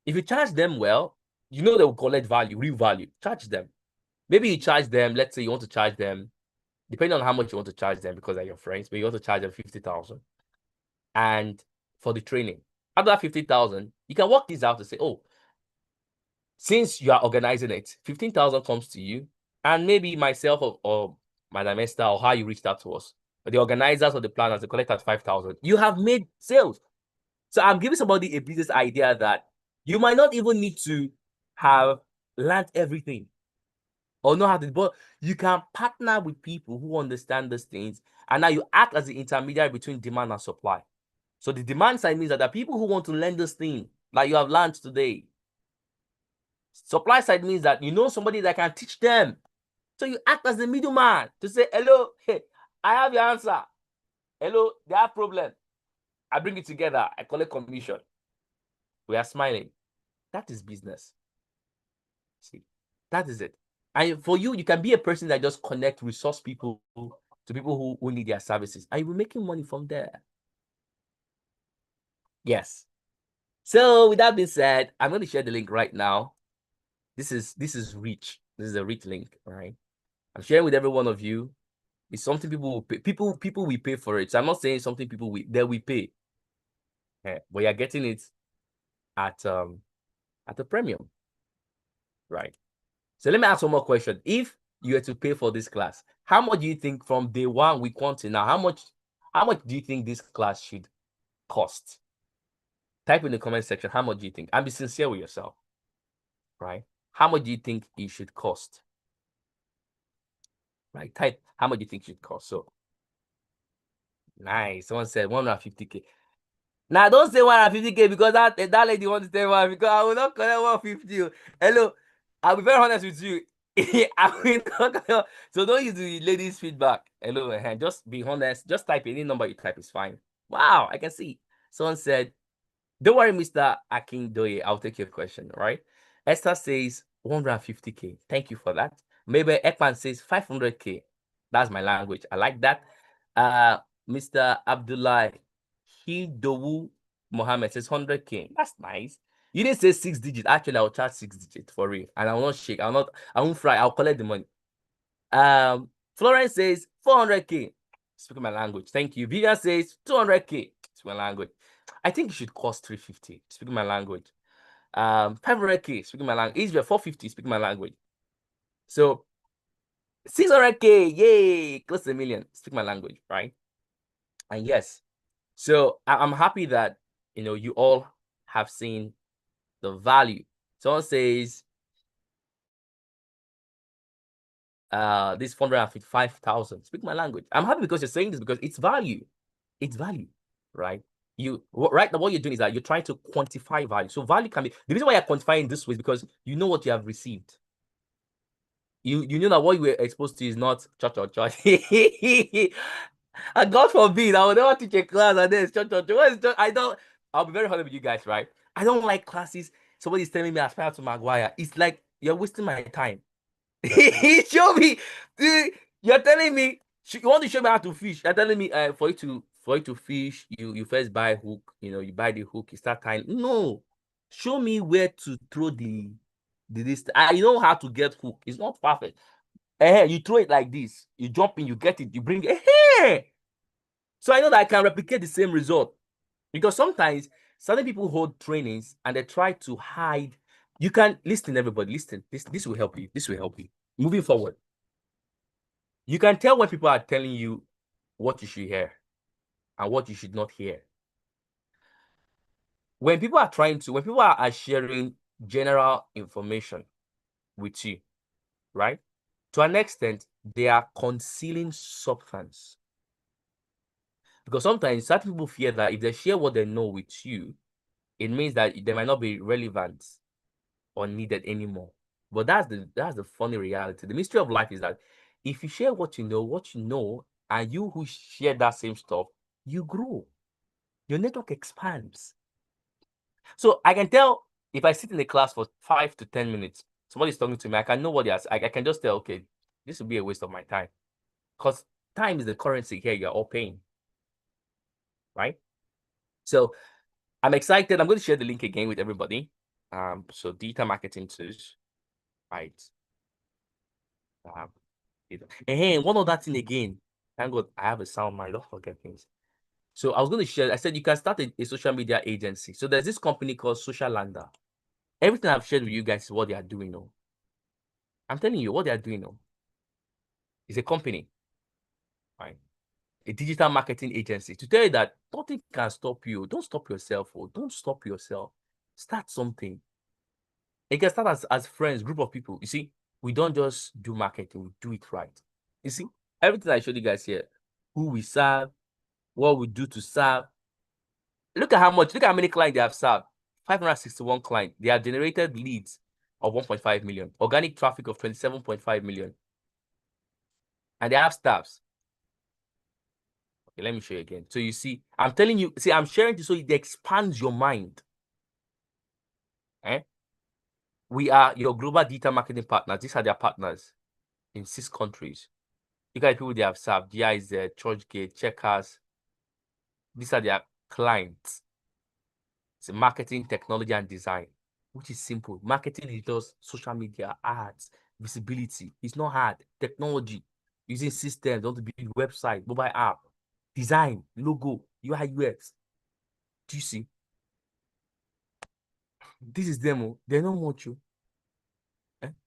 If you charge them well, you know they will collect value, real value. Charge them. Maybe you charge them, let's say you want to charge them, depending on how much you want to charge them because they're your friends, but you want to charge them 50,000. And for the training, after that 50,000, you can work this out to say, oh, since you are organizing it, 15,000 comes to you, and maybe myself or Madam Esther, or how you reached out to us, but the organizers or the planners, they collect at 5,000. You have made sales. So I'm giving somebody a business idea that you might not even need to have learned everything or know how to, but you can partner with people who understand these things, and now you act as the intermediary between demand and supply. So the demand side means that there are people who want to learn this thing like you have learned today. Supply side means that you know somebody that can teach them. So you act as the middleman to say, hello, hey, I have your answer. Hello, they have problem. I bring it together. I collect commission. We are smiling. That is business. See, that is it. And for you, you can be a person that just connect resource people to people who need their services. And you'll be making money from there. Yes. So with that being said, I'm going to share the link right now. This is rich. This is a rich link, all right? I'm sharing with every one of you. It's something people will pay. People will pay for it. So I'm not saying something people will pay. Yeah, but you're getting it at a premium, right? So let me ask one more question. If you were to pay for this class, how much do you think from day one week one to now? How much do you think this class should cost? Type in the comment section. How much do you think? And be sincere with yourself, right? How much do you think it should cost? Right? Type how much do you think it should cost. So nice. Someone said 150K. Now don't say 150K because that lady wants to tell me because I will not collect 150. Hello, I'll be very honest with you. I will not collect. So don't use the ladies' feedback. Hello, just be honest. Just type any number you type is fine. Wow, I can see. Someone said, "Don't worry, Mr. Akindoye. I'll take your question." All right. Esther says 150K. Thank you for that. Maybe Ekman says 500K. That's my language. I like that. Mr. Abdullah Hidowu Mohammed says 100K. That's nice. You didn't say 6 digits. Actually, I'll charge 6 digits for real. And I will not shake. I won't fry. I'll collect the money. Florence says 400K. Speaking my language. Thank you. Vivian says 200K. Speaking my language. I think it should cost 350. Speaking my language. 500K. Speaking my language. Israel 450. Speaking my language. So 600K. Yay. Close to $1 million. Speak my language, right? And yes. So I'm happy that you all have seen the value. Someone says this 455,000. Speak my language. I'm happy because you're saying this because it's value. It's value, right? Right now what you're doing is that you're trying to quantify value. So value can be the reason why you're quantifying this way is because you know what you have received. You know that what you were exposed to is not church. And God forbid, I would never teach a class and then it's church. What is church? I'll be very honest with you guys, right? I don't like classes. Somebody's telling me aspire to Maguire. It's like you're wasting my time. Show me. You're telling me you want to show me how to fish. You're telling me for you to fish, you first buy a hook. You buy the hook, you start tying. No, show me where to throw the this. I know how to get hook. It's not perfect. You throw it like this. You jump in, you get it, you bring it. So I know that I can replicate the same result because sometimes certain people hold trainings and they try to hide. You can listen, everybody. Listen. This will help you. This will help you. Moving forward, you can tell when people are telling you what you should hear and what you should not hear. When people are sharing general information with you, right? To an extent, they are concealing substance. Because sometimes certain people fear that if they share what they know with you, it means that they might not be relevant or needed anymore. But that's the funny reality. The mystery of life is that if you share what you know, and you who share that same stuff, you grow. Your network expands. So I can tell if I sit in a class for 5 to 10 minutes, somebody's talking to me, I can know what they are. I can just tell, okay, this will be a waste of my time. Because time is the currency here you're all paying. Right? So I'm excited. I'm going to share the link again with everybody. So digital marketing tools, right? And one other thing again. Thank God I have a sound mind. Don't forget things. So I was going to share. I said you can start a social media agency. So there's this company called Social Lander. Everything I've shared with you guys is what they are doing now. I'm telling you what they are doing now. It's a company, right? A digital marketing agency to tell you that nothing can stop you. Don't stop yourself. Or don't stop yourself. Start something. It can start as friends, group of people. You see, we don't just do marketing, we do it right. You see, everything I showed you guys here, who we serve, what we do to serve. Look at how many clients they have served. 561 clients. They have generated leads of 1.5 million, organic traffic of 27.5 million. And they have staffs. Okay, let me show you again. So you see, I'm telling you, see, I'm sharing this so it expands your mind. We are your global digital marketing partners. These are their partners in 6 countries. You guys, people they have served, GIZ, Churchgate, Checkers. These are their clients. It's marketing, technology, and design, which is simple. Marketing is just social media, ads, visibility. It's not hard. Technology, using systems, want to build website, mobile app, design, logo, UI, UX. Do you see? This is demo. They're not much.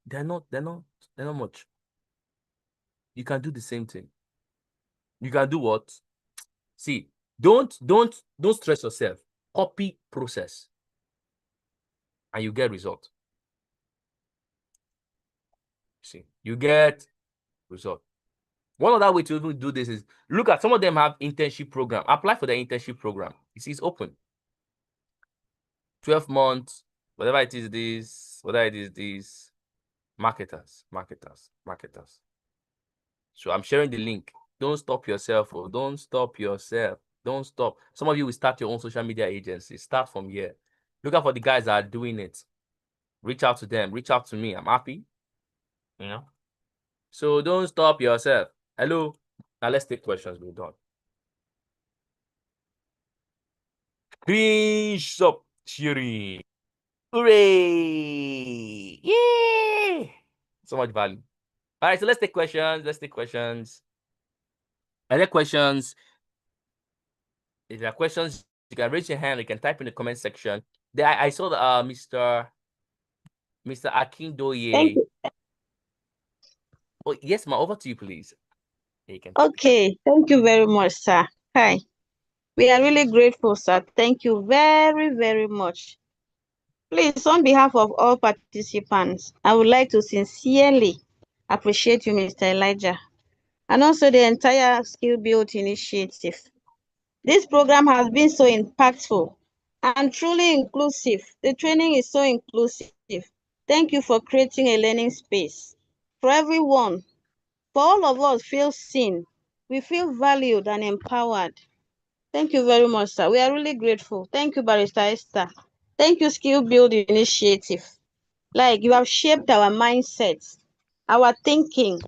They're not much. You can do the same thing. You can do what? See, don't stress yourself. Copy process, and you get result. See, you get result. One other way to even do this is look at some of them have internship program. Apply for the internship program. You see, it's open. 12 months, whatever it is, this, whatever it is, this. Marketers. So I'm sharing the link. Don't stop yourself. Oh, don't stop yourself. Don't stop. Some of you will start your own social media agency. Start from here. Look out for the guys that are doing it. Reach out to them. Reach out to me. I'm happy. You know. So don't stop yourself. Hello. Now let's take questions. We're done. Finish up cheering. Hooray! Yay! So much value. All right, so let's take questions. Are there questions? If there are questions, you can raise your hand. You can type in the comment section. There, I saw the Mr. Thank Akindoye. you. Oh yes, ma. Over to you, please. Yeah, you can. Okay, thank you very much, sir. Hi. We are really grateful, sir. Thank you very, very much. Please, on behalf of all participants, I would like to sincerely appreciate you, Mr. Elijah, and also the entire Skill Build initiative. This program has been so impactful and truly inclusive. The training is so inclusive. Thank you for creating a learning space for everyone. For all of us feel seen, we feel valued and empowered. Thank you very much, sir. We are really grateful. Thank you, Barrister Esther. Thank you, Skill Build Initiative. Like, you have shaped our mindsets, our thinking,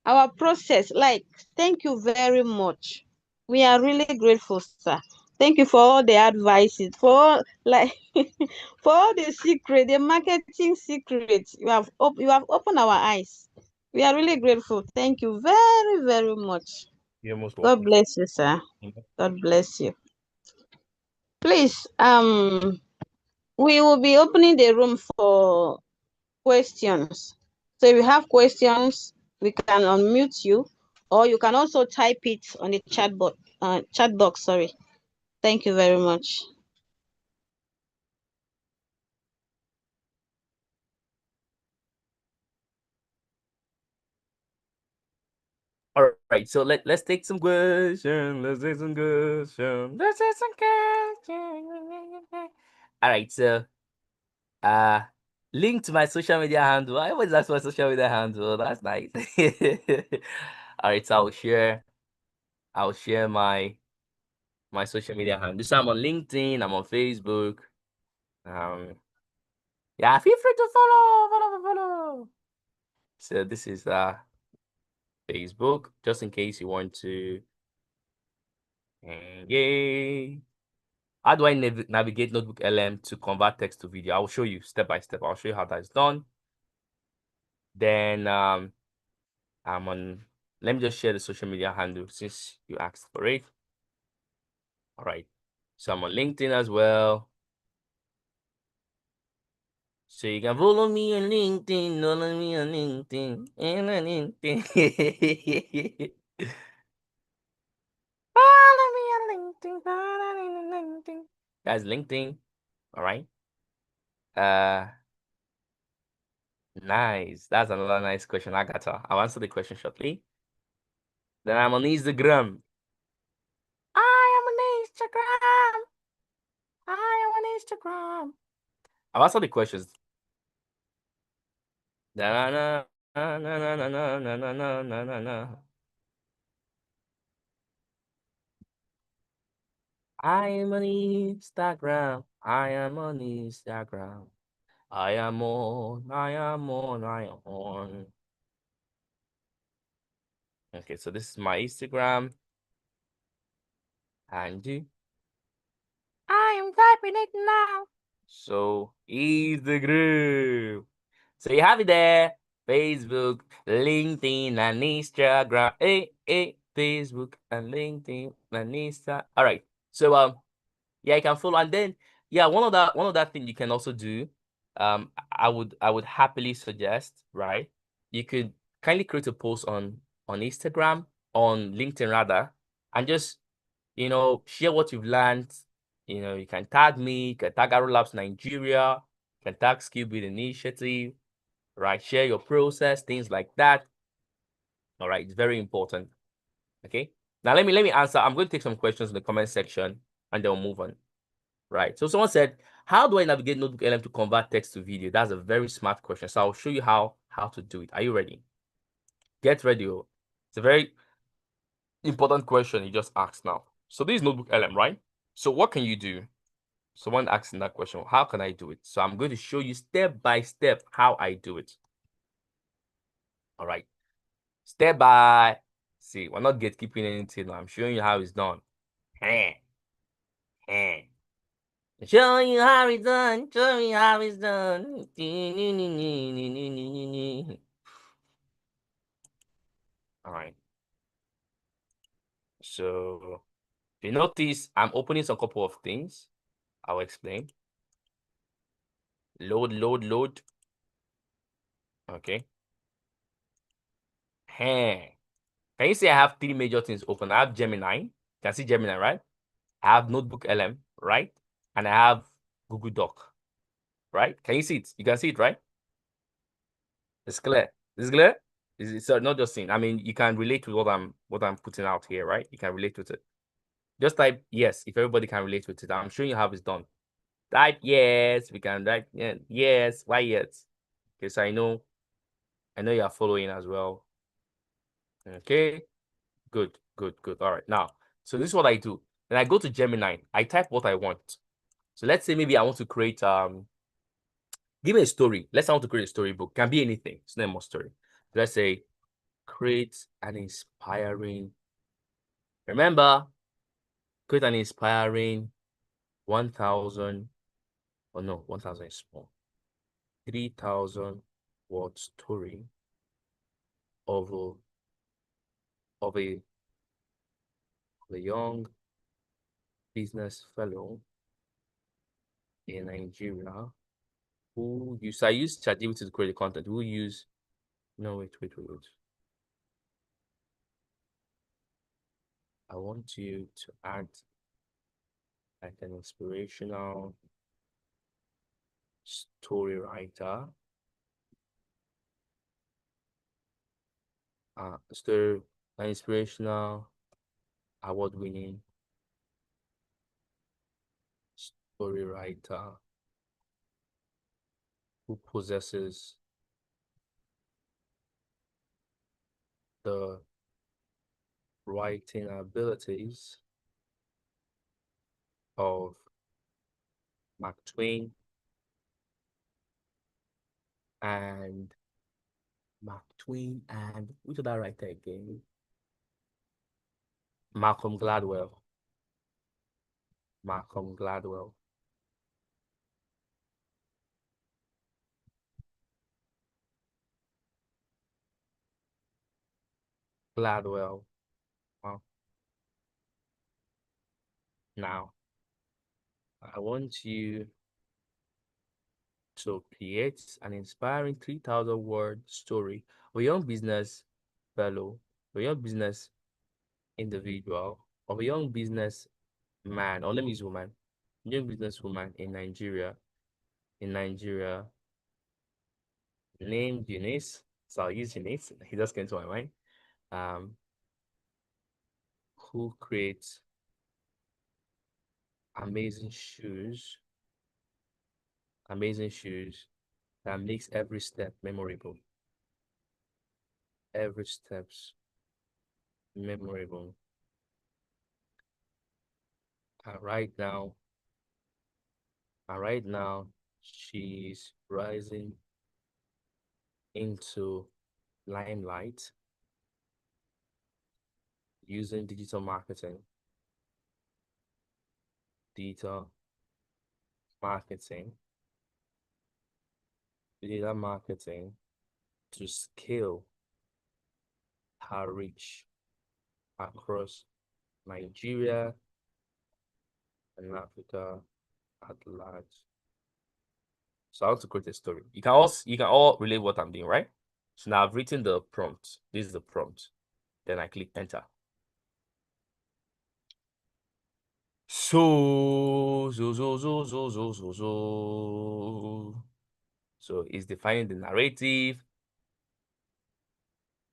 our process. Like, thank you very much. We are really grateful, sir. Thank you for all the advices, for all, like for all the secret, the marketing secrets. You have opened our eyes. We are really grateful. Thank you very, very much. You're most God welcome. bless you, sir. God bless you. Please, we will be opening the room for questions. So if you have questions, we can unmute you, or you can also type it on the chat box. Sorry. Thank you very much. All right, so let's take some questions. All right, so link to my social media handle. I always ask for social media handle. That's nice. All right, so I'll share my social media handle. So I'm on LinkedIn, I'm on Facebook. Yeah, feel free to follow. So this is Facebook, just in case you want to engage. How do I navigate Notebook LM to convert text to video? I will show you step by step. I'll show you how that is done. Then I'm on, let me just share the social media handle since you asked for it. All right. So I'm on LinkedIn as well. So you can follow me on LinkedIn, follow me on LinkedIn, and on LinkedIn. Follow me on LinkedIn, follow me on LinkedIn. That's LinkedIn. All right. Nice. That's another nice question. I got to. I'll answer the question shortly. Then I'm on Instagram. I am on Instagram. I am on Instagram. I'll answer the questions. Na na na na na na na na na na na. I am on Instagram. I am on Instagram. I am on. I am on. I am on. Okay, so this is my Instagram. And I am typing it now. So Instagram. So you have it there. Facebook, LinkedIn, and Instagram. Hey, Facebook and LinkedIn and Insta. All right. So yeah, you can follow, and then yeah, one of that thing you can also do. I would happily suggest, right? You could kindly create a post on Instagram, on LinkedIn rather, and just share what you've learned. You can tag me, you can tag RLabs Nigeria, you can tag Skill Build Initiative, right? Share your process, things like that. All right, it's very important. Okay. Now let me answer. I'm going to take some questions in the comment section and then we'll move on. Right. So someone said, how do I navigate Notebook LM to convert text to video? That's a very smart question. So I'll show you how to do it. Are you ready? Get ready. Oh. It's a very important question you just asked now. So this is Notebook LM, right? So what can you do? Someone asking that question, how can I do it? So I'm going to show you step by step how I do it. All right. Step by. See, we're not gatekeeping anything. I'm showing you how it's done. Show you how it's done. Show me how it's done. All right. So if you notice, I'm opening some couple of things. I'll explain. Load. Okay. Can you see I have three major things open? I have Gemini. You can see Gemini, right? I have Notebook LM, right? And I have Google Doc, right? Can you see it? You can see it, right? It's clear. Is it clear? It's not just seeing. I mean, you can relate with what I'm putting out here, right? You can relate with it. Just type yes if everybody can relate with it. I'm showing you how it's done. Type yes. We can type yes. Why yes? Because I know you are following as well. Okay. Good. All right. Now, so this is what I do. Then I go to Gemini. I type what I want. So let's say maybe I want to create give me a story. Let's say I want to create a storybook. Can be anything. It's not a story. Let's say create an inspiring. Remember, create an inspiring 1,000. Oh no, 1,000 is small. 3,000 word story of of a young business fellow in Nigeria who I use ChatGPT to create the content. Who use no wait. I want you to add like an inspirational story writer. Story an inspirational award-winning story writer who possesses the writing abilities of Mark Twain and which other writer again? Malcolm Gladwell. Malcolm Gladwell. Gladwell. Wow. Now, I want you to create an inspiring 3,000 word story of a young business fellow, a young business individual, of a young business man, or let me use woman, young business woman in Nigeria, named Eunice. So I'll use Eunice. He just came to my mind. Who creates amazing shoes that makes every step memorable. Every steps memorable. And right now, she's rising into limelight using digital marketing digital marketing to scale her reach across Nigeria and Africa at large. So I want to create a story. You can all relate what I'm doing, right? So now I've written the prompt. This is the prompt. Then I click enter. So it's defining the narrative.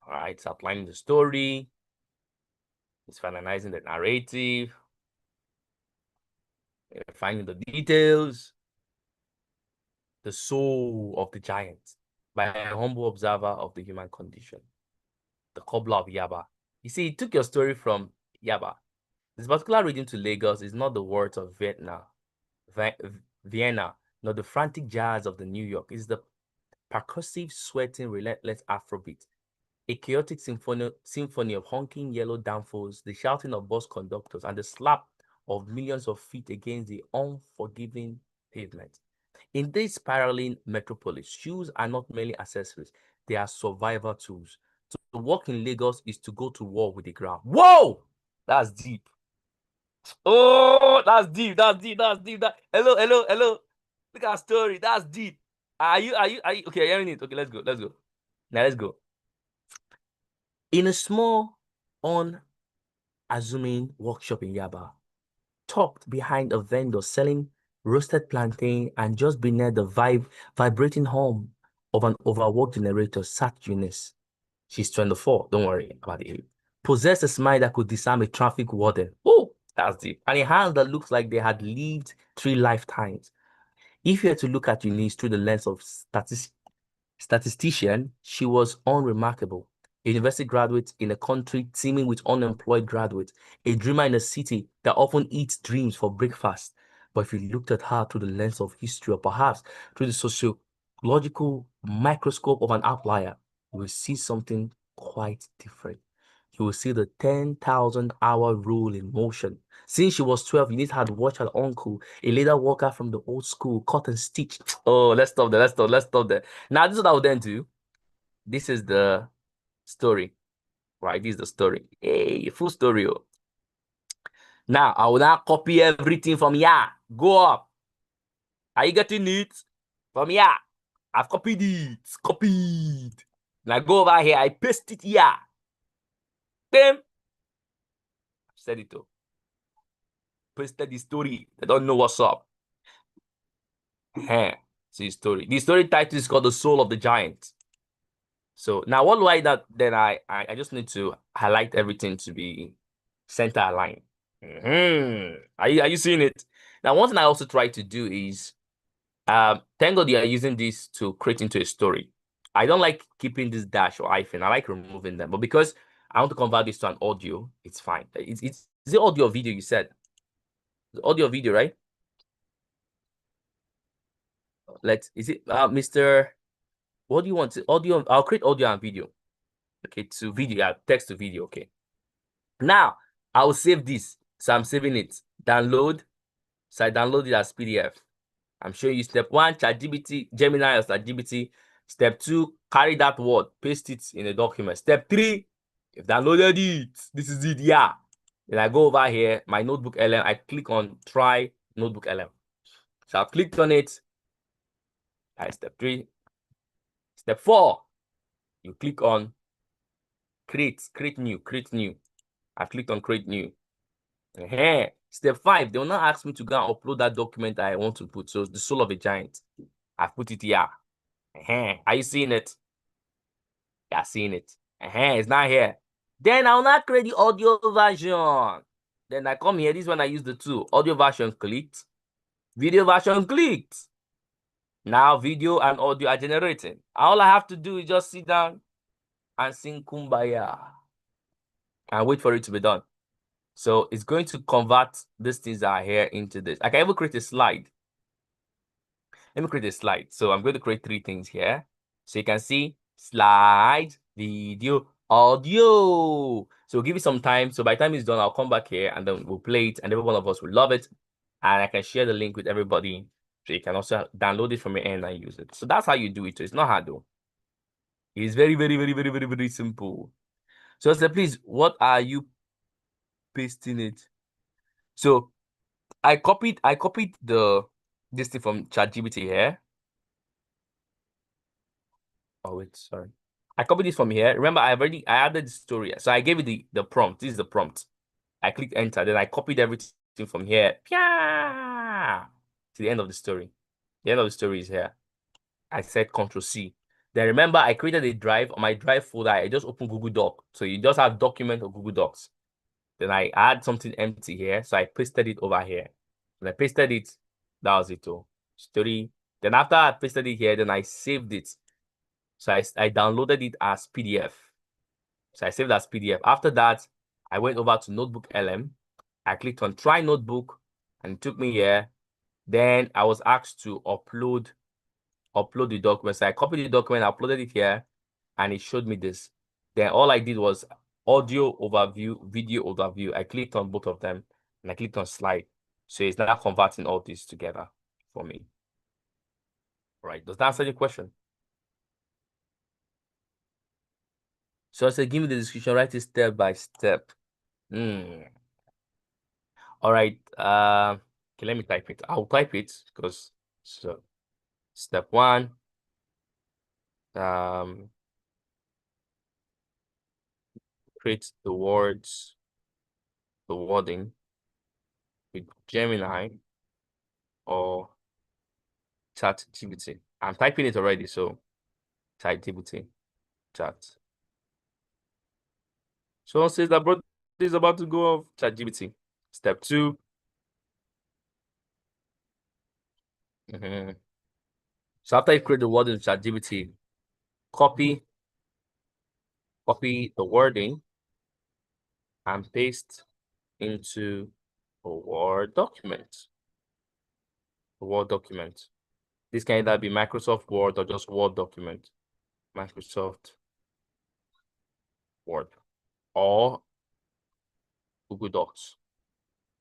All right, it's outlining the story. It's finalizing the narrative. Finding the details. The soul of the giant by a humble observer of the human condition. The cobbler of Yaba. You see, it took your story from Yaba. This particular region to Lagos is not the words of Vienna, nor the frantic jazz of the New York. It's the percussive, sweating, relentless Afrobeat. A chaotic symphony of honking yellow downfalls, the shouting of bus conductors, and the slap of millions of feet against the unforgiving pavement. In this spiraling metropolis, shoes are not merely accessories, they are survival tools. To walk in Lagos is to go to war with the ground. Whoa! That's deep. Oh, that's deep. Hello. Look at our story. That's deep. Are you okay? Hearing it? Okay, let's go. Now let's go. In a small, unassuming workshop in Yaba, tucked behind a vendor selling roasted plantain, and just beneath the vibrating hum of an overworked generator sat Eunice. She's 24. Don't worry about the age. Possessed a smile that could disarm a traffic warden. Oh, that's deep. And a hand that looks like they had lived 3 lifetimes. If you had to look at Eunice through the lens of statistician, she was unremarkable. A university graduate in a country teeming with unemployed graduates, a dreamer in a city that often eats dreams for breakfast. But if you looked at her through the lens of history, or perhaps through the sociological microscope of an outlier, you will see something quite different. You will see the 10,000-hour rule in motion. Since she was 12, Eunice had watched her uncle, a leather worker from the old school, cut and stitch. Oh, let's stop there. Now, this is what I will then do. This is the story, right? This is the story. Hey, full story. Oh. Now, I will now copy everything from here. Go up. Are you getting it? From here. I've copied it. Copied. Now go over here. I paste it here. Bam. I've said it too. Pasted the story. They don't know what's up. See story. The story title is called The Soul of the Giant. So now what do I that then I just need to highlight everything to be center aligned. Are you seeing it? Now one thing I also try to do is thank God you are using this to create into a story. I don't like keeping this dash or hyphen. I like removing them, but because I want to convert this to an audio, it's fine. It's the audio video you said. The audio video, right? Is it Mr. What do you want to audio? I'll create audio and video. Okay, to video, yeah, text to video. Okay. Now I will save this. So I'm saving it. Download. So I download it as PDF. I'm showing you step 1, ChatGPT, Gemini or ChatGPT. Step 2, carry that word, paste it in a document. Step 3, you've downloaded it. This is it, yeah. Then I go over here, my notebook LM. I click on try notebook LM. So I've clicked on it. Step 3. Step 4, you click on create new. I've clicked on create new. Step 5, they will not ask me to go and upload that document I want to put. So the soul of a giant. I've put it here. Are you seeing it? Yeah, seeing it. It's not here. Then I will not create the audio version. Then I come here. This one I use the two. Audio version clicked. Video version clicked. Now video and audio are generating. All I have to do is just sit down and sing Kumbaya and wait for it to be done. So it's going to convert these things that are here into this. I can even create a slide. Let me create a slide. So I'm going to create 3 things here. So you can see slide, video, audio. So we'll give it some time. So by the time it's done, I'll come back here and then we'll play it and every one of us will love it. And I can share the link with everybody. So you can also download it from your end and use it. So that's how you do it. So it's not hard though. It's very, very, very, very, very, very simple. So say, please, what are you pasting it? So I copied this thing from ChatGPT here. Oh wait, sorry. I copied this from here. Remember, I added the story. So I gave it the prompt. This is the prompt. I clicked enter, then I copied everything from here. Pia! To the end of the story. The end of the story is here. I said Control C. Then remember, I created a drive on my drive folder. I just opened Google Doc. So you just have document or Google Docs. Then I add something empty here. So I pasted it over here. When I pasted it, that was it. Oh, story. Then after I pasted it here, then I saved it. So I downloaded it as PDF. So I saved it as PDF. After that, I went over to Notebook LM. I clicked on Try Notebook and it took me here. Then I was asked to upload the document. So I copied the document, uploaded it here, and it showed me this. Then all I did was audio overview, video overview. I clicked on both of them and I clicked on slide. So it's now converting all this together for me. All right. Does that answer your question? So I said, give me the description, write it step by step. All right. Okay, let me type it. I'll type it because so step 1. Create the wording with Gemini or ChatGPT. I'm typing it already, so ChatGPT, chat. Someone says that bro is about to go off ChatGPT. Step 2. So after you create the wording in ChatGPT, copy the wording and paste into a Word document. A Word document. This can either be Microsoft Word or just Word document. Microsoft Word or Google Docs.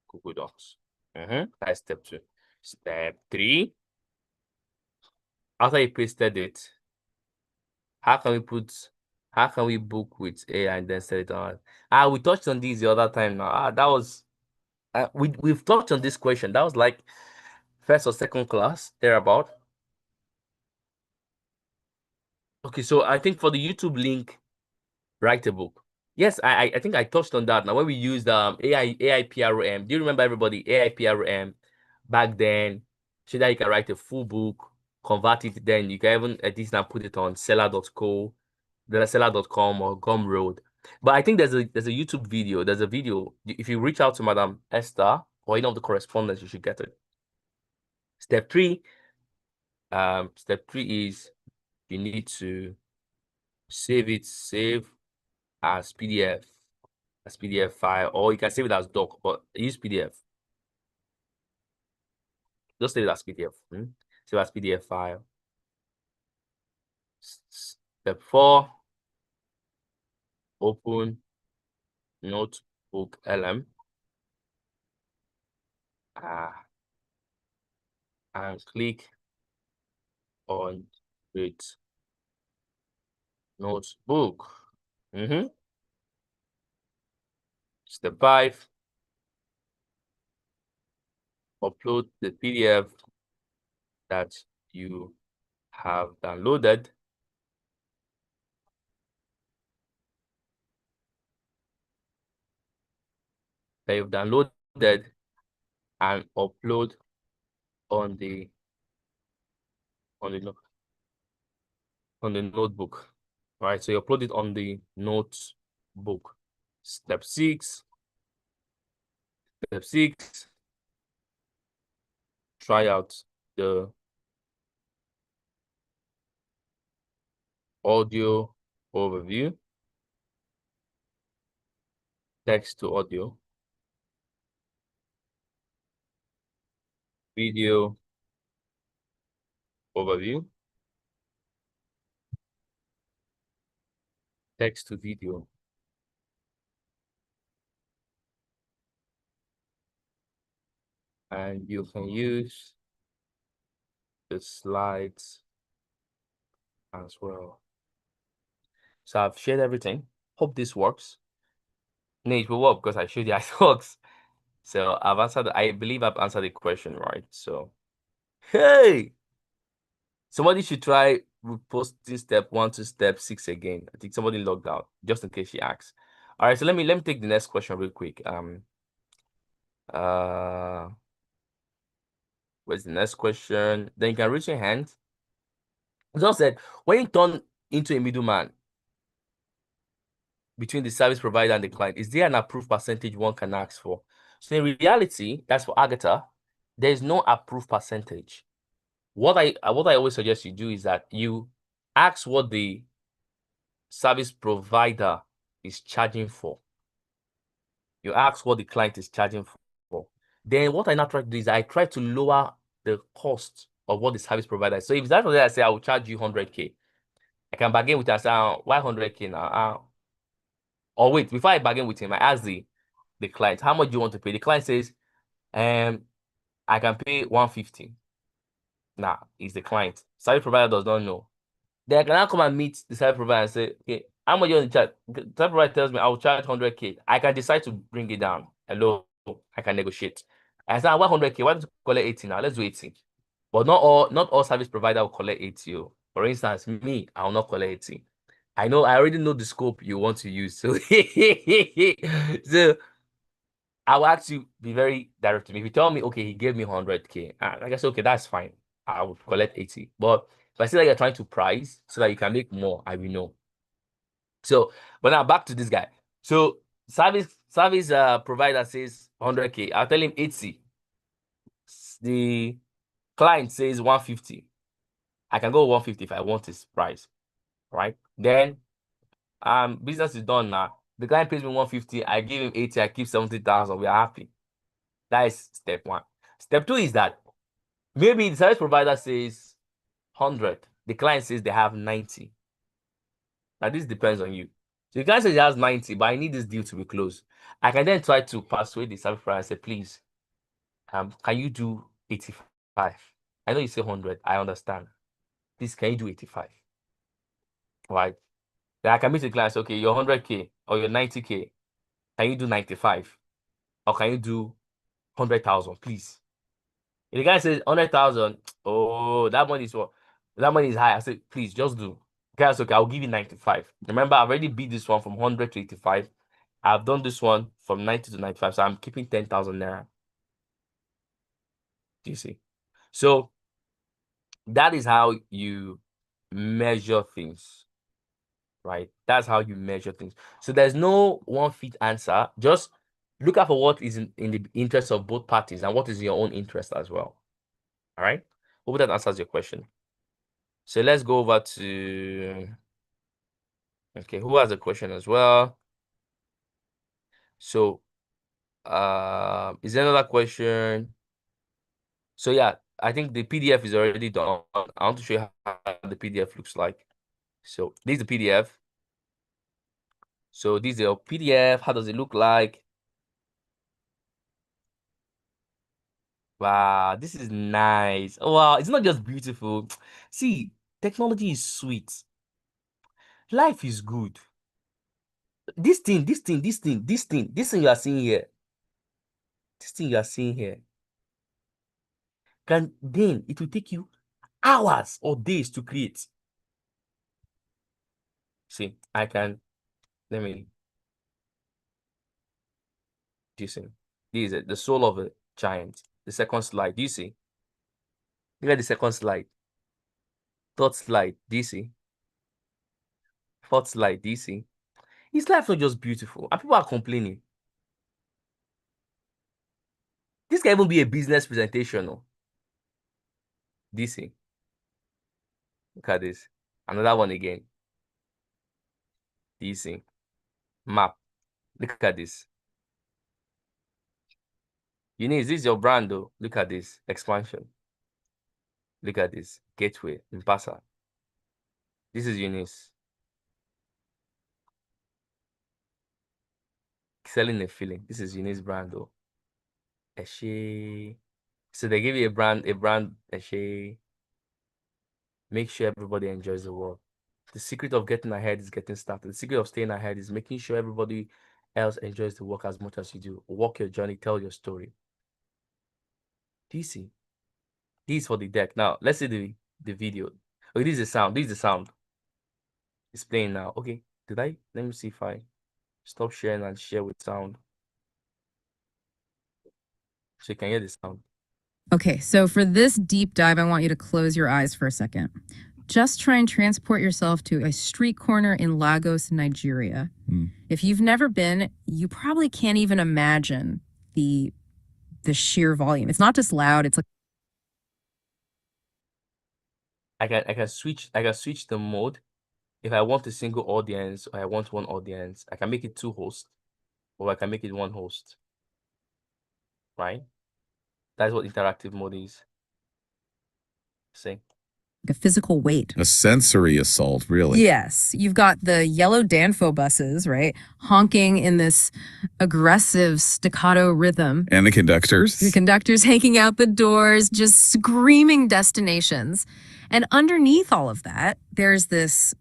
Google Docs. That's step 2. Step 3. After you pasted it, how can we book with AI and then set it on? We touched on this the other time now. That was we've touched on this question. That was like first or second class, thereabout. Okay, so I think for the YouTube link, write a book. Yes, I think I touched on that. Now, when we used AI PRM, do you remember everybody? AI PRM back then, so that you can write a full book, convert it, then you can even edit and put it on seller.com or Gumroad. But I think there's a YouTube video. There's a video. If you reach out to Madam Esther or any of the correspondents, you should get it. Step 3. Step 3 is you need to save as PDF, file, or you can save it as doc, but use PDF. Just save it as PDF. Save as PDF file. Step 4, open Notebook LM. And click on Create Notebook. Step 5, upload the PDF that you have downloaded. That you've downloaded and upload on the notebook. All right, so you upload it on the notebook. Step 6. Try out the audio overview, text to audio. Video overview. Text to video. And you can use the slides as well. So I've shared everything. Hope this works. No, it will work because I showed you it works. So I've answered, I believe I've answered the question, right? So, hey, somebody should try reposting step 1 to step 6 again. I think somebody logged out just in case she asks. All right, so let me take the next question real quick. Where's the next question? Then you can raise your hand. Just said, when you turn into a middleman between the service provider and the client, is there an approved percentage one can ask for? So in reality, that's for Agatha, there is no approved percentage. What I always suggest you do is that you ask what the service provider is charging for. You ask what the client is charging for. Then what I now try to do is I try to lower the cost of what the service provider is. So if that's what I say, I will charge you 100K. I can bargain with him and say, why 100K now? Or wait, before I bargain with him, I ask the client, how much do you want to pay? The client says, I can pay 150. Nah, it's the client. Service provider does not know. Then I can now come and meet the service provider and say, okay, how much you want to charge? The service provider tells me I will charge 100K. I can decide to bring it down. Hello, I can negotiate. I say, 100K, why don't you collect 80 now? Let's do 80. But not all service provider will collect 80. For instance, me, I will not collect 80. I already know the scope you want to use. So, so I will actually be very direct to me. If you tell me, okay, he gave me 100K, I guess, okay, that's fine. I would collect 80. But if I see that you're trying to price so that you can make more, I will know. So, but now back to this guy. So, service provider says 100K. I'll tell him 80. The client says 150. I can go 150 if I want his price, right? Then, business is done now. The client pays me 150. I give him 80. I keep 70,000. We are happy. That is step 1. Step 2 is that maybe the service provider says 100. The client says they have 90. Now, this depends on you. So the client says he has 90, but I need this deal to be closed. I can then try to persuade the service provider and say, please, can you do 85? I know you say 100. I understand. Please, can you do 85? Right? Then I can meet the client and say, okay, your 100K or your 90K, can you do 95? Or can you do 100,000, please? If the guy says 100,000, oh, that money is what? That money is high. I said, please, just do. Guys, okay, I'll give you 95. Remember, I've already beat this one from 100 to 85. I've done this one from 90 to 95, so I'm keeping 10,000 naira. Do you see? So that is how you measure things, right? That's how you measure things. So there's no one fit answer. Just look out for what is in the interest of both parties and what is in your own interest as well. All right? Hope that answers your question. So let's go over to, okay, who has a question as well? So, is there another question? So yeah, I think the PDF is already done. I want to show you how the PDF looks like. So this is the PDF. So this is your PDF. How does it look like? Wow, this is nice. Oh, wow, it's not just beautiful. See, technology is sweet. Life is good. This thing you are seeing here, then it will take you hours or days to create. See, let me, do you see? This is it, the soul of a giant. The second slide, do you see? Look at the second slide. Third slide, do you see? Fourth slide, do you see? His life not just beautiful, and people are complaining. This can even be a business presentation. Oh. Do you see? Look at this. Another one again. Do you see? Map. Look at this. Eunice, this is your brand though. Look at this expansion. Look at this gateway in Pasa. This is Eunice. Selling a feeling. This is Eunice brand though. Eshe. So they give you a brand, Eshe. Make sure everybody enjoys the work. The secret of getting ahead is getting started. The secret of staying ahead is making sure everybody else enjoys the work as much as you do. Walk your journey, tell your story. Do you see? This is for the deck. Now, let's see the video. Oh, this is the sound. This is the sound. It's playing now. Okay. Let me see if I stop sharing and share with sound. So you can hear the sound. Okay, so for this deep dive, I want you to close your eyes for a second. Just try and transport yourself to a street corner in Lagos, Nigeria. If you've never been, you probably can't even imagine the sheer volume. It's not just loud, it's like I can switch the mode. If I want a single audience or I want one audience, I can make it 2 hosts or I can make it 1 host. Right? That's what interactive mode is. See? a physical weight. A sensory assault, really. Yes. You've got the yellow Danfo buses, right? Honking in this aggressive staccato rhythm. And the conductors. The conductors hanging out the doors, just screaming destinations. And underneath all of that, there's this,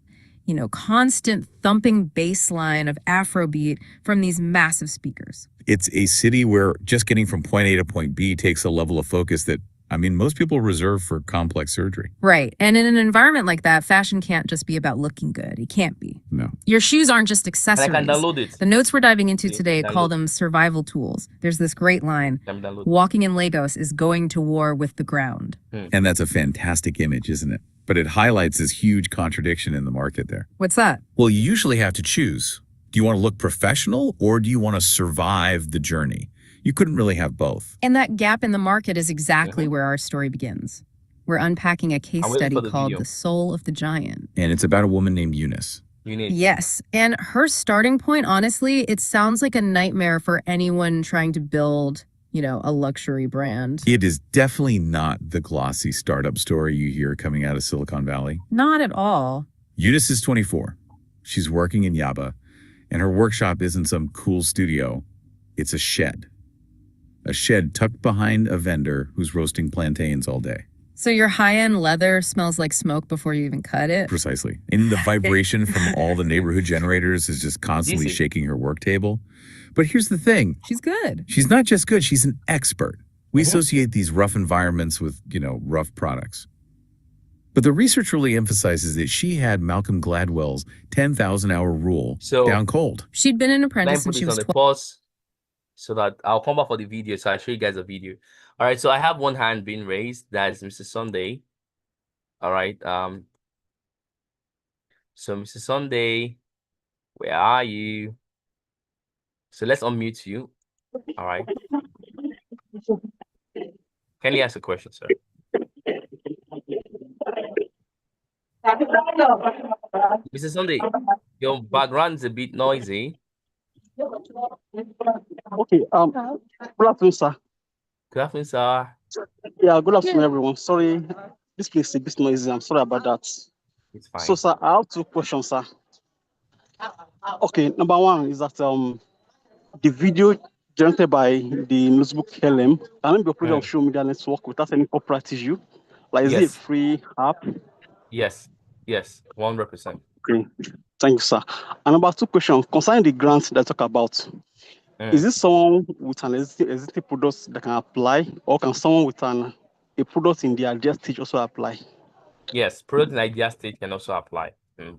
constant thumping bass line of Afrobeat from these massive speakers. It's a city where just getting from point A to point B takes a level of focus that, most people reserve for complex surgery. Right. And in an environment like that, fashion can't just be about looking good. It can't be. No. Your shoes aren't just accessories. And I can download it. The notes we're diving into today call them survival tools. There's this great line, walking in Lagos is going to war with the ground. And that's a fantastic image, isn't it? But it highlights this huge contradiction in the market there. What's that? Well, you usually have to choose. Do you want to look professional or do you want to survive the journey? You couldn't really have both. And that gap in the market is exactly where our story begins. We're unpacking a case study called The Soul of the Giant. And it's about a woman named Eunice. Yes. And her starting point, honestly, it sounds like a nightmare for anyone trying to build, a luxury brand. It is definitely not the glossy startup story you hear coming out of Silicon Valley. Not at all. Eunice is 24. She's working in Yaba, and her workshop isn't some cool studio. It's a shed. A shed tucked behind a vendor who's roasting plantains all day. So your high-end leather smells like smoke before you even cut it? Precisely. And the vibration from all the neighborhood generators is just constantly shaking her work table. But here's the thing. She's good. She's not just good, she's an expert. We associate these rough environments with, rough products. But the research really emphasizes that she had Malcolm Gladwell's 10,000-hour rule down cold. She'd been an apprentice since she was 12. So that I'll come back for the video, so I'll show you guys a video. All right, so I have one hand being raised. That is Mr. Sunday. All right. So Mr. Sunday, where are you? So let's unmute you. All right. Can you ask a question, sir? Mr. Sunday, your background's a bit noisy. Okay, good afternoon, sir. Good afternoon, sir. Yeah, good afternoon, everyone. Sorry, this place is a bit noisy. I'm sorry about that. It's fine. So, sir, I have 2 questions, sir. Okay, number 1 is that the video generated by the notebook LM can it be uploaded on social media network without any copyright issue? Like, is it a free app? Yes, 100%. Okay, thank you, sir. And number 2 question concerning the grants that I talk about. Is this someone with an existing product that can apply, or can someone with a product in the idea stage also apply? Yes, product in idea stage can also apply.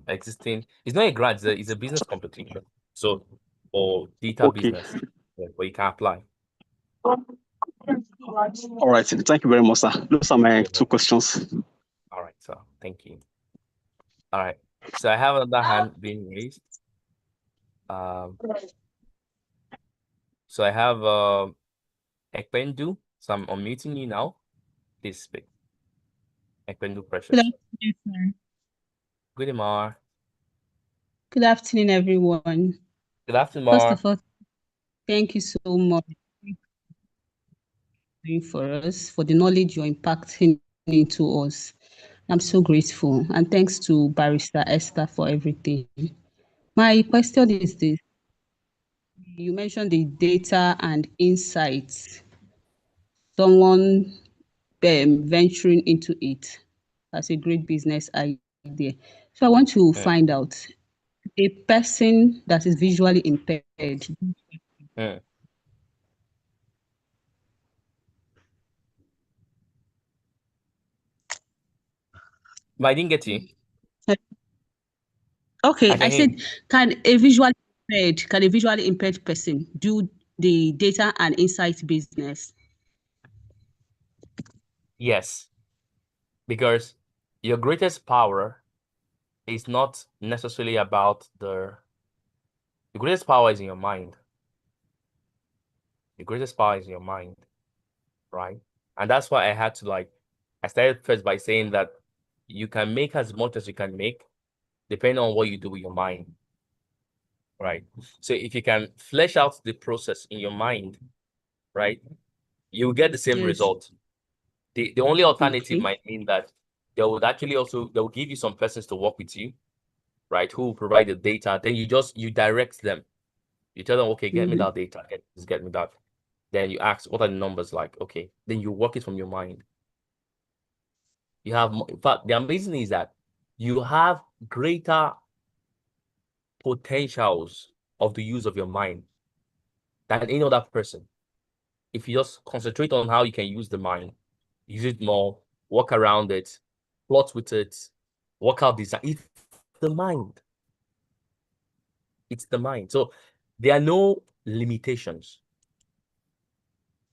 Existing, it's not a grant, it's a business competition. So, or data business, but you can apply. All right, thank you very much, sir. Those are my 2 questions. All right, sir. Thank you. All right. So I have another hand being raised. So I have Ekpendu. So I'm unmuting you now. Please speak. Ekpendu Precious. Good afternoon, sir. Good evening. Good afternoon, everyone. Good afternoon, First Mar. of all, thank you so much. doing for us, for the knowledge you're impacting into us. I'm so grateful. And thanks to Barrister Esther for everything. My question is this. You mentioned the data and insights. Someone venturing into it. That's a great business idea. So I want to find out a person that is visually impaired. But I didn't get you. Okay, I said, can a visually impaired person do the data and insight business? Yes, because your greatest power is not necessarily about the greatest power is in your mind. The greatest power is in your mind, right? And that's why I had to I started first by saying that you can make as much as you can make, depending on what you do with your mind, right? So if you can flesh out the process in your mind, right, you will get the same result. The only alternative might mean that they would actually they'll give you some persons to work with you, right, who will provide the data. Then you direct them. You tell them, okay, get me that data, get me that. Then you ask, what are the numbers like? Okay, then you work it from your mind. You have, in fact, the amazing thing is that you have greater potentials of the use of your mind than any other person. If you just concentrate on how you can use the mind, use it more, work around it, plot with it, work out design. It's the mind. It's the mind. So there are no limitations.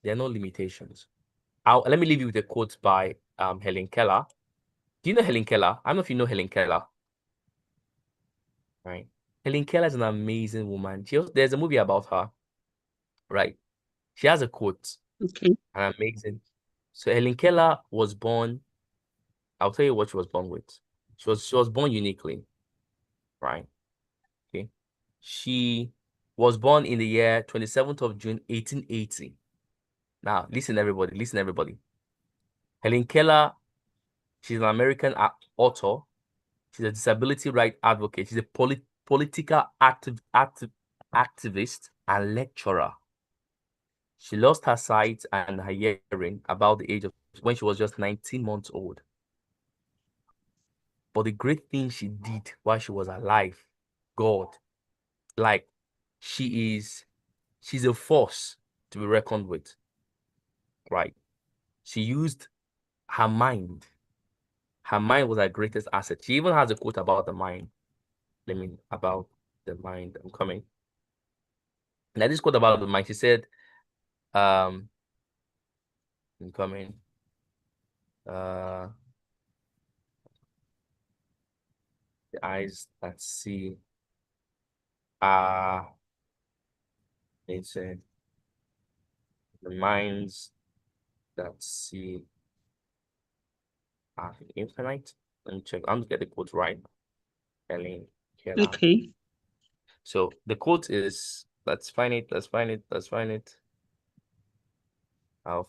There are no limitations. Let me leave you with a quote by Helen Keller. Do you know Helen Keller? I don't know if you know Helen Keller. Right. Helen Keller is an amazing woman. There's a movie about her. Right. She has a quote. Okay. And amazing. So Helen Keller was born. I'll tell you what she was born with. She was born uniquely. Right. Okay. She was born in the year 27th of June, 1880. Now, listen, everybody. Listen, everybody. Helen Keller, she's an American author. She's a disability rights advocate. She's a political activist and lecturer. She lost her sight and her hearing about the age of when she was just 19 months old. But the great thing she did while she was alive, God, she's a force to be reckoned with, right? She used her mind. Her mind was her greatest asset. She even has a quote about the mind. About the mind. I'm coming. Now, this quote about the mind, she said, I'm coming. The eyes that see are, they said, the minds that see are infinite. Let me check. I'm gonna get the quote right. Okay. So the quote is, let's find it. I'll find it. I'll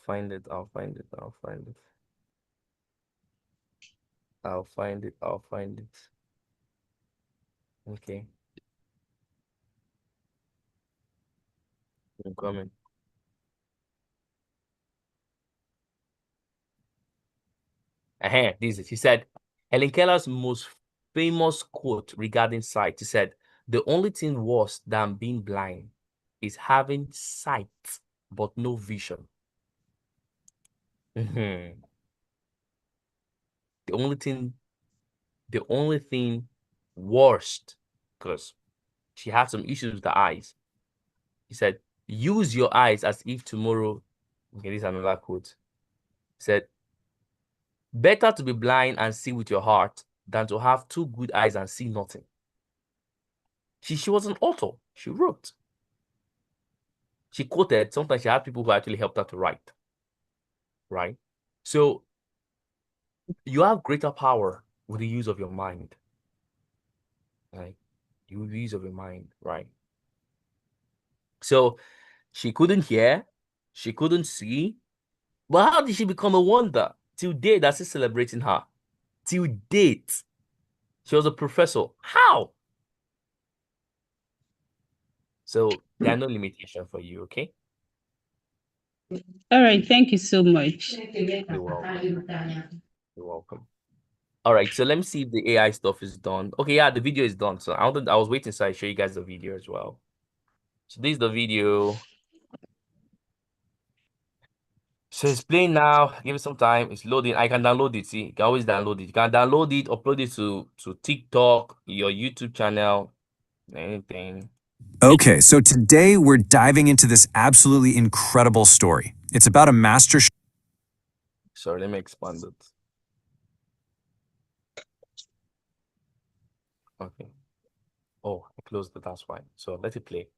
find it. Okay. I'm coming. This is, he said, Helen Keller's most famous quote regarding sight. He said, the only thing worse than being blind is having sight but no vision. The only thing worst, because she had some issues with the eyes. He said, use your eyes as if tomorrow. Okay, this is another quote. He said, better to be blind and see with your heart than to have two good eyes and see nothing. She was an author. She wrote. She quoted. Sometimes she had people who actually helped her to write. Right? So you have greater power with the use of your mind. Right? You use of your mind, right? So she couldn't hear, she couldn't see, But how did she become a wonder? Till date, that's still celebrating her. Till date, she was a professor. How? So there are no limitations for you, okay? All right. Thank you so much. You're welcome. You're welcome. All right, so let me see if the AI stuff is done. Okay, yeah, the video is done. So I was waiting so I show you guys the video as well. So this is the video. So it's playing now. Give it some time. It's loading. I can download it. See, you can always download it. You can download it, upload it to TikTok, your YouTube channel, anything. Okay, so today we're diving into this absolutely incredible story. It's about a master. Sorry, let me expand it. Okay. Oh, I closed it. That's why. So let it play.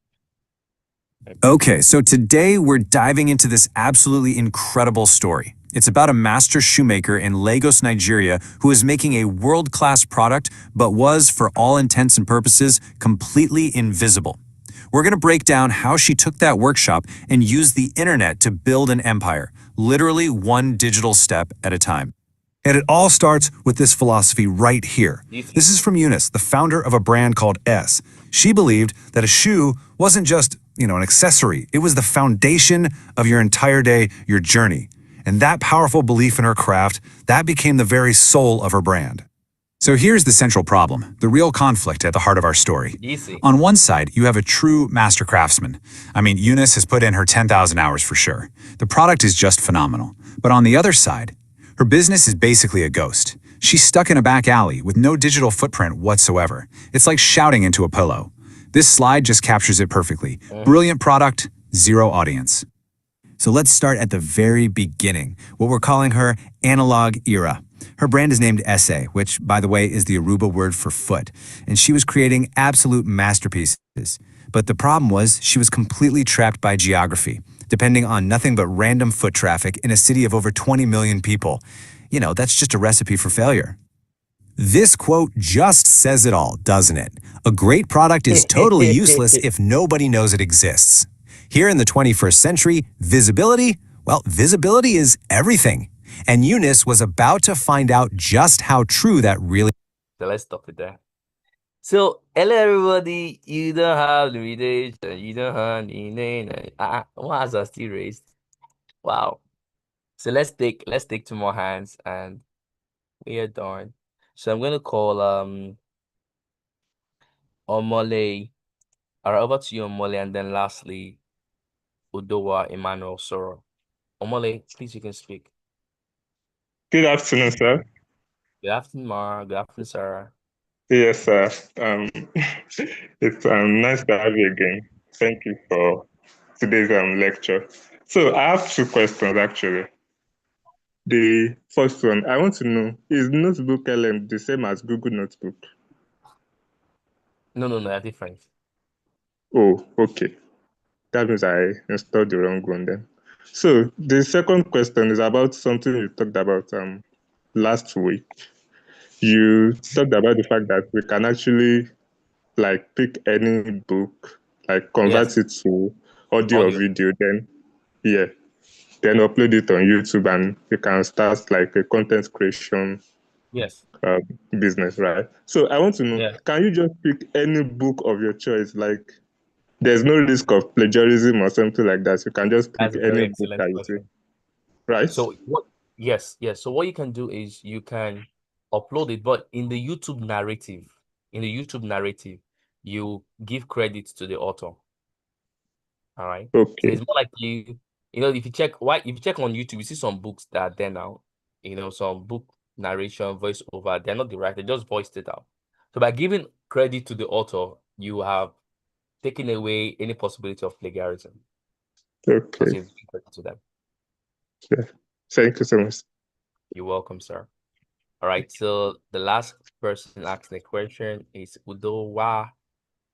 Okay, so today we're diving into this absolutely incredible story. It's about a master shoemaker in Lagos, Nigeria, who is making a world-class product, but was, for all intents and purposes, completely invisible. We're going to break down how she took that workshop and used the internet to build an empire, literally one digital step at a time. And it all starts with this philosophy right here. This is from Eunice, the founder of a brand called S. She believed that a shoe wasn't just, an accessory. It was the foundation of your entire day, your journey. And that powerful belief in her craft, that became the very soul of her brand. So here's the central problem, the real conflict at the heart of our story. Easy. On one side, you have a true master craftsman. I mean, Eunice has put in her 10,000 hours for sure. The product is just phenomenal. But on the other side, her business is basically a ghost. She's stuck in a back alley with no digital footprint whatsoever. It's like shouting into a pillow. This slide just captures it perfectly. Brilliant product, zero audience. So let's start at the very beginning, what we're calling her analog era. Her brand is named Essay, which, by the way, is the Aruba word for foot, and she was creating absolute masterpieces. But the problem was she was completely trapped by geography, depending on nothing but random foot traffic in a city of over 20 million people. That's just a recipe for failure. This quote just says it all, doesn't it? A great product is totally useless if nobody knows it exists. Here in the 21st century, visibility is everything. And Eunice was about to find out just how true that really is. So let's stop it there. So, hello everybody, you don't have the invitation, you don't have the name. What has I still raised? Wow. So let's take 2 more hands and we are done. So I'm gonna call Omole. Alright, over to you, Omole, and then lastly, Udowa Emmanuel Soro. Omole, please you can speak. Good afternoon, sir. Good afternoon, Mara. Good afternoon, Sarah. Yes, sir. It's nice to have you again. Thank you for today's lecture. So I have 2 questions actually. The first one, I want to know, is Notebook LM the same as Google Notebook? No, they're different. Oh, okay. That means I installed the wrong one then. So the second question is about something you talked about last week. You talked about the fact that we can actually pick any book, convert it to audio or video, then upload it on YouTube, and you can start a content creation business, right? So I want to know, can you just pick any book of your choice? There's no risk of plagiarism or something like that. You can just pick any book that you see, right? So what? Yes. So what you can do is you can upload it, but in the YouTube narrative, you give credit to the author. All right. Okay. So it's more like if you check on YouTube, you see some books that are there now. Some book narration, voiceover, they're not the right, they just voiced it out. So by giving credit to the author, you have taken away any possibility of plagiarism. Okay. Because you've given credit to them. Yeah. Thank you so much. You're welcome, sir. All right. So the last person asking the question is Udowa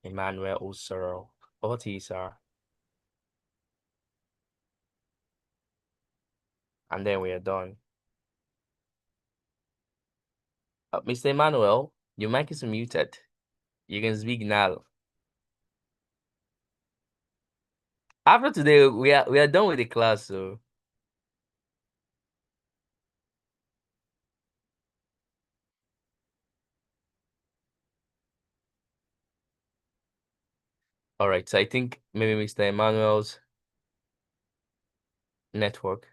Emmanuel Osoro. Over to you, sir. And then we are done. Mr. Emmanuel, your mic is muted. You can speak now. After today, we are done with the class, so All right, so I think maybe Mr. Emmanuel's network.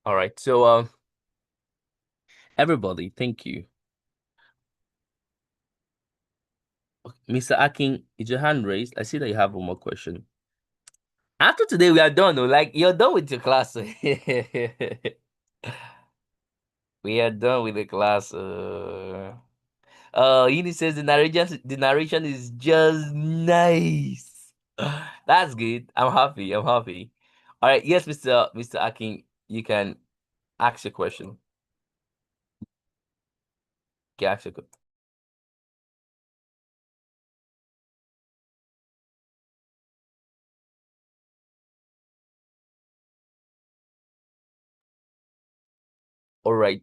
All right, so everybody, thank you. Mr. Akin, is your hand raised? I see that you have one more question. After today, we are done. No? Like, you're done with your class. We are done with the class. Uni says the narration is just nice. That's good. I'm happy. I'm happy. All right. Yes, Mr. Akin, you can ask your question. You can ask your question. All right.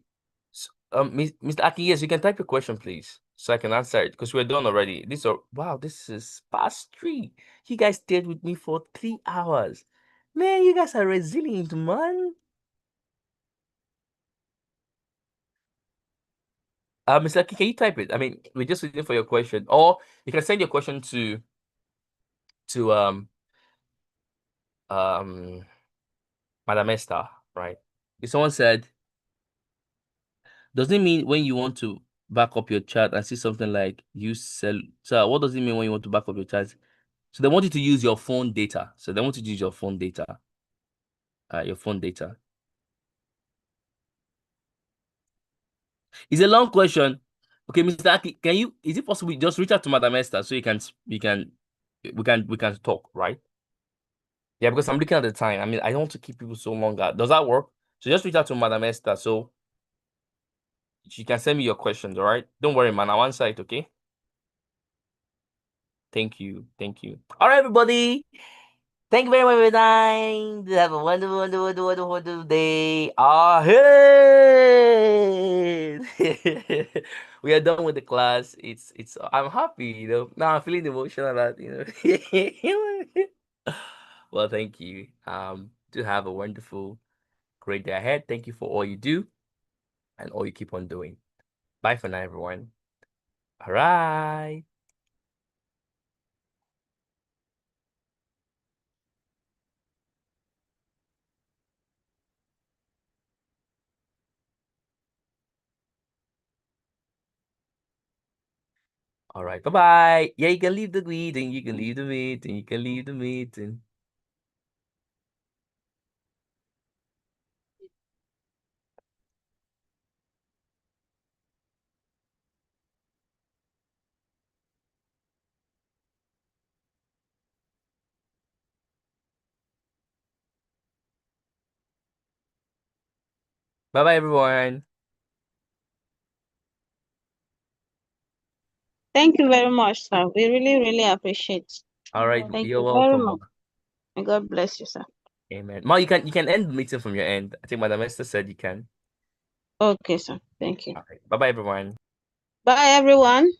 So, Mr. Akin, yes, you can type your question, please, so I can answer it because we're done already. Wow, this is past 3. You guys stayed with me for 3 hours. Man, you guys are resilient, man. Mr. Akin, can you type it? I mean, we're just waiting for your question, or you can send your question to Madam Esther, right? If someone said, does it mean when you want to back up your chat and see something like you sell? So what does it mean when you want to back up your chat? So they want you to use your phone data. So they want you to use your phone data. Your phone data. It's a long question. Okay, Mr. Aki, is it possible just reach out to Madam Esther so we can talk, right? Yeah, because I'm looking at the time. I mean, I don't want to keep people so long. Does that work? So just reach out to Madam Esther so she can send me your questions, all right? Don't worry, man. I'll answer it, okay? Thank you. Thank you. All right, everybody. Thank you very much for your time. Have a wonderful, wonderful, wonderful, wonderful day. Ahead. We are done with the class. I'm happy, you know. Now I'm feeling emotional that, you know. Well, thank you. To have a wonderful, great day ahead. Thank you for all you do and all you keep on doing. Bye for now, everyone. All right. All right. Bye-bye. Yeah, you can leave the meeting. You can leave the meeting. You can leave the meeting. Bye-bye, everyone. Thank you very much, sir. We really, really appreciate. All right. Thank You're you very welcome, much. Ma. And God bless you, sir. Amen. Ma, you can end the meeting from your end. I think Madam Esther said you can. Okay, sir. Thank you. All right. Bye-bye, everyone. Bye, everyone.